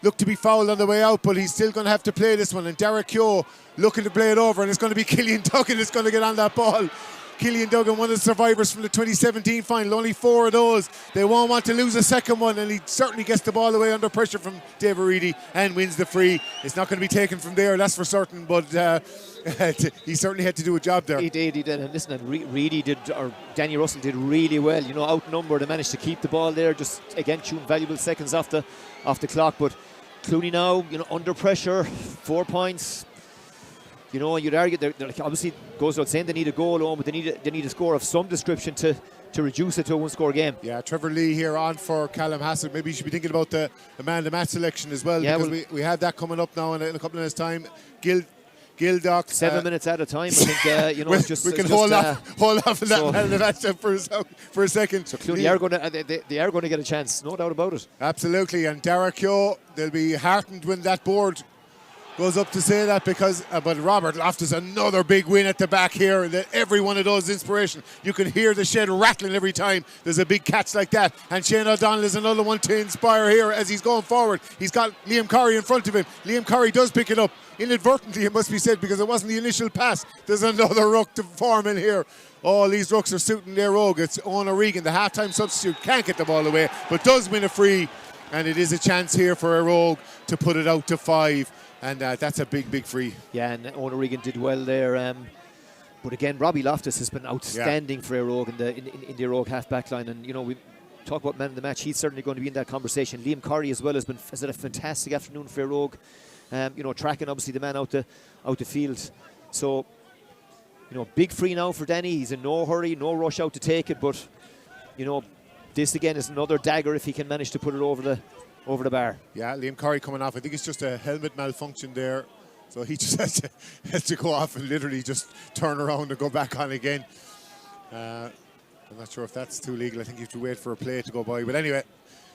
looked to be fouled on the way out, but he's still going to have to play this one. And Derek Keogh looking to play it over, and it's going to be Killian Duggan that's going to get on that ball. Killian Duggan, one of the survivors from the 2017 final, only 4 of those. They won't want to lose a second one, and he certainly gets the ball away under pressure from David Reedy and wins the free. It's not going to be taken from there, that's for certain, but he certainly had to do a job there. He did. And listen, and Reedy did, or Danny Russell did really well. You know, outnumbered, they managed to keep the ball there, just again shooting valuable seconds off the clock. But Clooney now, you know, under pressure, 4 points. You know, you'd argue they're like, obviously goes without saying they need a goal on, but they need a score of some description to reduce it to a 1-score game. Yeah, Trevor Lee here on for Callum Hassett. Maybe you should be thinking about the man of the match selection as well, because we have that coming up now in a couple of minutes' time. Gildock. 7 minutes at a time, I think. You know, we can hold off on that man of the match for a second. So Clooney they are going to get a chance, no doubt about it. Absolutely, and Dara Keogh, they'll be heartened when that board goes up to say that, because but Robert Loftus, another big win at the back here. Every one of those is inspiration. You can hear the shed rattling every time there's a big catch like that. And Shane O'Donnell is another one to inspire here as he's going forward. He's got Liam Curry in front of him. Liam Curry does pick it up inadvertently, it must be said, because it wasn't the initial pass. There's another ruck to form in here. All these rucks are suiting their rogue. It's Owen O'Regan, the half-time substitute, can't get the ball away, but does win a free. And it is a chance here for a rogue to put it out to 5. And that's a big free. Yeah, and Owen O'Regan did well there. But again, Robbie Loftus has been outstanding for Eire in the Eire half-back line. And, you know, we talk about man of the match. He's certainly going to be in that conversation. Liam Curry as well has had a fantastic afternoon for Eire. You know, tracking obviously the man out the field. So, you know, big free now for Danny. He's in no hurry, no rush out to take it. But, you know, this again is another dagger if he can manage to put it over the bar. Yeah, Liam Curry coming off. I think it's just a helmet malfunction there. So he just has to go off and literally just turn around and go back on again. I'm not sure if that's too legal. I think you have to wait for a play to go by. But anyway,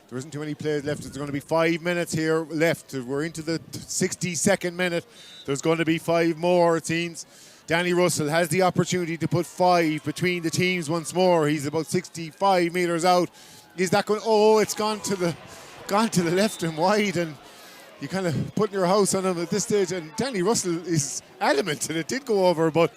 there isn't too many plays left. There's going to be 5 minutes here left. We're into the 62nd minute. There's going to be 5 more, it seems. Danny Russell has the opportunity to put 5 between the teams once more. He's about 65 metres out. Is that going? Oh, it's gone to the left and wide, and you kind of putting your house on him at this stage. And Danny Russell is adamant, and it did go over, but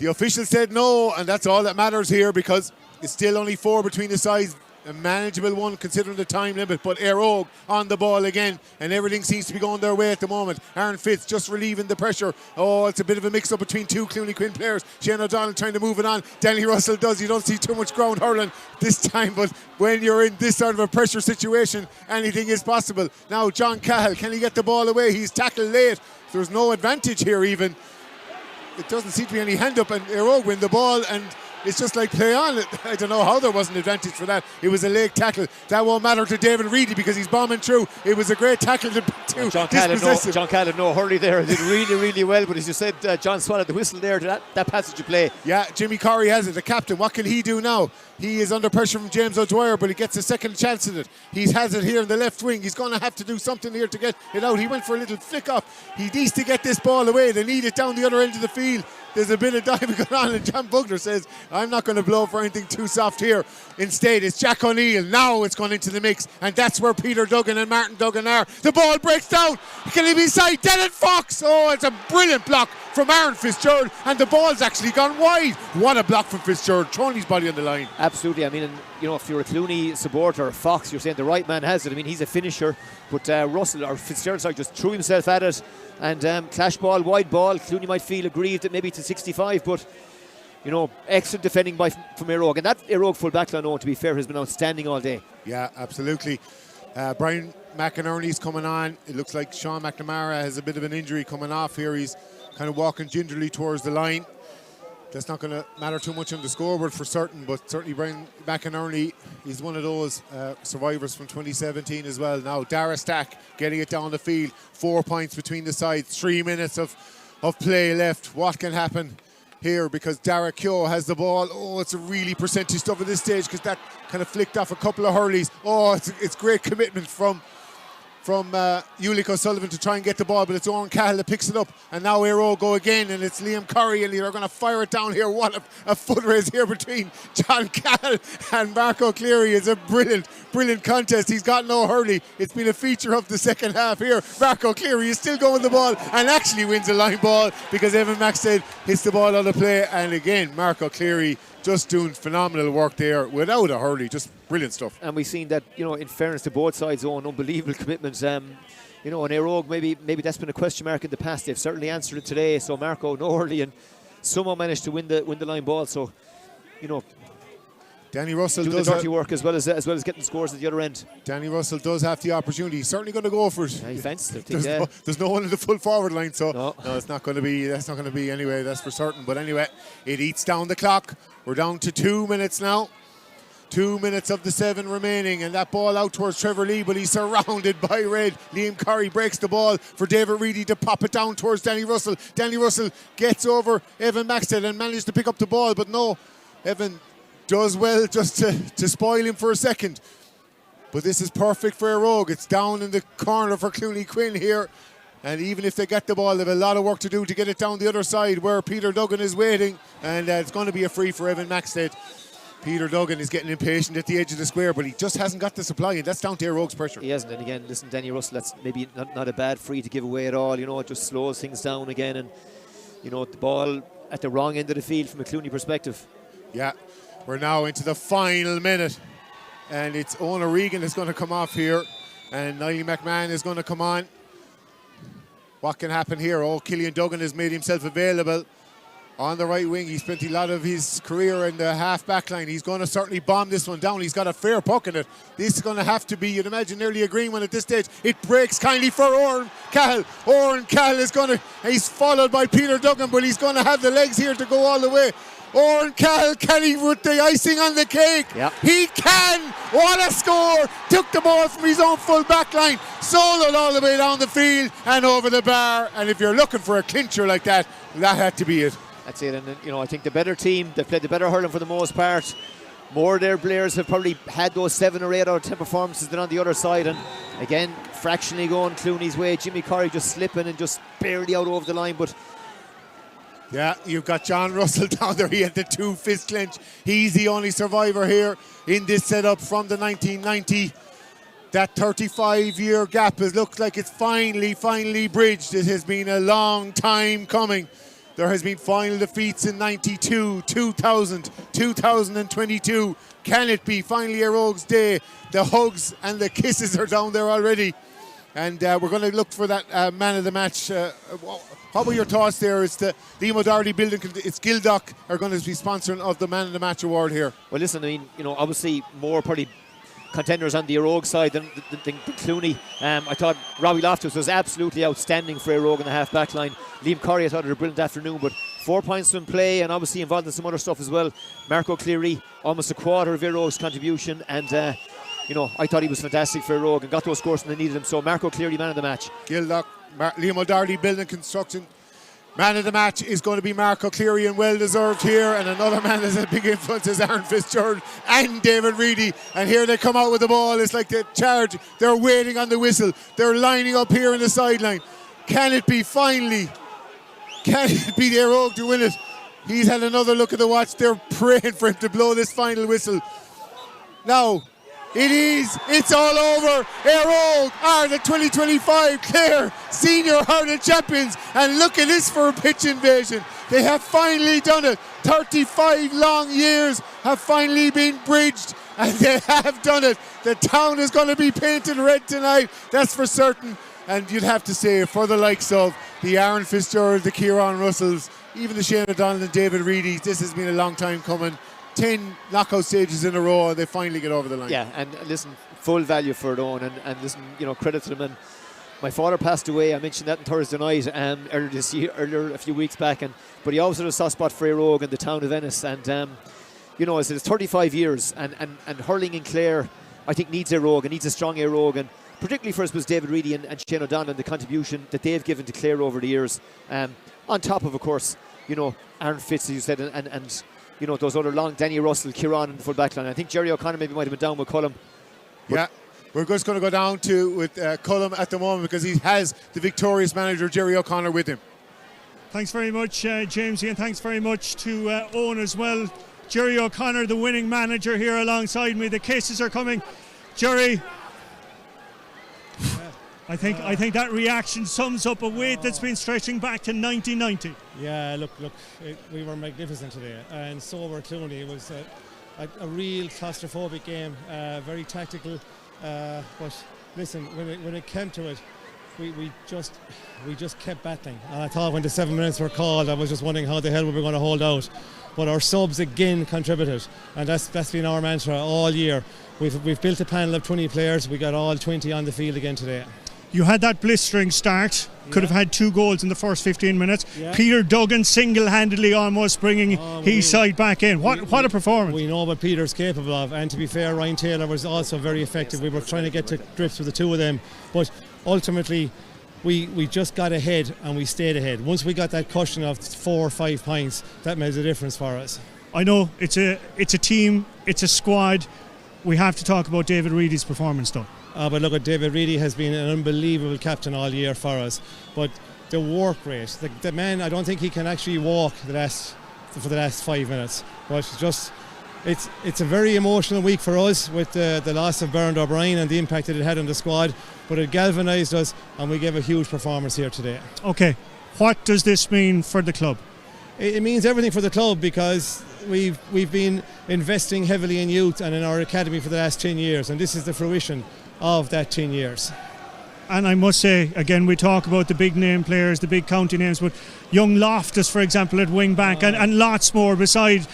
the official said no, and that's all that matters here, because It's still only 4 between the sides. A manageable one considering the time limit, but Eire Og on the ball again, and everything seems to be going their way at the moment. Aaron Fitz just relieving the pressure. Oh, it's a bit of a mix-up between two Clooney Quin players. Shane O'Donnell trying to move it on. Danny Russell does. You don't see too much ground hurling this time, but when you're in this sort of a pressure situation, anything is possible. Now John Cahill, can he get the ball away? He's tackled late. There's no advantage here even. It doesn't seem to be any hand up, and Eire Og win the ball, and it's just like play on. I don't know how there wasn't advantage for that. It was a late tackle. That won't matter to David Reedy because he's bombing through. It was a great tackle to John Cahill had no hurley there. He did really, really well. But as you said, John swallowed the whistle there to that passage of play. Yeah, Jimmy Corrie has it, the captain. What can he do now? He is under pressure from James O'Dwyer, but he gets a second chance at it. He has it here in the left wing. He's going to have to do something here to get it out. He went for a little flick off. He needs to get this ball away. They need it down the other end of the field. There's a bit of diving going on, and John Bugler says, I'm not going to blow for anything too soft here. Instead, it's Jack O'Neill. Now it's gone into the mix, and that's where Peter Duggan and Martin Duggan are. The ball breaks down. Can he be inside? Dylan Fox. Oh, it's a brilliant block from Aaron Fitzgerald, and the ball's actually gone wide. What a block from Fitzgerald, throwing his body on the line. Absolutely. I mean, if you're a Clooney supporter, Fox, you're saying the right man has it. I mean, he's a finisher, but Russell or Fitzgerald just threw himself at it, and clash ball, wide ball. Clooney might feel aggrieved at maybe to 65, but excellent defending from Eire Og, and that Eire Og full back line, to be fair, has been outstanding all day. Yeah, absolutely. Brian McInerney's coming on. It looks like Sean McNamara has a bit of an injury coming off here. He's kind of walking gingerly towards the line. That's not going to matter too much on the scoreboard for certain, but certainly Brian McInerney is one of those survivors from 2017 as well. Now Dara Stack getting it down the field. 4 points between the sides. 3 minutes of play left. What can happen here, because Dara Keogh has the ball. Oh, it's a really percentage stuff at this stage because that kind of flicked off a couple of hurleys. Oh, it's great commitment from Ulick O'Sullivan to try and get the ball, but it's Owen Cahill that picks it up, and now Eire Og go again, and it's Liam Corrie, and they're going to fire it down here. What a foot race here between John Cahill and Marco Cleary. It's a brilliant contest. He's got no hurley. It's been a feature of the second half here. Marco Cleary is still going the ball and actually wins a line ball because Evan Maxted hits the ball on the play, and again Marco Cleary just doing phenomenal work there without a hurley. Just brilliant stuff. And we've seen that, in fairness to both sides, unbelievable commitments. And Eire Og, maybe that's been a question mark in the past. They've certainly answered it today. So Marco, no hurley, and somehow managed to win the line ball. So, Danny Russell doing does the dirty work as well as getting scores at the other end. Danny Russell does have the opportunity. He's certainly going to go for it. Yeah, he fenced it. There's no one in the full forward line, so no, it's not going to be. That's not going to be anyway. That's for certain. But anyway, it eats down the clock. We're down to 2 minutes now. 2 minutes of the 7 remaining, and that ball out towards Trevor Lee, but he's surrounded by red. Liam Corrie breaks the ball for David Reedy to pop it down towards Danny Russell. Danny Russell gets over Evan Maxted and managed to pick up the ball, but no, Evan does well just to spoil him for a second. But this is perfect for Eire Og. It's down in the corner for Clooney Quin here. And even if they get the ball, they have a lot of work to do to get it down the other side where Peter Duggan is waiting. And it's going to be a free for Evan Maxted. Peter Duggan is getting impatient at the edge of the square, but he just hasn't got the supply, and that's down to Eire Og's pressure. He hasn't. And again, listen, Danny Russell, that's maybe not a bad free to give away at all. It just slows things down again. And, the ball at the wrong end of the field from a Clooney perspective. Yeah, we're now into the final minute. And it's Ona Regan that's going to come off here. And Niall McMahon is going to come on. What can happen here? Oh, Killian Duggan has made himself available on the right wing. He spent a lot of his career in the half-back line. He's going to certainly bomb this one down. He's got a fair puck in it. This is going to have to be, you'd imagine, nearly a green one at this stage. It breaks kindly for Oren Cahill. Oren Cahill is going to, he's followed by Peter Duggan, but he's going to have the legs here to go all the way. Oren Cahill, can he put the icing on the cake? Yep. He can! What a score! Took the ball from his own full back line, soloed all the way down the field and over the bar. And if you're looking for a clincher like that, that had to be it. That's it. And I think the better team, they've played the better hurling for the most part. More of their players have probably had those 7 or 8 out of 10 performances than on the other side. And again, fractionally going Clooney's way. Jimmy Corrie just slipping and just barely out over the line. But yeah, you've got John Russell down there. He had the 2 fist clench. He's the only survivor here in this setup from the 1990. That 35-year gap has looked like it's finally bridged. It has been a long time coming. There has been final defeats in 92, 2000, 2022. Can it be finally Eire Og's day? The hugs and the kisses are down there already. And we're going to look for that man of the match. What were your thoughts there? It's the Liam O'Doherty building, it's Gildock are going to be sponsoring of the man of the match award here. Well, listen, I mean, you know, obviously more probably contenders on the Eire Og side than Clooney. I thought Robbie Loftus was absolutely outstanding for Eire Og in the half-back line. Liam Corrie, I thought had a brilliant afternoon, but 4 points in play and obviously involved in some other stuff as well. Marco Cleary, almost a quarter of Eire Og's contribution, and you know, I thought he was fantastic for Eire Og and got those scores when they needed him. So Marco Cleary, man of the match. Gildock, Liam O'Doherty, building construction. Man of the match is going to be Marco Cleary, and well deserved here. And another man that's a big influence is Aaron Fitzgerald and David Reedy. And here they come out with the ball. It's like the charge. They're waiting on the whistle. They're lining up here in the sideline. Can it be finally? Can it be the Eire Og to win it? He's had another look at the watch. They're praying for him to blow this final whistle. Now, it is. It's all over. Eire Og are the 2025 Clare Senior Hurling Champions. And look at this for a pitch invasion. They have finally done it. 35 long years have finally been bridged. And they have done it. The town is going to be painted red tonight. That's for certain. And you'd have to say, for the likes of the Aaron Fitzgerald, the Kieran Russells, even the Shane O'Donnell and David Reedy, this has been a long time coming. 10 knockout stages in a row, and they finally get over the line. Yeah, and listen, full value for it on, and listen, you know, credit to them. And my father passed away. I mentioned that on Thursday night earlier a few weeks back, but he always had a soft spot for Eire Og and the town of Ennis. And you know, as it's 35 years, and hurling in Clare, I think needs Eire Og and needs a strong Eire Og, and particularly for, I suppose, David Reedy and Shane O'Donnell and the contribution that they've given to Clare over the years. On top of course, you know, Aaron Fitz, as you said, and you know, those other long, Danny Russell, Kieran in the full back line. I think Jerry O'Connor maybe might have been down with Cullum. Yeah, we're just going to go down with Cullum at the moment because he has the victorious manager, Jerry O'Connor, with him. Thanks very much, Jamesy, and thanks very much to Owen as well. Jerry O'Connor, the winning manager, here alongside me. The cases are coming. Jerry, I think that reaction sums up a wait that's been stretching back to 1990. Yeah, look, we were magnificent today, and so were Clooney. It was a real claustrophobic game, very tactical. But listen, when it came to it, we just kept battling. And I thought when the 7 minutes were called, I was just wondering how the hell we were going to hold out. But our subs again contributed, and that's been our mantra all year. We've built a panel of 20 players. We got all 20 on the field again today. You had that blistering start, could have had 2 goals in the first 15 minutes. Yeah. Peter Duggan single-handedly almost bringing his side back in. What a performance. We know what Peter's capable of, and to be fair, Ryan Taylor was also very effective. We were trying to get to grips with the two of them, but ultimately we just got ahead and we stayed ahead. Once we got that cushion of 4 or 5 points, that made a difference for us. I know, it's a team, it's a squad. We have to talk about David Reedy's performance though. But look, David Reedy has been an unbelievable captain all year for us. But the work rate, the man, I don't think he can actually walk for the last 5 minutes. But it's a very emotional week for us with the loss of Bernard O'Brien and the impact that it had on the squad. But it galvanised us, and we gave a huge performance here today. Okay, what does this mean for the club? It means everything for the club because we've been investing heavily in youth and in our academy for the last 10 years, and this is the fruition of that 10 years. And I must say, again, we talk about the big name players, the big county names, but young Loftus, for example, at wing back, and lots more beside.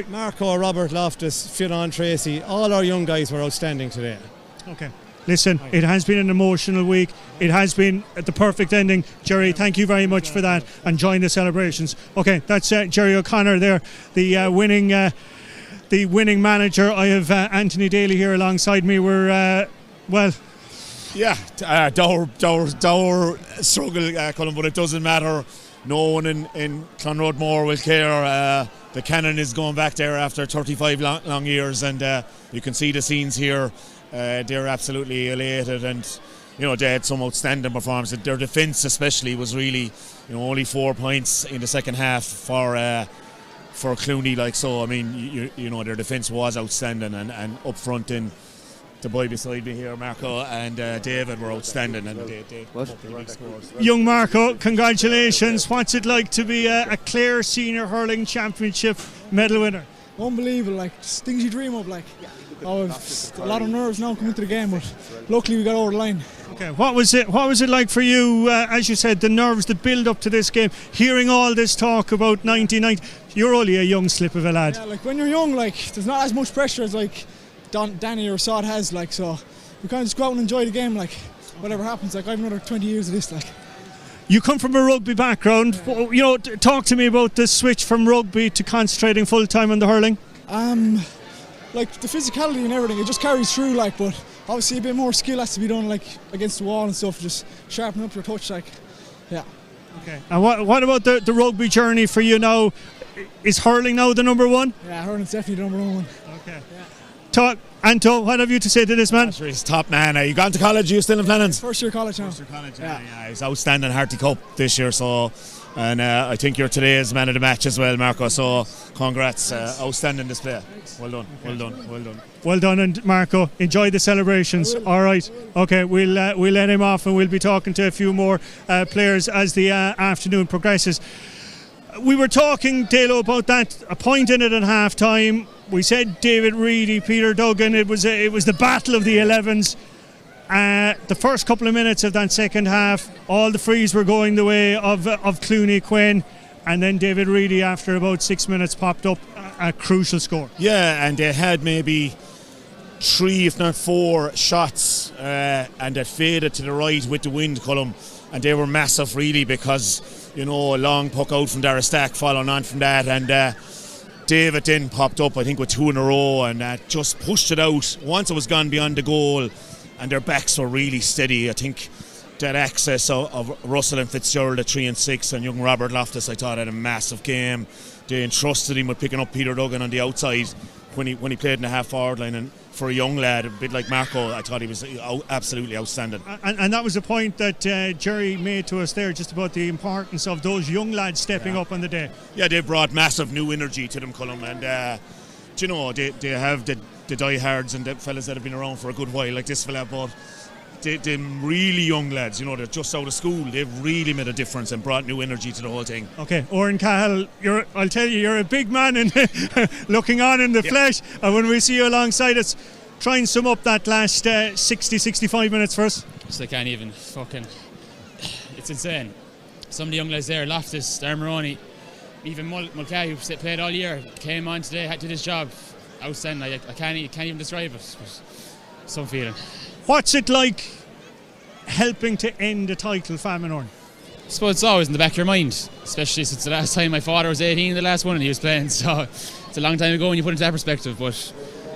Marco, Robert Loftus, Fionn Tracy, all our young guys were outstanding today. Okay. Listen, it has been an emotional week. It has been the perfect ending. Jerry, thank you very much for that, and join the celebrations. Okay, that's Jerry O'Connor there, the winning manager. I have Anthony Daly here alongside me. We're Dour struggle, Colin, but it doesn't matter. No one in Clonrodmore will care. The cannon is going back there after 35 long years, and you can see the scenes here. They're absolutely elated, and you know, they had some outstanding performance. Their defence especially was really, you know, only 4 points in the second half for Clooney. Like, so I mean, you know, their defence was outstanding, and up front in the boy beside me here, Marco, and David were outstanding, and they put up the big scores. Young Marco, congratulations. What's it like to be a Clare Senior Hurling Championship medal winner? Unbelievable, like things you dream of, like. Oh, a lot of nerves now coming into the game, but luckily we got over the line. Okay, what was it like for you, as you said, the nerves that build up to this game, hearing all this talk about 1990? You're only a young slip of a lad. Yeah, like when you're young, like there's not as much pressure as like Danny or Sod has, like, so we kind of just go out and enjoy the game, like whatever happens. Like I have another 20 years of this, like. You come from a rugby background, you know, talk to me about the switch from rugby to concentrating full time on the hurling. Like the physicality and everything, it just carries through, like, but obviously a bit more skill has to be done, like against the wall and stuff, just sharpen up your touch, like, yeah. Okay. And what about the rugby journey for you now? Is hurling now the number one? Yeah, hurling's definitely the number one. Okay. Yeah. Talk, Anto, what have you to say to this man? He's top man. You gone to college? Are you still in Flannans? First year college now. First year college, yeah. He's outstanding Harty Cup this year, so. And I think you're today's man of the match as well, Marco. So, congrats, outstanding display. Well done, well done, well done. Well done, and Marco, enjoy the celebrations. All right, okay, we'll let him off, and we'll be talking to a few more players as the afternoon progresses. We were talking, Dalo, about that, a point in it at half time. We said David Reedy, Peter Duggan. It was the battle of the 11s. The first couple of minutes of that second half, all the frees were going the way of Clooney, Quin, and then David Reedy, after about 6 minutes, popped up a crucial score. Yeah, and they had maybe 3, if not 4 shots, and they faded to the right with the wind column, and they were massive really, because, you know, a long puck out from Dara Stack following on from that, and David then popped up, I think, with 2 in a row, and just pushed it out once it was gone beyond the goal. And their backs were really steady. I think that access of Russell and Fitzgerald at 3 and 6, and young Robert Loftus, I thought, had a massive game. They entrusted him with picking up Peter Duggan on the outside when he played in the half forward line. And for a young lad, a bit like Marco, I thought he was absolutely outstanding. And that was the point that Jerry made to us there, just about the importance of those young lads stepping up on the day. Yeah, they brought massive new energy to them, Colm, and you know, they have the diehards and the fellas that have been around for a good while, like this fella, but the really young lads, you know, they're just out of school. They've really made a difference and brought new energy to the whole thing. Okay, Oren Cahill, I'll tell you, you're a big man in looking on in the flesh, and when we see you alongside us, try and sum up that last 60-65 minutes for us. Just I can't even fucking, it's insane. Some of the young lads there, Loftus, Darmaroni, even Mulcahy, who played all year, came on today, did his job. Outstanding. I can't even describe it. Some feeling. What's it like helping to end a title famine, Oren? I suppose it's always in the back of your mind, especially since the last time my father was 18, the last one, and he was playing. So it's a long time ago when you put it into that perspective. But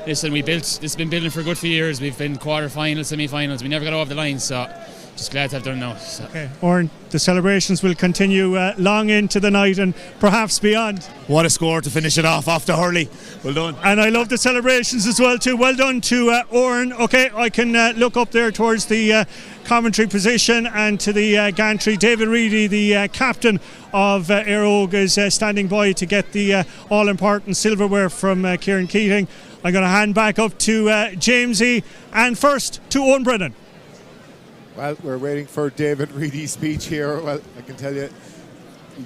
listen, this has been building for a good few years. We've been quarter-finals, semi-finals. We never got over the line, so just glad to have done now. So. Okay, Oren, the celebrations will continue long into the night and perhaps beyond. What a score to finish it off the hurley. Well done. And I love the celebrations as well too. Well done to Oren. Okay, I can look up there towards the commentary position and to the gantry. David Reedy, the captain of Eire, is standing by to get the all-important silverware from Kieran Keating. I'm going to hand back up to Jamesy, and first to Owen Brennan. Well, we're waiting for David Reedy's speech here. Well, I can tell you,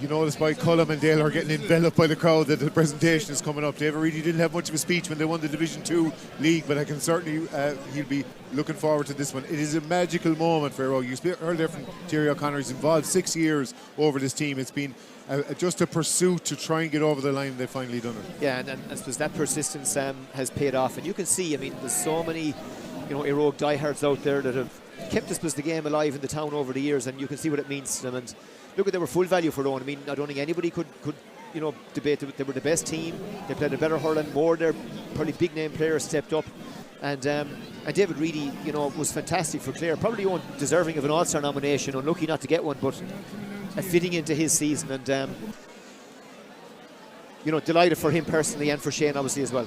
you notice by Cullum and Dale are getting enveloped by the crowd that the presentation is coming up. David Reedy didn't have much of a speech when they won the Division 2 league, but I can certainly, he'll be looking forward to this one. It is a magical moment for Eire. You heard there from Thierry O'Connor. He's involved 6 years over this team. It's been just a pursuit to try and get over the line. They've finally done it. Yeah, and I suppose that persistence has paid off. And you can see, I mean, there's so many, you know, Eire diehards out there that have kept the game alive in the town over the years, and you can see what it means to them. And look, at they were full value for Owen. I mean, I don't think anybody could you know, debate that they were the best team. They played a better hurling. More their probably big name players stepped up, and David Reedy, you know, was fantastic for Clare. Probably deserving of an All-Star nomination. Unlucky not to get one, but fitting into his season, and you know, delighted for him personally and for Shane obviously as well.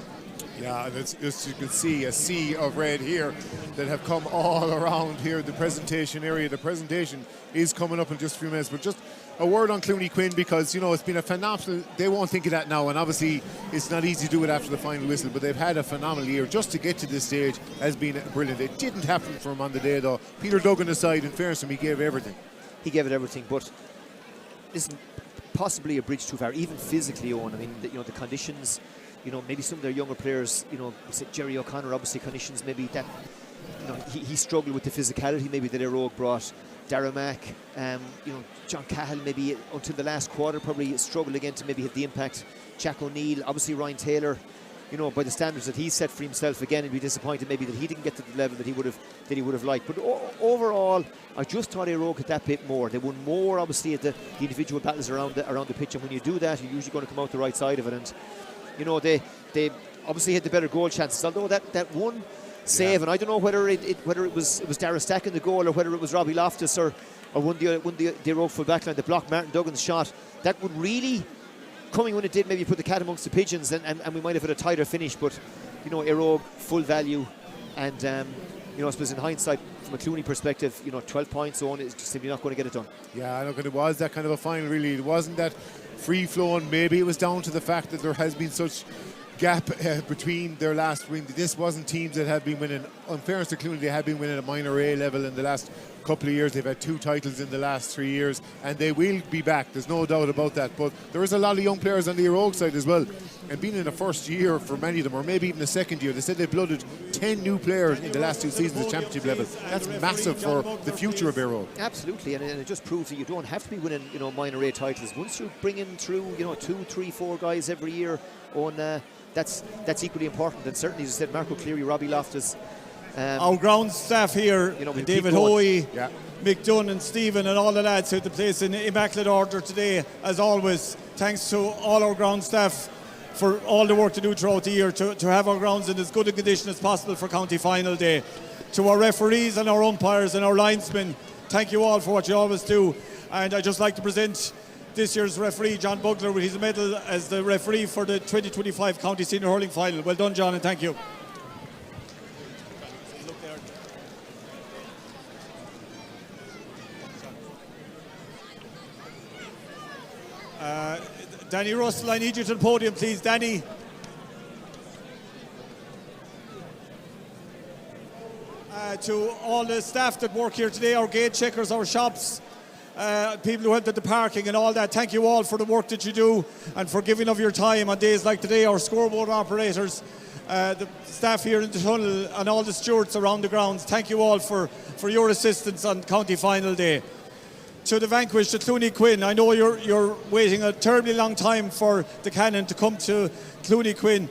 Yeah, and it's, you can see a sea of red here that have come all around here, the presentation area. The presentation is coming up in just a few minutes, but just a word on Clooney Quin, because, you know, it's been a phenomenal, they won't think of that now, and obviously it's not easy to do it after the final whistle, but they've had a phenomenal year. Just to get to this stage has been brilliant. It didn't happen for him on the day, though. Peter Duggan aside, in fairness to him, he gave everything. He gave it everything, but listen, possibly a bridge too far, even physically, Owen. I mean, you know, the conditions, you know, maybe some of their younger players, you know, Jerry O'Connor, obviously conditions maybe that, you know, he struggled with the physicality maybe that Eire Og brought. Darragh Mack, you know, John Cahill maybe until the last quarter probably struggled again to maybe hit the impact. Jack O'Neill, obviously Ryan Taylor, you know, by the standards that he set for himself again, and be disappointed maybe that he didn't get to the level that he would have liked. But overall, I just thought Eire Og had that bit more. They won more obviously at the individual battles around the pitch, and when you do that, you're usually going to come out the right side of it. And you know, they obviously had the better goal chances, although that one save, and I don't know whether it was Darragh Stack in the goal, or whether it was Robbie Loftus or one of the Eire Og full backline that blocked Martin Duggan's shot. That would really, coming when it did, maybe put the cat amongst the pigeons, and we might have had a tighter finish. But you know, Eire Og full value, and you know, I suppose in hindsight, from a Clooney perspective, you know, 12 points on is just simply not going to get it done. Yeah, I know, it was that kind of a final, really. It wasn't that free flowing. Maybe it was down to the fact that there has been such gap between their last win. This wasn't teams that had been winning. In fairness to Clooney, they had been winning at minor A level in the last couple of years. They've had 2 titles in the last 3 years, and they will be back. There's no doubt about that. But there is a lot of young players on the Eire Og side as well. And being in the first year for many of them, or maybe even the second year, they said they blooded 10 new players in the last 2 seasons at championship level. That's massive for the future of Eire Og. Absolutely, and it just proves that you don't have to be winning, you know, minor A titles. Once you bring in through, you know, 2, 3, 4 guys every year on. That's equally important, and certainly, as I said, Marco Cleary, Robbie Loftus. Our ground staff here, you know, David Hoey, Mick Dunn and Stephen and all the lads who had the place in immaculate order today, as always. Thanks to all our ground staff for all the work to do throughout the year to have our grounds in as good a condition as possible for county final day. To our referees and our umpires and our linesmen, thank you all for what you always do. And I'd just like to present this year's referee, John Bugler, with his medal as the referee for the 2025 County Senior Hurling Final. Well done, John, and thank you. Danny Russell, I need you to the podium, please. Danny. To all the staff that work here today, our gate checkers, our shops, people who helped at the parking and all that, thank you all for the work that you do and for giving of your time on days like today. Our scoreboard operators, the staff here in the tunnel, and all the stewards around the grounds, thank you all for your assistance on county final day. To the vanquished, to Clooney Quin, I know you're waiting a terribly long time for the cannon to come to Clooney Quin.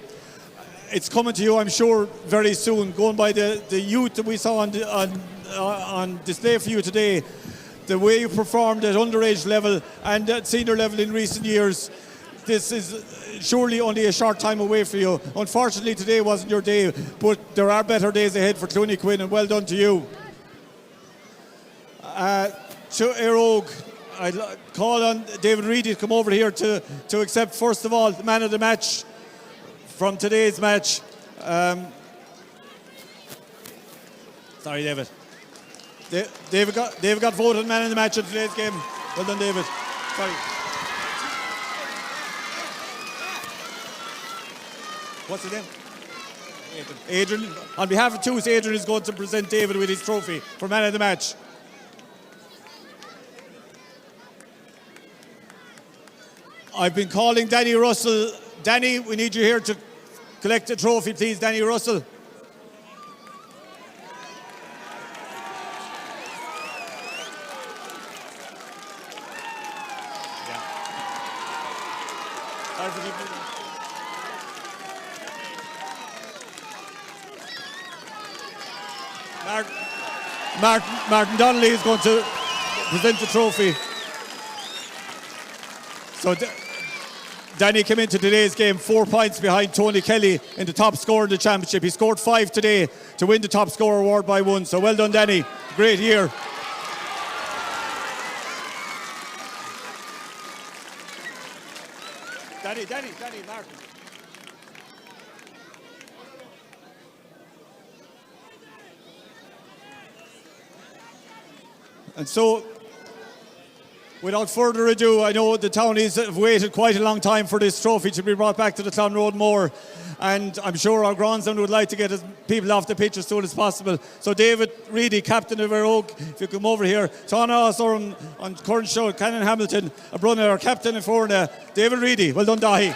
It's coming to you, I'm sure, very soon. Going by the youth that we saw on display for you today, the way you performed at underage level and at senior level in recent years, this is surely only a short time away for you. Unfortunately, today wasn't your day, but there are better days ahead for Clooney Quin, and well done to you. To Eire Og, I'd call on David Reedy to come over here to accept, first of all, the man of the match from today's match. Sorry, David. David got voted man of the match in today's game. Well done, David. Sorry. What's his name? Adrian. On behalf of TUS, Adrian is going to present David with his trophy for man of the match. I've been calling Danny Russell. Danny, we need you here to collect a trophy, please. Danny Russell. Martin Donnelly is going to present the trophy. So Danny came into today's game 4 points behind Tony Kelly in the top scorer in the championship. He scored 5 today to win the top scorer award by 1. So well done, Danny. Great year. Danny, Martin. And so, without further ado, I know the townies have waited quite a long time for this trophy to be brought back to the Clown Road Moor, and I'm sure our groundsman would like to get his people off the pitch as soon as possible. So David Reedy, captain of Eire Oak, if you come over here. Tána also on current show, Canon Hamilton, a brother, our captain in Forna, David Reedy. Well done, Dahi.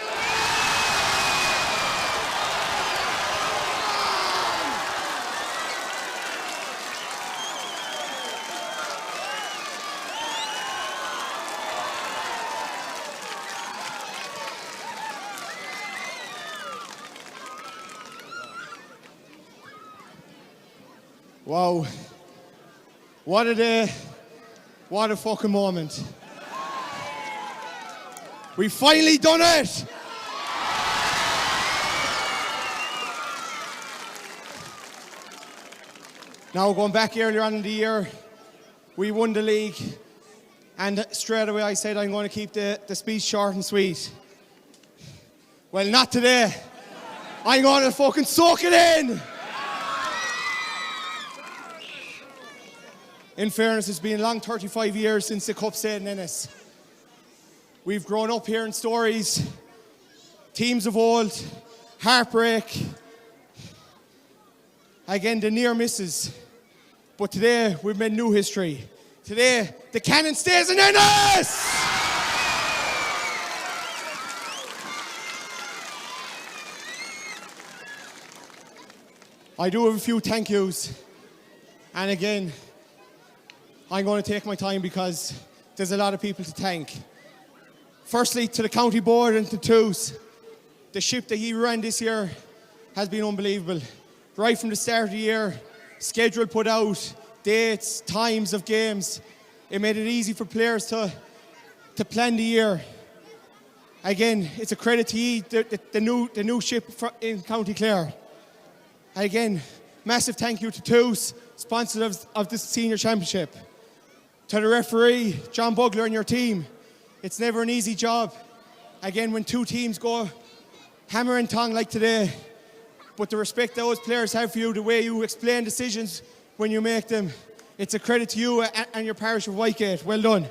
Wow. What a day. What a fucking moment. We finally done it! Now, going back earlier on in the year, we won the league, and straight away I said I'm going to keep the speech short and sweet. Well, not today. I'm going to fucking soak it in! In fairness, it's been a long 35 years since the Cup stayed in Ennis. We've grown up hearing stories, teams of old, heartbreak, again, the near misses. But today, we've made new history. Today, the cannon stays in Ennis! I do have a few thank yous. And again, I'm going to take my time because there's a lot of people to thank. Firstly, to the county board and to TUS. The ship that he ran this year has been unbelievable. Right from the start of the year, schedule put out, dates, times of games. It made it easy for players to plan the year. Again, it's a credit to you, the new ship in County Clare. Again, massive thank you to TUS, sponsors of this senior championship. To the referee, John Bugler, and your team. It's never an easy job. Again, when two teams go hammer and tongue like today, but the respect those players have for you, the way you explain decisions when you make them, it's a credit to you and your parish of Whitegate. Well done.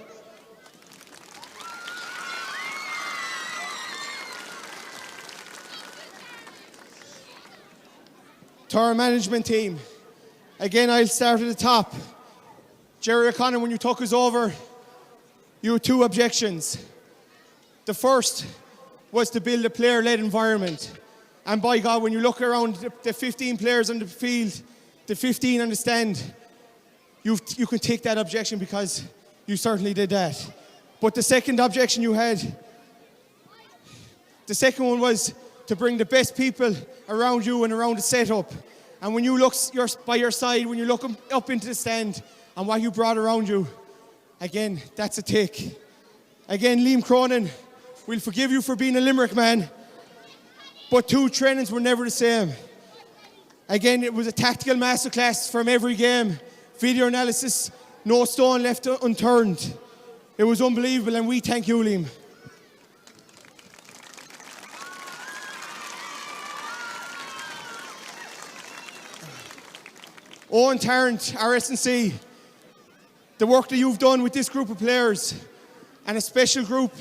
To our management team, again, I'll start at the top. Jerry O'Connor, when you took us over, you had two objections. The first was to build a player-led environment. And by God, when you look around the 15 players on the field, the 15 on the stand, you can take that objection because you certainly did that. But the second objection you had, the second one was to bring the best people around you and around the setup. And when you look by your side, when you look up into the stand, and what you brought around you, again, that's a tick. Again, Liam Cronin, we'll forgive you for being a Limerick man, but two trainings were never the same. Again, it was a tactical masterclass from every game. Video analysis, no stone left unturned. It was unbelievable, and we thank you, Liam. Owen Tarrant, our S&C, the work that you've done with this group of players and a special group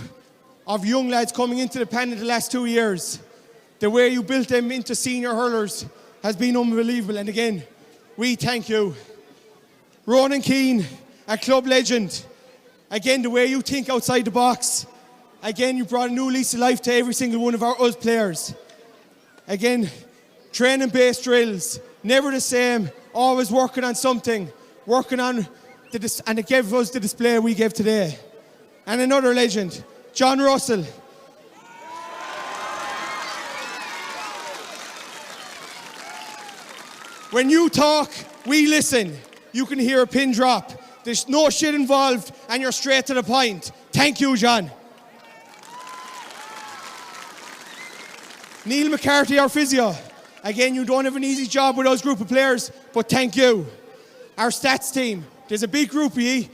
of young lads coming into the pen in the last 2 years, the way you built them into senior hurlers has been unbelievable. And again, we thank you. Ronan Keane, a club legend. Again, the way you think outside the box. Again, you brought a new lease of life to every single one of our us players. Again, training-based drills, never the same, always working on something, working on and it gave us the display we gave today. And another legend, John Russell. When you talk, we listen. You can hear a pin drop. There's no shit involved, and you're straight to the point. Thank you, John. Neil McCarthy, our physio. Again, you don't have an easy job with those group of players, but thank you. Our stats team. There's a big group of you.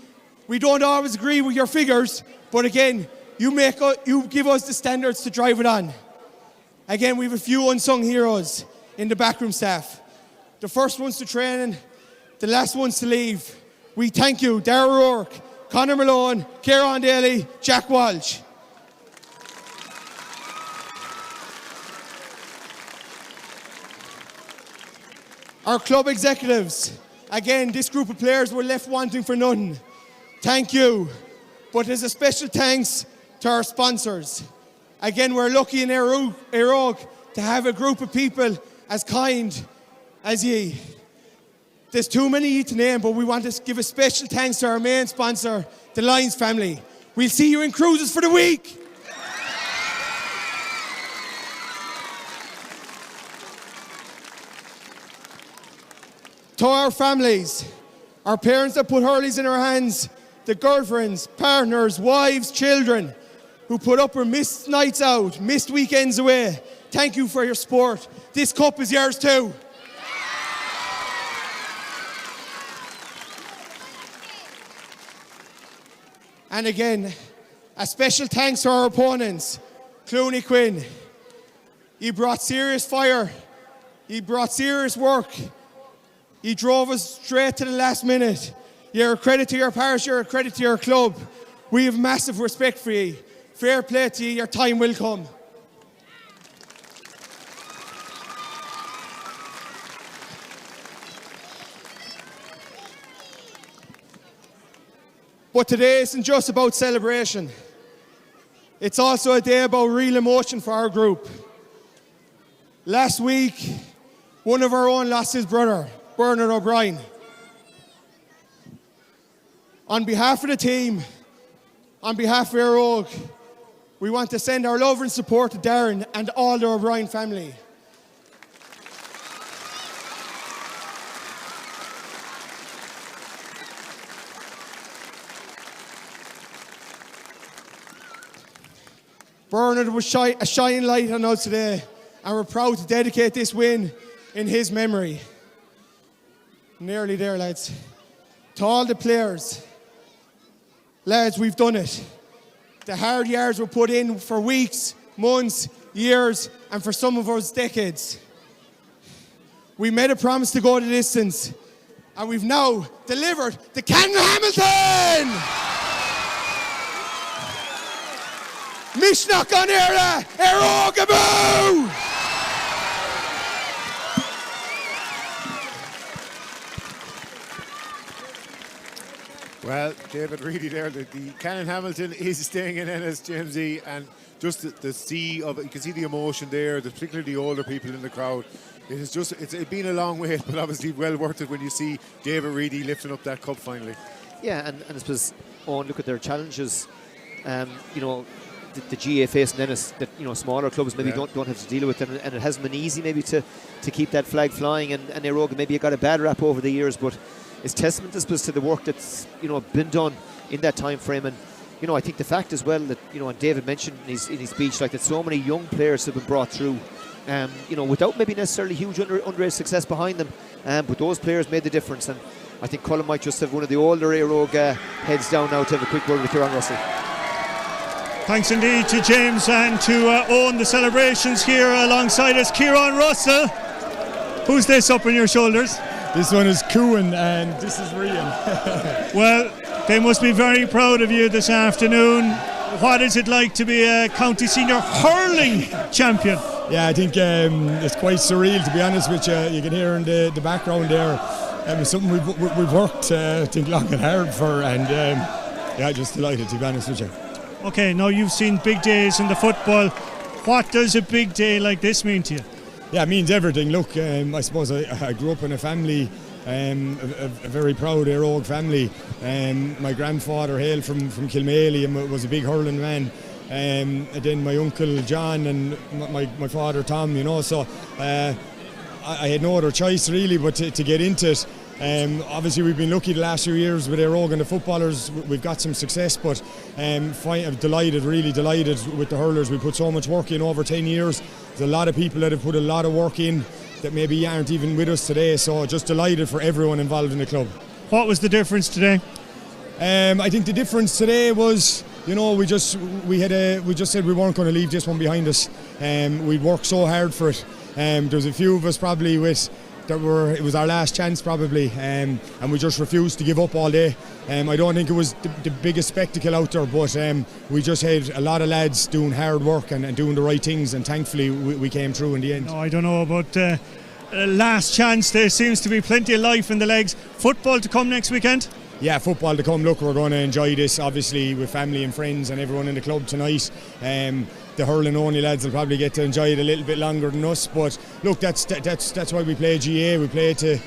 We don't always agree with your figures, but again, you give us the standards to drive it on. Again, we have a few unsung heroes in the backroom staff. The first one's to training, the last one's to leave. We thank you, Darragh O'Rourke, Conor Malone, Ciarán Daly, Jack Walsh. Our club executives, again, this group of players were left wanting for nothing. Thank you. But there's a special thanks to our sponsors. Again, we're lucky in Eire Og to have a group of people as kind as ye. There's too many to name, but we want to give a special thanks to our main sponsor, the Lions family. We'll see you in cruises for the week. To our families, our parents that put hurleys in our hands, the girlfriends, partners, wives, children who put up or missed nights out, missed weekends away. Thank you for your support. This cup is yours too. And again, a special thanks to our opponents, Clooney Quin. He brought serious fire. He brought serious work. He drove us straight to the last minute. You're a credit to your parish, you're a credit to your club. We have massive respect for you. Fair play to you, your time will come. But today isn't just about celebration. It's also a day about real emotion for our group. Last week, one of our own lost his brother, Bernard O'Brien. On behalf of the team, on behalf of Eire Og, we want to send our love and support to Darren and all the O'Brien family. Bernard was a shining light on us today, and we're proud to dedicate this win in his memory. Nearly there, lads. To all the players, lads, we've done it. The hard yards were put in for weeks, months, years, and for some of us, decades. We made a promise to go the distance, and we've now delivered the Canon Hamilton! Mishnach on Eire, Eire Og Aboo! Well, David Reedy there, the Canon Hamilton is staying in Ennis, Jamesy, and just the sea of it, you can see the emotion there, particularly the older people in the crowd. It's been a long wait, but obviously well worth it when you see David Reedy lifting up that cup finally. Yeah, and I suppose, look at their challenges. The GA facing Ennis, that smaller clubs maybe don't have to deal with, and it hasn't been easy maybe to keep that flag flying, and Eire Og maybe got a bad rap over the years, but it's testament, I suppose, to the work that's been done in that time frame. And I think the fact as well that and David mentioned in his speech, like, that so many young players have been brought through, without maybe necessarily huge underage success behind them, but those players made the difference. And I think Colin might just have one of the older Eire Og heads down now to have a quick word with Ciarán Russell. Thanks indeed to James, and to own the celebrations here alongside us, Ciarán Russell. Who's this up on your shoulders? This one is Quin, and this is Rian. Well, they must be very proud of you this afternoon. What is it like to be a county senior hurling champion? Yeah, I think it's quite surreal, to be honest with you. You can hear in the background there. It's something we've worked, I think, long and hard for, and just delighted, to be honest with you. Okay, now you've seen big days in the football. What does a big day like this mean to you? Yeah, it means everything. Look, I suppose I grew up in a family, a very proud Eire Og family. My grandfather hailed from Kilmaley and was a big hurling man. And then my uncle John and my father Tom, so I had no other choice really but to get into it. Obviously we've been lucky the last few years with Eire Og and the footballers. We've got some success, but I'm really delighted with the hurlers. We put so much work in over 10 years. There's a lot of people that have put a lot of work in that maybe aren't even with us today, so just delighted for everyone involved in the club. What was the difference today? I think the difference today was, we just said we weren't going to leave this one behind us. We'd worked so hard for it. There's a few of us probably with it was our last chance probably, and we just refused to give up all day. I don't think it was the biggest spectacle out there, but we just had a lot of lads doing hard work and doing the right things, and thankfully we came through in the end. No, I don't know about last chance. There seems to be plenty of life in the legs. Football to come next weekend? Yeah, football to come. Look, we're going to enjoy this obviously with family and friends and everyone in the club tonight. The hurling only lads will probably get to enjoy it a little bit longer than us, but look, that's why we play GA. We play to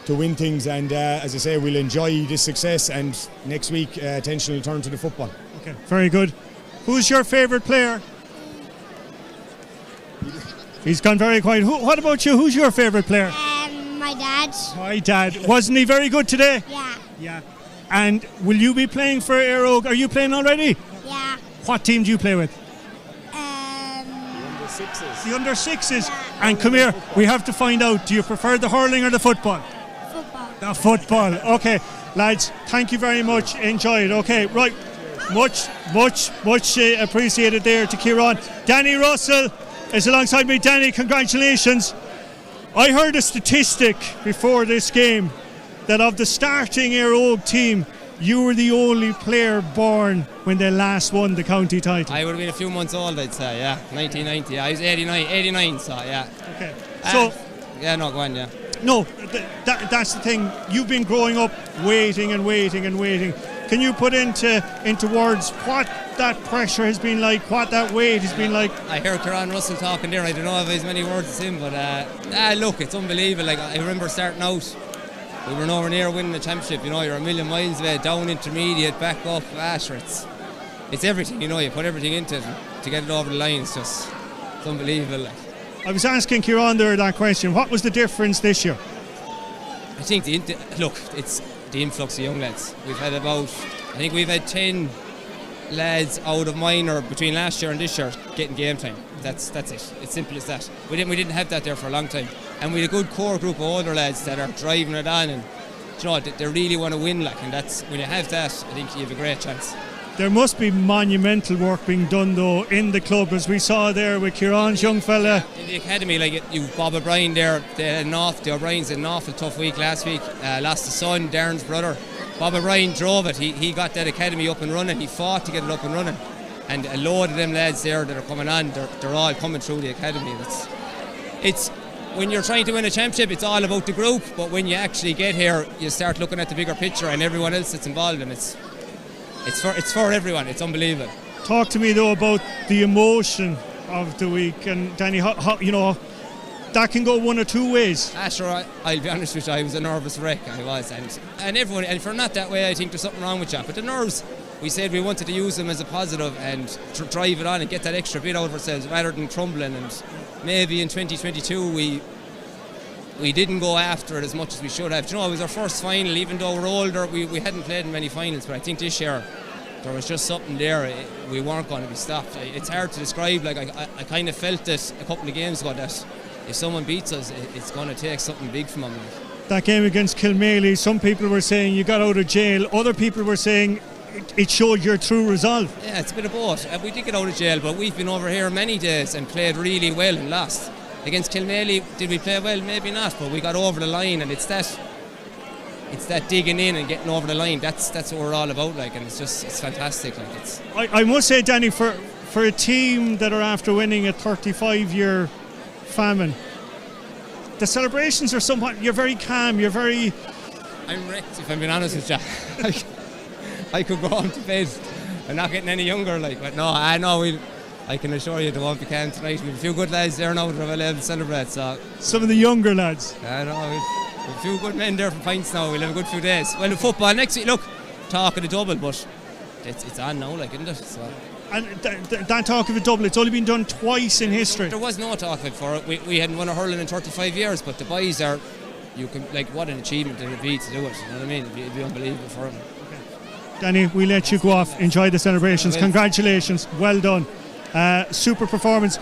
win things, and as I say, we'll enjoy this success, and next week attention will turn to the football. Okay, very good. Who's your favourite player? He's gone very quiet. What about you? Who's your favourite player? My dad. My dad. Wasn't he very good today? Yeah. Yeah. And will you be playing for Eire Og? Are you playing already? Yeah. What team do you play with? The under sixes. Yeah. And come here, we have to find out, do you prefer the hurling or the football? Football. The football. Okay, lads, thank you very much. Enjoy it. Okay, right. Much appreciated there to Kieran. Danny Russell is alongside me. Danny, congratulations. I heard a statistic before this game that of the starting Eire Og team, you were the only player born when they last won the county title. I would have been a few months old, I'd say, yeah. 1990, I was 89, so yeah. Okay. Yeah, no, go on, yeah. No, that's the thing. You've been growing up waiting. Can you put into words what that pressure has been like, what that wait has been like? I heard Kieran Russell talking there. I don't know if as many words as him, but look, it's unbelievable. Like, I remember starting out, we were nowhere near winning the championship. You know, you're a million miles away, down intermediate, back up, it's everything. You know, you put everything into it to get it over the line. It's unbelievable. Like. I was asking Kieran there that question. What was the difference this year? I think it's the influx of young lads. We've had 10 lads out of minor between last year and this year getting game time. That's it. It's simple as that. We didn't have that there for a long time, and we had a good core group of older lads that are driving it on, and you know, they really want to win. Like, and that's when you have that, I think you have a great chance. There must be monumental work being done though in the club, as we saw there with Kieran's young fella. In the academy, like Bob O'Brien there, the O'Briens had an awful tough week last week. Lost the son, Darren's brother. Bob O'Brien drove it. He got that academy up and running. He fought to get it up and running. And a load of them lads there that are coming on, they're all coming through the academy. It's when you're trying to win a championship, it's all about the group. But when you actually get here, you start looking at the bigger picture and everyone else that's involved, and it's for everyone. It's unbelievable. Talk to me though about the emotion of the week, and Danny, how you know that can go one or two ways. Sure, I'll be honest with you, I was a nervous wreck. I was, and everyone, and if you're not that way, I think there's something wrong with you. But the nerves, we said we wanted to use them as a positive and drive it on and get that extra bit out of ourselves rather than crumbling. And maybe in 2022 we didn't go after it as much as we should have. You know, it was our first final, even though we're older, we hadn't played in many finals, but I think this year there was just something there. We weren't going to be stopped. It's hard to describe. Like, I kind of felt this a couple of games ago, that if someone beats us, it's going to take something big from them. That game against Kilmaley, some people were saying you got out of jail, other people were saying it showed your true resolve. Yeah, it's a bit of both. We did get out of jail, but we've been over here many days and played really well and lost. Against Kilmaley, did we play well? Maybe not, but we got over the line, and it's that digging in and getting over the line. That's what we're all about, like, and it's fantastic. Like, I must say, Danny, for a team that are after winning a 35-year famine, the celebrations are somewhat. You're very calm. You're very. I'm wrecked, if I'm being honest with you. I could go home to bed. I'm not getting any younger, like, but no, I can assure you, there won't be calm tonight. We have a few good lads there now that are able to celebrate. So some of the younger lads. I know. We've a few good men there for pints now. We'll have a good few days. Well, the football next week. Look, talk of the double, but it's on now, like, isn't it? So. And that talk of a double, it's only been done twice in history. There was no talk of it for it. We hadn't won a hurling in 35 years, but the boys are. What an achievement it would be to do it. You know what I mean? It'd be unbelievable for them. Danny, we let you go off. Enjoy the celebrations. Congratulations. Well done. Super performance.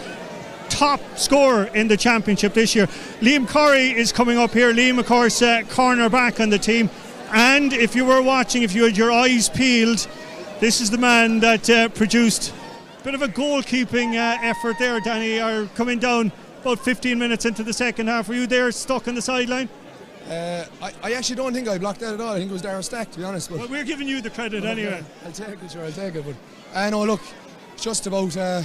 Top scorer in the championship this year. Liam Corey is coming up here. Liam, of course, corner back on the team. And if you were watching, if you had your eyes peeled, this is the man that produced a bit of a goalkeeping effort there, Danny, are coming down about 15 minutes into the second half. Were you there stuck on the sideline? I actually don't think I blocked that at all. I think it was Darren Stack, to be honest. But well, we're giving you the credit anyway. I'll take it, sure, I'll take it. But I know, look, it's just about, I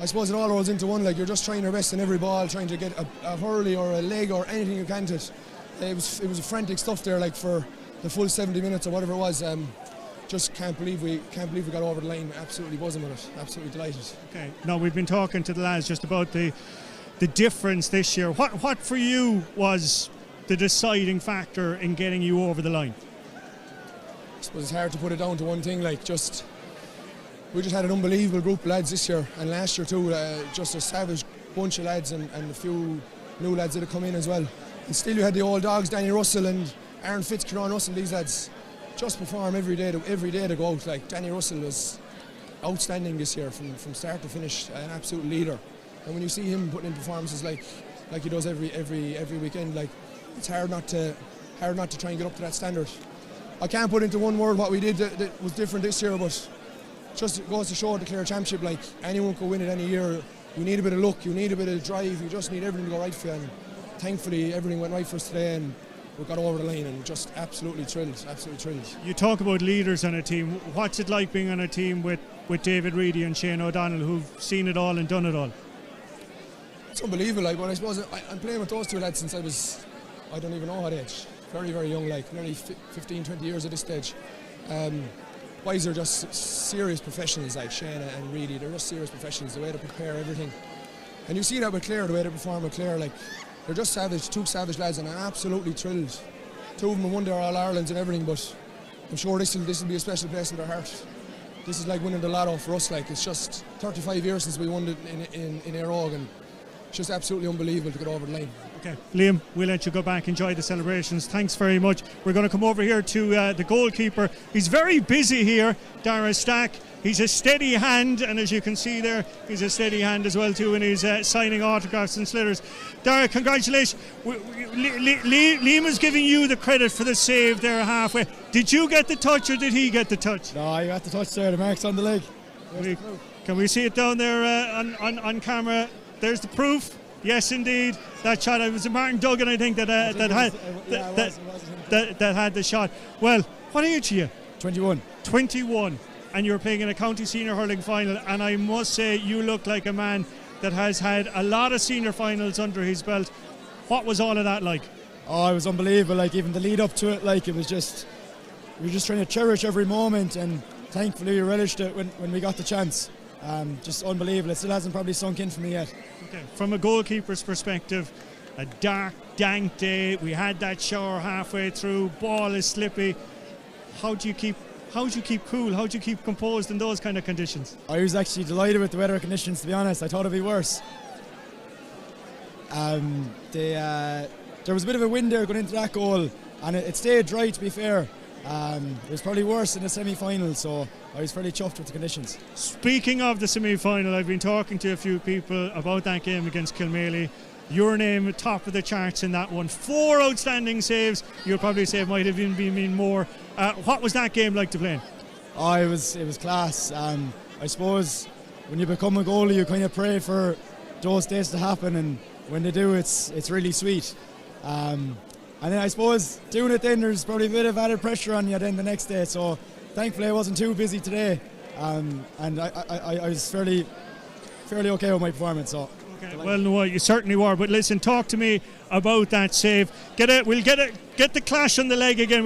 suppose it all rolls into one. Like, you're just trying your best in every ball, trying to get a hurley or a leg or anything you can to it. It was frantic stuff there, like for the full 70 minutes or whatever it was. Just can't believe we got over the line. Absolutely buzzing with it. Absolutely delighted. Okay. Now, we've been talking to the lads just about the difference this year. What for you was the deciding factor in getting you over the line? I suppose it's hard to put it down to one thing. Like, we just had an unbelievable group of lads this year and last year too. Just a savage bunch of lads and a few new lads that have come in as well. And still, you had the old dogs, Danny Russell and Aaron Fitz, Kieran Russell. These lads just perform every day to go out. Like, Danny Russell was outstanding this year from start to finish, an absolute leader. And when you see him putting in performances like he does every weekend, like, it's hard not to try and get up to that standard. I can't put into one word what we did that was different this year, but just it goes to show the Clare Championship, like, anyone could win it any year. You need a bit of luck, you need a bit of drive, you just need everything to go right for you. And thankfully, everything went right for us today, and we got over the line, and just absolutely thrilled. You talk about leaders on a team. What's it like being on a team with David Reedy and Shane O'Donnell, who've seen it all and done it all? It's unbelievable, like, but I suppose I'm playing with those two lads since I don't even know what age. Very, very young, like, nearly 15, 20 years at this stage. Boys are just serious professionals, like Shane and Reedy. They're just serious professionals, the way they prepare everything. And you see that with Clare, the way they perform with Clare. Like, they're just two savage lads, and I'm absolutely thrilled. Two of them have won their All-Irelands and everything, but I'm sure this will be a special place in their heart. This is like winning the lotto for us. Like, it's just 35 years since we won it in Eire, and it's just absolutely unbelievable to get over the line. Okay, Liam, we'll let you go back, enjoy the celebrations. Thanks very much. We're going to come over here to the goalkeeper. He's very busy here, Darren Stack. He's a steady hand, and as you can see there, he's a steady hand as well too, and he's signing autographs and slitters. Darren, congratulations. Liam is giving you the credit for the save there halfway. Did you get the touch or did he get the touch? No, I got the touch there. The mark's on the leg. Can we see it down there on camera? There's the proof. Yes, indeed. That shot, it was Martin Duggan, I think, that had the shot. Well, what age are you? 21. 21. And you're playing in a county senior hurling final, and I must say you look like a man that has had a lot of senior finals under his belt. What was all of that like? Oh, it was unbelievable. Like, even the lead up to it, like, we were just trying to cherish every moment, and thankfully we relished it when we got the chance. Just unbelievable. It still hasn't probably sunk in for me yet. Okay. From a goalkeeper's perspective, a dark, dank day. We had that shower halfway through. Ball is slippy. How do you keep cool? How do you keep composed in those kind of conditions? I was actually delighted with the weather conditions, to be honest. I thought it'd be worse. There was a bit of a wind there going into that goal, and it stayed dry, to be fair. It was probably worse in the semi-final, so I was fairly chuffed with the conditions. Speaking of the semi-final, I've been talking to a few people about that game against Kilmaley. Your name top of the charts in that one. 4 outstanding saves. You'll probably say it might have even been more. What was that game like to play in? Oh, it was class. I suppose when you become a goalie, you kind of pray for those days to happen, and when they do, it's really sweet. And then I suppose doing it then, there's probably a bit of added pressure on you then the next day. So thankfully I wasn't too busy today, and I was fairly okay with my performance. So. Okay. Well, no, you certainly were. But listen, talk to me about that save. We'll get the clash on the leg again.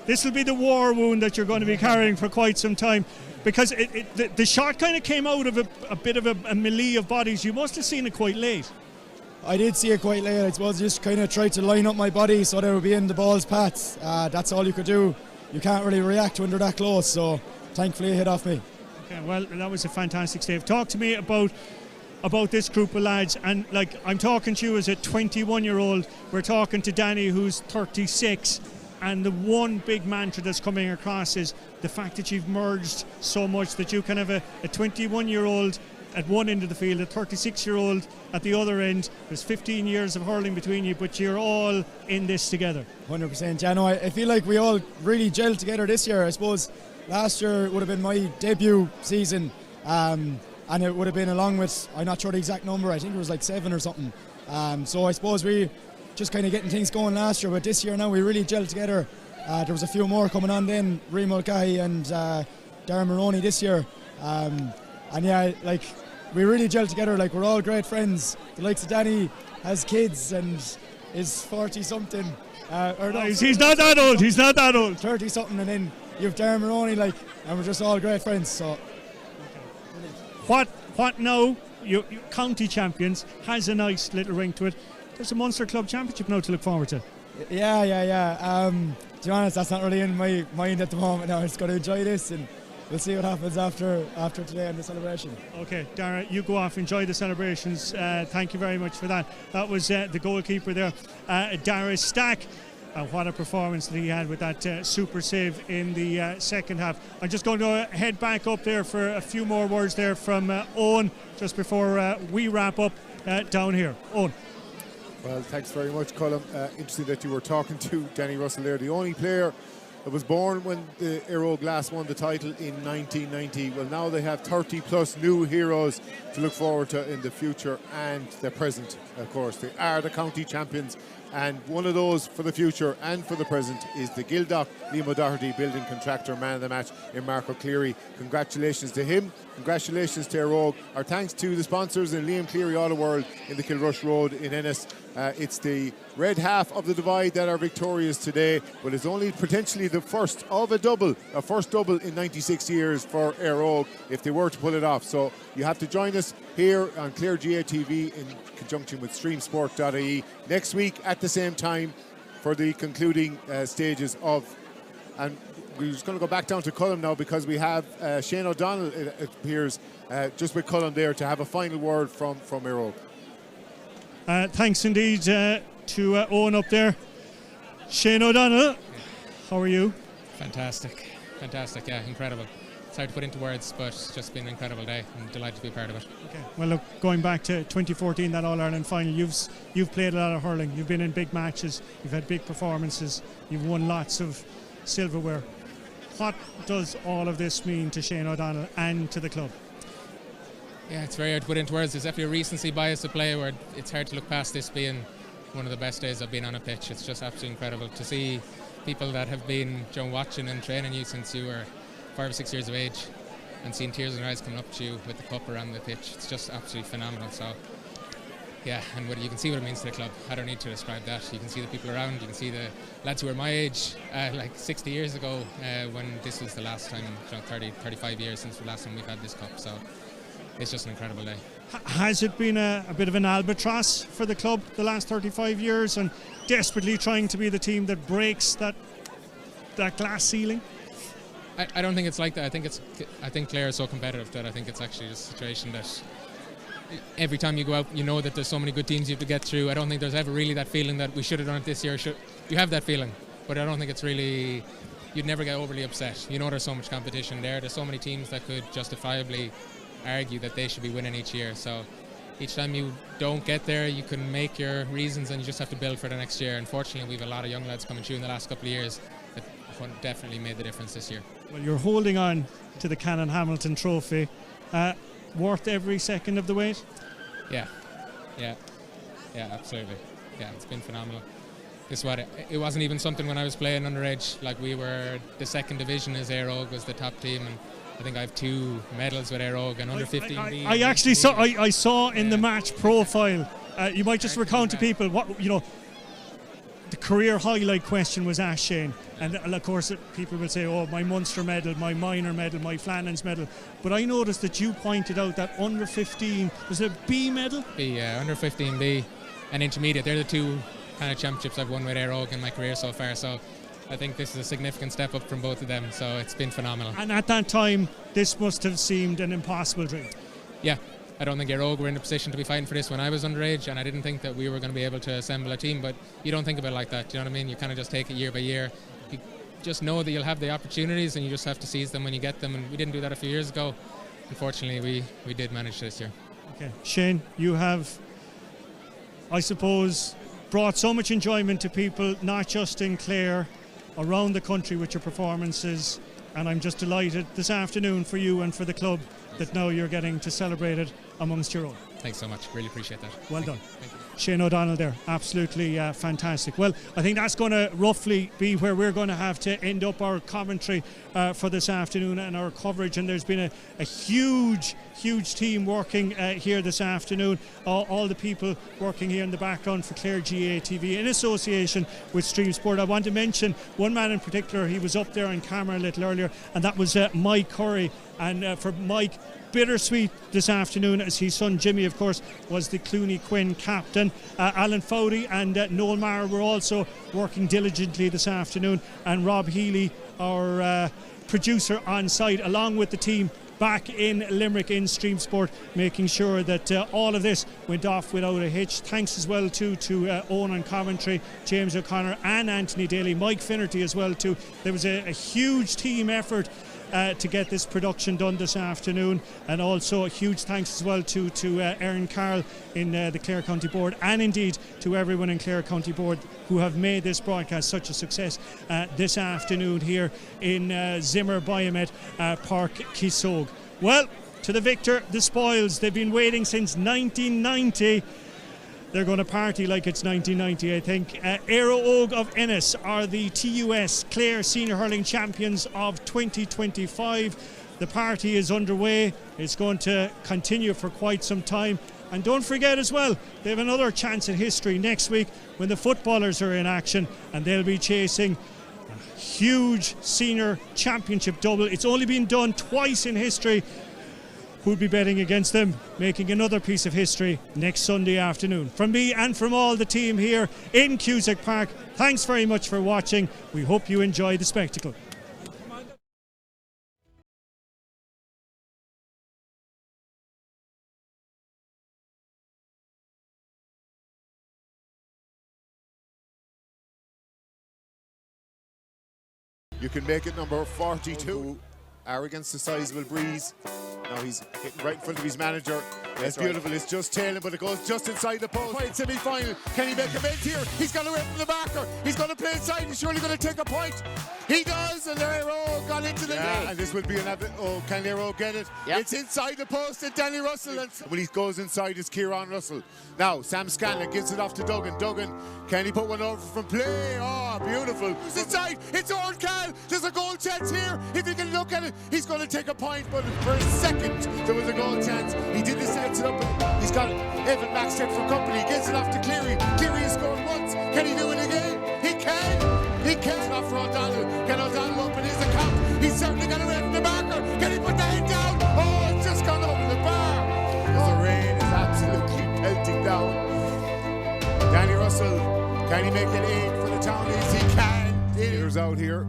This will be the war wound that you're going to be carrying for quite some time, because the shot kind of came out of a bit of a melee of bodies. You must have seen it quite late. I did see it quite late. I suppose just kind of tried to line up my body so they would be in the ball's paths. That's all you could do. You can't really react when they're that close, so thankfully it hit off me. Okay, well, that was a fantastic save. Talk to me about this group of lads, and like, I'm talking to you as a 21-year-old. We're talking to Danny, who's 36, and the one big mantra that's coming across is the fact that you've merged so much, that you can have a 21-year-old at one end of the field, a 36-year-old at the other end. There's 15 years of hurling between you, but you're all in this together. 100%. Yeah, no, I feel like we all really gelled together this year. I suppose last year would have been my debut season. and it would have been along with, I'm not sure the exact number, I think it was like 7 or something. So I suppose we just kind of getting things going last year, but this year now we really gelled together. There was a few more coming on then, Ree Mulcahy and Darren Maroney this year. And yeah, like we really gelled together, like we're all great friends. The likes of Danny has kids and is 40 something. He's not that old, he's not that old. 30 something, and then you have Darren Maroney, like, and we're just all great friends. So What now? You county champions has a nice little ring to it. There's a Munster Club Championship now to look forward to. Yeah. To be honest, that's not really in my mind at the moment. Now I'm just going to enjoy this, and we'll see what happens after today and the celebration. Okay, Dara, you go off, enjoy the celebrations. Thank you very much for that. That was the goalkeeper there, Dara Stack. What a performance that he had with that super save in the second half. I'm just going to head back up there for a few more words there from Owen just before we wrap up down here. Owen. Well, thanks very much, Colm. Interesting that you were talking to Danny Russell there, the only player that was born when the Eire Og last won the title in 1990. Well, now they have 30 plus new heroes to look forward to in the future and the present, of course. They are the county champions, and one of those for the future and for the present is the Gildock Liam O'Doherty building contractor man of the match in Marco Cleary. Congratulations to him. Congratulations to Eire Og. Our thanks to the sponsors in Liam Cleary Auto World in the Kilrush Road in Ennis. It's the red half of the divide that are victorious today, but it's only potentially the first of a first double in 96 years for Eire Og if they were to pull it off. So you have to join us here on Clare GA TV in conjunction with streamsport.ie next week at the same time for the concluding stages of. And we're just going to go back down to Colm now because we have Shane O'Donnell, it appears, just with Colm there to have a final word from Eire Og. Thanks indeed to Owen up there. Shane O'Donnell, how are you? Fantastic, yeah, incredible. It's hard to put into words, but it's just been an incredible day. I'm delighted to be a part of it. Okay. Well, look, going back to 2014, that All-Ireland final, you've played a lot of hurling. You've been in big matches. You've had big performances. You've won lots of silverware. What does all of this mean to Shane O'Donnell and to the club? Yeah, it's very hard to put into words. There's definitely a recency bias to play where it's hard to look past this being one of the best days I've been on a pitch. It's just absolutely incredible to see people that have been watching and training you since you were 5 or 6 years of age and seeing tears in their eyes coming up to you with the cup around the pitch. It's just absolutely phenomenal. So yeah, and you can see what it means to the club. I don't need to describe that. You can see the people around, you can see the lads who were my age like 60 years ago when this was the last time, 35 years since the last time we've had this cup. So it's just an incredible day. Has it been a bit of an albatross for the club the last 35 years and desperately trying to be the team that breaks that glass ceiling? I don't think it's like that. I think Clare is so competitive that I think it's actually just a situation that every time you go out, you know that there's so many good teams you have to get through. I don't think there's ever really that feeling that we should have done it this year. You have that feeling, but I don't think it's really. You'd never get overly upset. You know there's so much competition there. There's so many teams that could justifiably argue that they should be winning each year. So each time you don't get there, you can make your reasons and you just have to build for the next year. Unfortunately, we have a lot of young lads coming through in the last couple of years that definitely made the difference this year. Well, you're holding on to the Canon Hamilton trophy. Worth every second of the wait? Yeah, absolutely. Yeah, it's been phenomenal. It wasn't even something when I was playing underage. Like, we were the second division as Eire Og was the top team, and I think I have 2 medals with Eire Og and under 15B. I actually saw in the match profile. You might just recount to people what the career highlight question was asked, Shane, and of course people will say, oh, my Munster medal, my minor medal, my Flannans medal, but I noticed that you pointed out that under 15 was a B medal? B, yeah, under 15B and intermediate. They're the 2 kind of championships I've won with Eire Og in my career so far, so I think this is a significant step up from both of them, so it's been phenomenal. And at that time this must have seemed an impossible dream. Yeah, I don't think Eire Og were in a position to be fighting for this when I was underage, and I didn't think that we were going to be able to assemble a team, but you don't think about it like that, do you know what I mean? You kind of just take it year by year. You just know that you'll have the opportunities and you just have to seize them when you get them, and we didn't do that a few years ago. Unfortunately, we did manage this year. Okay, Shane, you have, I suppose, brought so much enjoyment to people, not just in Clare, around the country with your performances. and I'm just delighted this afternoon for you and for the club that now you're getting to celebrate it amongst your own. Thanks so much. Really appreciate that. Well done. Thank you. Shane O'Donnell there, absolutely fantastic. Well, I think that's going to roughly be where we're going to have to end up our commentary for this afternoon and our coverage. And there's been a huge team working here this afternoon. All the people working here in the background for Clare GA TV in association with Stream Sport. I want to mention one man in particular. He was up there on camera a little earlier, and that was Mike Curry. And for Mike, bittersweet this afternoon, as his son Jimmy, of course, was the Clooney Quin captain. Alan Fowdy and Noel Maher were also working diligently this afternoon, and Rob Healy, our producer on site, along with the team back in Limerick in Stream Sport, making sure that all of this went off without a hitch. Thanks as well to Owen on commentary, James O'Connor and Anthony Daly, Mike Finnerty as well too. There was a huge team effort to get this production done this afternoon, and also a huge thanks as well to Erin Carl in the Clare County Board, and indeed to everyone in Clare County Board who have made this broadcast such a success this afternoon here in Zimmer Biomet Park Kisog. Well, to the victor, the spoils. They've been waiting since 1990. They're going to party like it's 1990, I think. Eire Og of Ennis are the TUS Clare Senior Hurling Champions of 2025. The party is underway. It's going to continue for quite some time. And don't forget as well, they have another chance at history next week when the footballers are in action, and they'll be chasing a huge senior championship double. It's only been done twice in history. Who'll be betting against them, making another piece of history next Sunday afternoon. From me and from all the team here in Cusack Park, thanks very much for watching. We hope you enjoy the spectacle. You can make it number 42. Arrogance, the sizable breeze. Now he's hitting right in front of his manager. It's beautiful. Right. It's just tailing, but it goes just inside the post. Point semi-final. Can he make a bend here? He's got away from the backer. He's going to play inside. He's surely going to take a point. He does, and Eire Og got into the net. And this will be an can Eire Og get it? Yep. It's inside the post, and Danny Russell. And when he goes inside, it's Kieran Russell. Now Sam Scanlon gives it off to Duggan. Duggan, can he put one over from play? Oh, beautiful. It's inside. It's Owen Cal. There's a goal chance here. If you can look at it, he's going to take a point, but for a second there was a goal chance. He did the sets it up, and he's got Evan Maxted for company. He gets it off to Cleary. Cleary has scored once. Can he do it again? He can. He can. It's not for O'Donnell. Can O'Donnell open his account? He's certainly got away from the marker. Can he put the head down? Oh, it's just gone over the bar. The rain is absolutely pelting down. Danny Russell, can he make it 8 for the Townies? He can. Here's out here.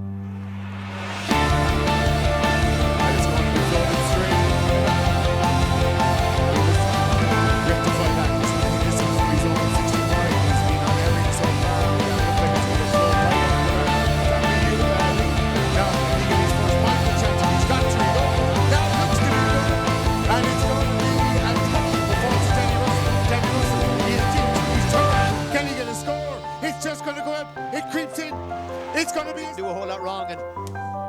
Just going to go up, it creeps in, it's going to be... Do a whole lot wrong, and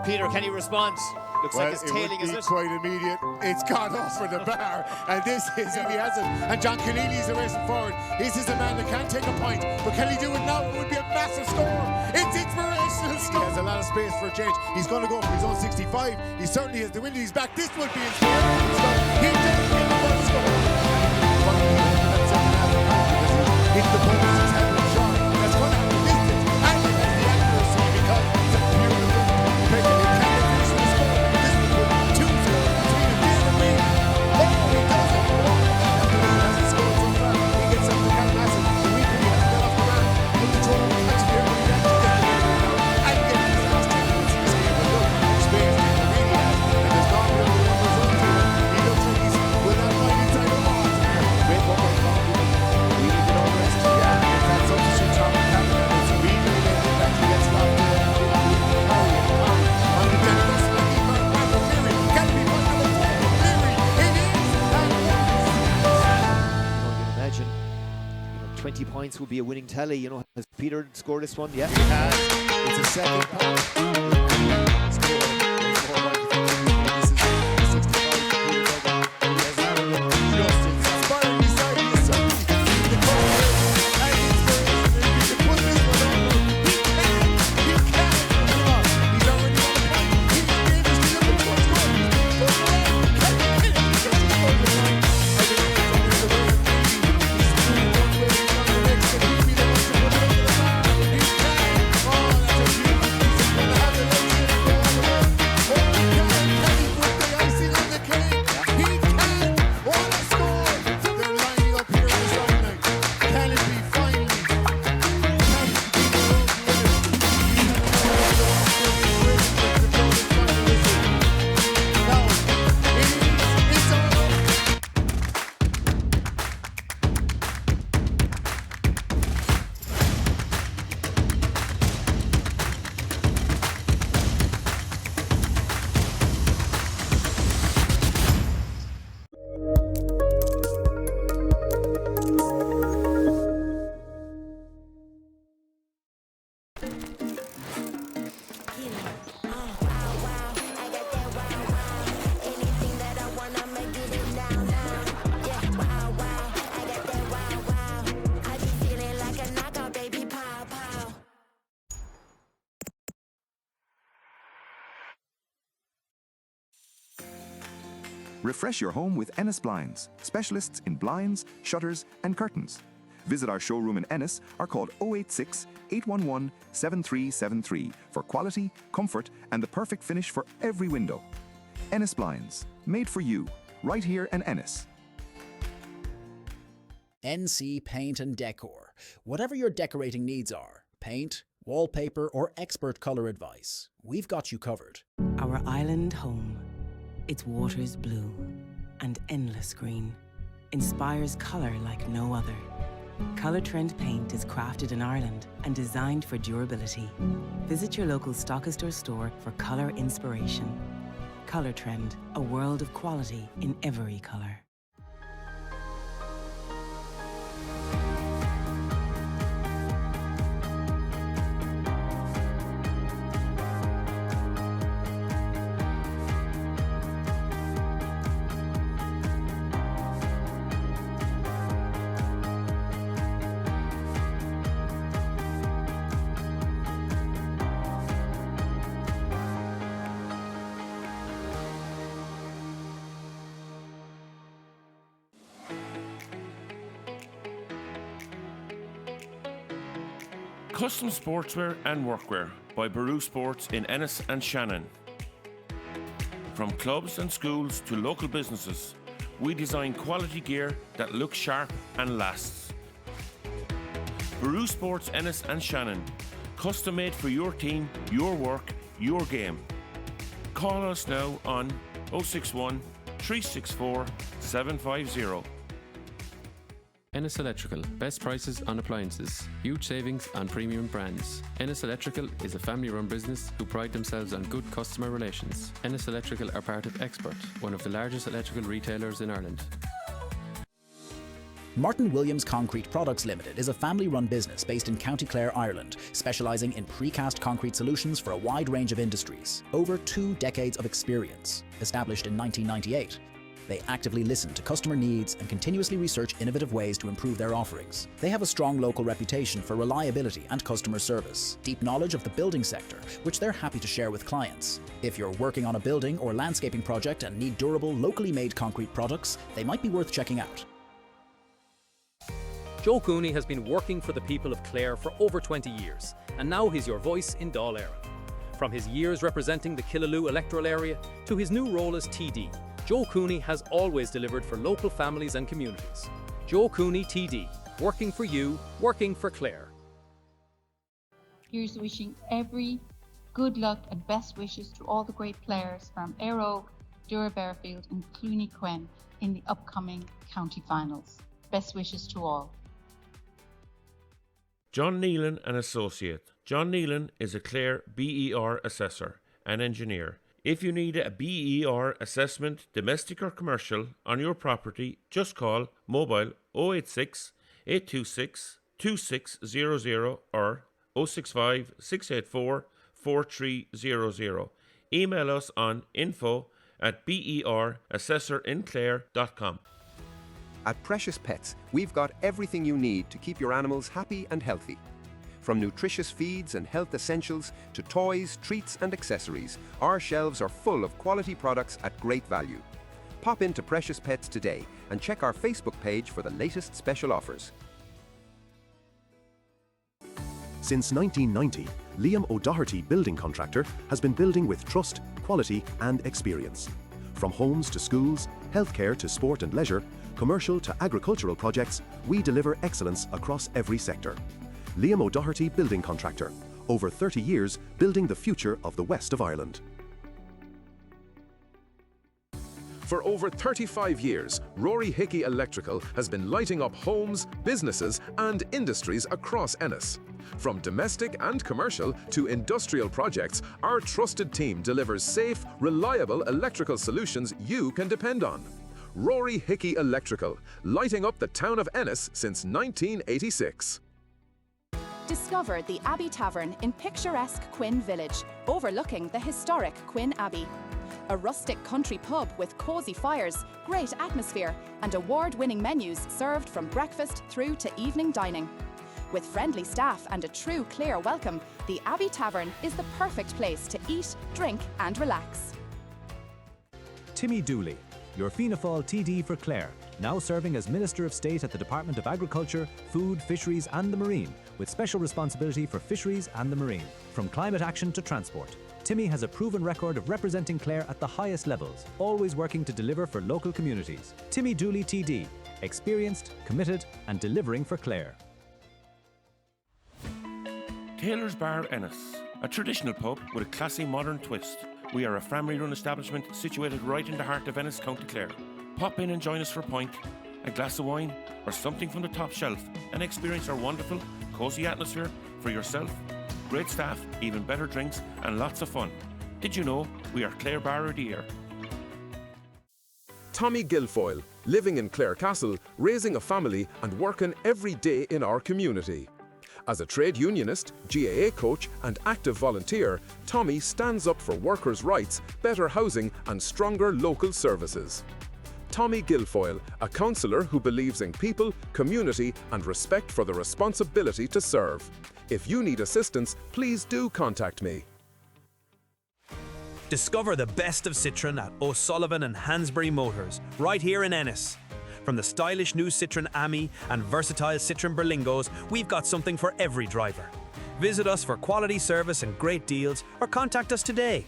Peter, can he respond? Looks like it's tailing, is it? Quite immediate. It's gone off for the bar, and this is, if he hasn't, and John Keneally is racing forward. This is a man that can't take a point, but can he do it now? It would be a massive score. It's inspirational stuff. He has a lot of space for a change. He's going to go for his own 65. He certainly has the wind in his back. This would be inspirational stuff. He doesn't get the one score. Hit the post, he's had one shot. That's going to have the distance, and it has the accuracy, because it's a beautiful pick. It can finish the score. This would put 2 scores between the deer and me. Oh, he does it. He hasn't scored so far. He gets up to Calmasson. The weekend he has to get off the ground. Put the throw, catch the air, but he has to get the air now. And get his last 10 minutes in this game. But look, space, he really has. And there's not really numbers on to him. He looks like he's with that line inside the ball. Wait, what was wrong with him? We need to know the rest. Yeah, that's substitute Tom Cameron. It's immediately back to get stopped. On the Danny Russell, and he's got Michael Cleary. Can be point number 4 for Cleary. It is. You can imagine, 20 points would be a winning tally. Has Peter scored this one? Yeah. He has. It's a second point. Refresh your home with Ennis Blinds, specialists in blinds, shutters and curtains. Visit our showroom in Ennis or call 086 811 7373 for quality, comfort and the perfect finish for every window. Ennis Blinds, made for you, right here in Ennis. NC Paint and Decor. Whatever your decorating needs are, paint, wallpaper or expert colour advice, we've got you covered. Our island home. Its waters blue and endless green. Inspires colour like no other. Colour Trend paint is crafted in Ireland and designed for durability. Visit your local stockist or store for colour inspiration. Colour Trend, a world of quality in every colour. Custom sportswear and workwear by Baru Sports in Ennis and Shannon. From clubs and schools to local businesses, we design quality gear that looks sharp and lasts. Baru Sports Ennis and Shannon, custom made for your team, your work, your game. Call us now on 061 364 750. Ennis Electrical, best prices on appliances, huge savings on premium brands. Ennis Electrical is a family-run business who pride themselves on good customer relations. Ennis Electrical are part of Expert, one of the largest electrical retailers in Ireland. Martin Williams Concrete Products Limited is a family-run business based in County Clare, Ireland, specialising in precast concrete solutions for a wide range of industries. Over 2 decades of experience. Established in 1998. They actively listen to customer needs and continuously research innovative ways to improve their offerings. They have a strong local reputation for reliability and customer service, deep knowledge of the building sector, which they're happy to share with clients. If you're working on a building or landscaping project and need durable, locally made concrete products, they might be worth checking out. Joe Cooney has been working for the people of Clare for over 20 years, and now he's your voice in Dáil Éireann. From his years representing the Killaloe electoral area to his new role as TD, Joe Cooney has always delivered for local families and communities. Joe Cooney TD, working for you, working for Clare. Here's wishing every good luck and best wishes to all the great players from Eire, Dura Bearfield and Clooney Quin in the upcoming county finals. Best wishes to all. John Nealon and Associate. John Nealon is a Clare BER assessor and engineer. If you need a BER assessment, domestic or commercial, on your property, just call mobile 086 826 2600 or 065 684 4300. Email us on info@berassessorinclare.com. At Precious Pets, we've got everything you need to keep your animals happy and healthy. From nutritious feeds and health essentials to toys, treats and accessories, our shelves are full of quality products at great value. Pop into Precious Pets today and check our Facebook page for the latest special offers. Since 1990, Liam O'Doherty Building Contractor has been building with trust, quality and experience. From homes to schools, healthcare to sport and leisure, commercial to agricultural projects, we deliver excellence across every sector. Liam O'Doherty Building Contractor. Over 30 years building the future of the West of Ireland. For over 35 years, Rory Hickey Electrical has been lighting up homes, businesses and industries across Ennis. From domestic and commercial to industrial projects, our trusted team delivers safe, reliable electrical solutions you can depend on. Rory Hickey Electrical, lighting up the town of Ennis since 1986. Discover the Abbey Tavern in picturesque Quin Village, overlooking the historic Quin Abbey. A rustic country pub with cosy fires, great atmosphere and award-winning menus served from breakfast through to evening dining. With friendly staff and a true Clare welcome, the Abbey Tavern is the perfect place to eat, drink and relax. Timmy Dooley, your Fianna Fáil TD for Clare, now serving as Minister of State at the Department of Agriculture, Food, Fisheries and the Marine, with special responsibility for fisheries and the marine. From climate action to transport, Timmy has a proven record of representing Clare at the highest levels, always working to deliver for local communities. Timmy Dooley TD, experienced, committed and delivering for Clare. Taylor's Bar Ennis, a traditional pub with a classy modern twist. We are a family-run establishment situated right in the heart of Ennis, County Clare. Pop in and join us for a pint, a glass of wine or something from the top shelf and experience our wonderful, cosy atmosphere for yourself. Great staff, even better drinks and lots of fun. Did you know we are Clare Bar of the Year? Tommy Guilfoyle, living in Clare Castle, raising a family and working every day in our community. As a trade unionist, GAA coach and active volunteer, Tommy stands up for workers' rights, better housing and stronger local services. Tommy Guilfoyle, a councillor who believes in people, community and respect for the responsibility to serve. If you need assistance, please do contact me. Discover the best of Citroën at O'Sullivan and Hansbury Motors, right here in Ennis. From the stylish new Citroën Ami and versatile Citroën Berlingos, we've got something for every driver. Visit us for quality service and great deals, or contact us today.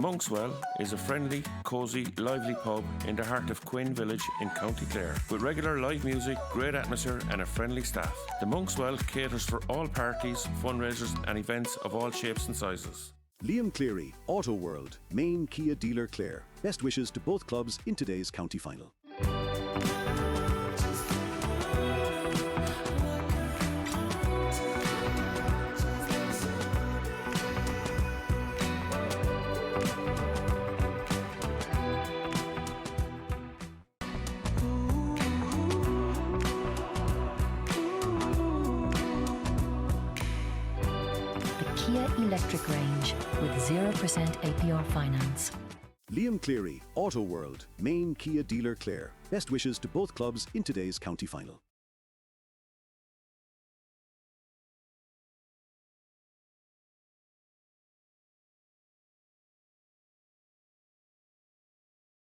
Monkswell is a friendly, cosy, lively pub in the heart of Quin village in County Clare, with regular live music, great atmosphere and a friendly staff. The Monkswell caters for all parties, fundraisers and events of all shapes and sizes. Liam Cleary, Auto World, main Kia dealer Clare. Best wishes to both clubs in today's county final. Electric range with 0% APR finance. Liam Cleary, Auto World, main Kia dealer Clare. Best wishes to both clubs in today's county final.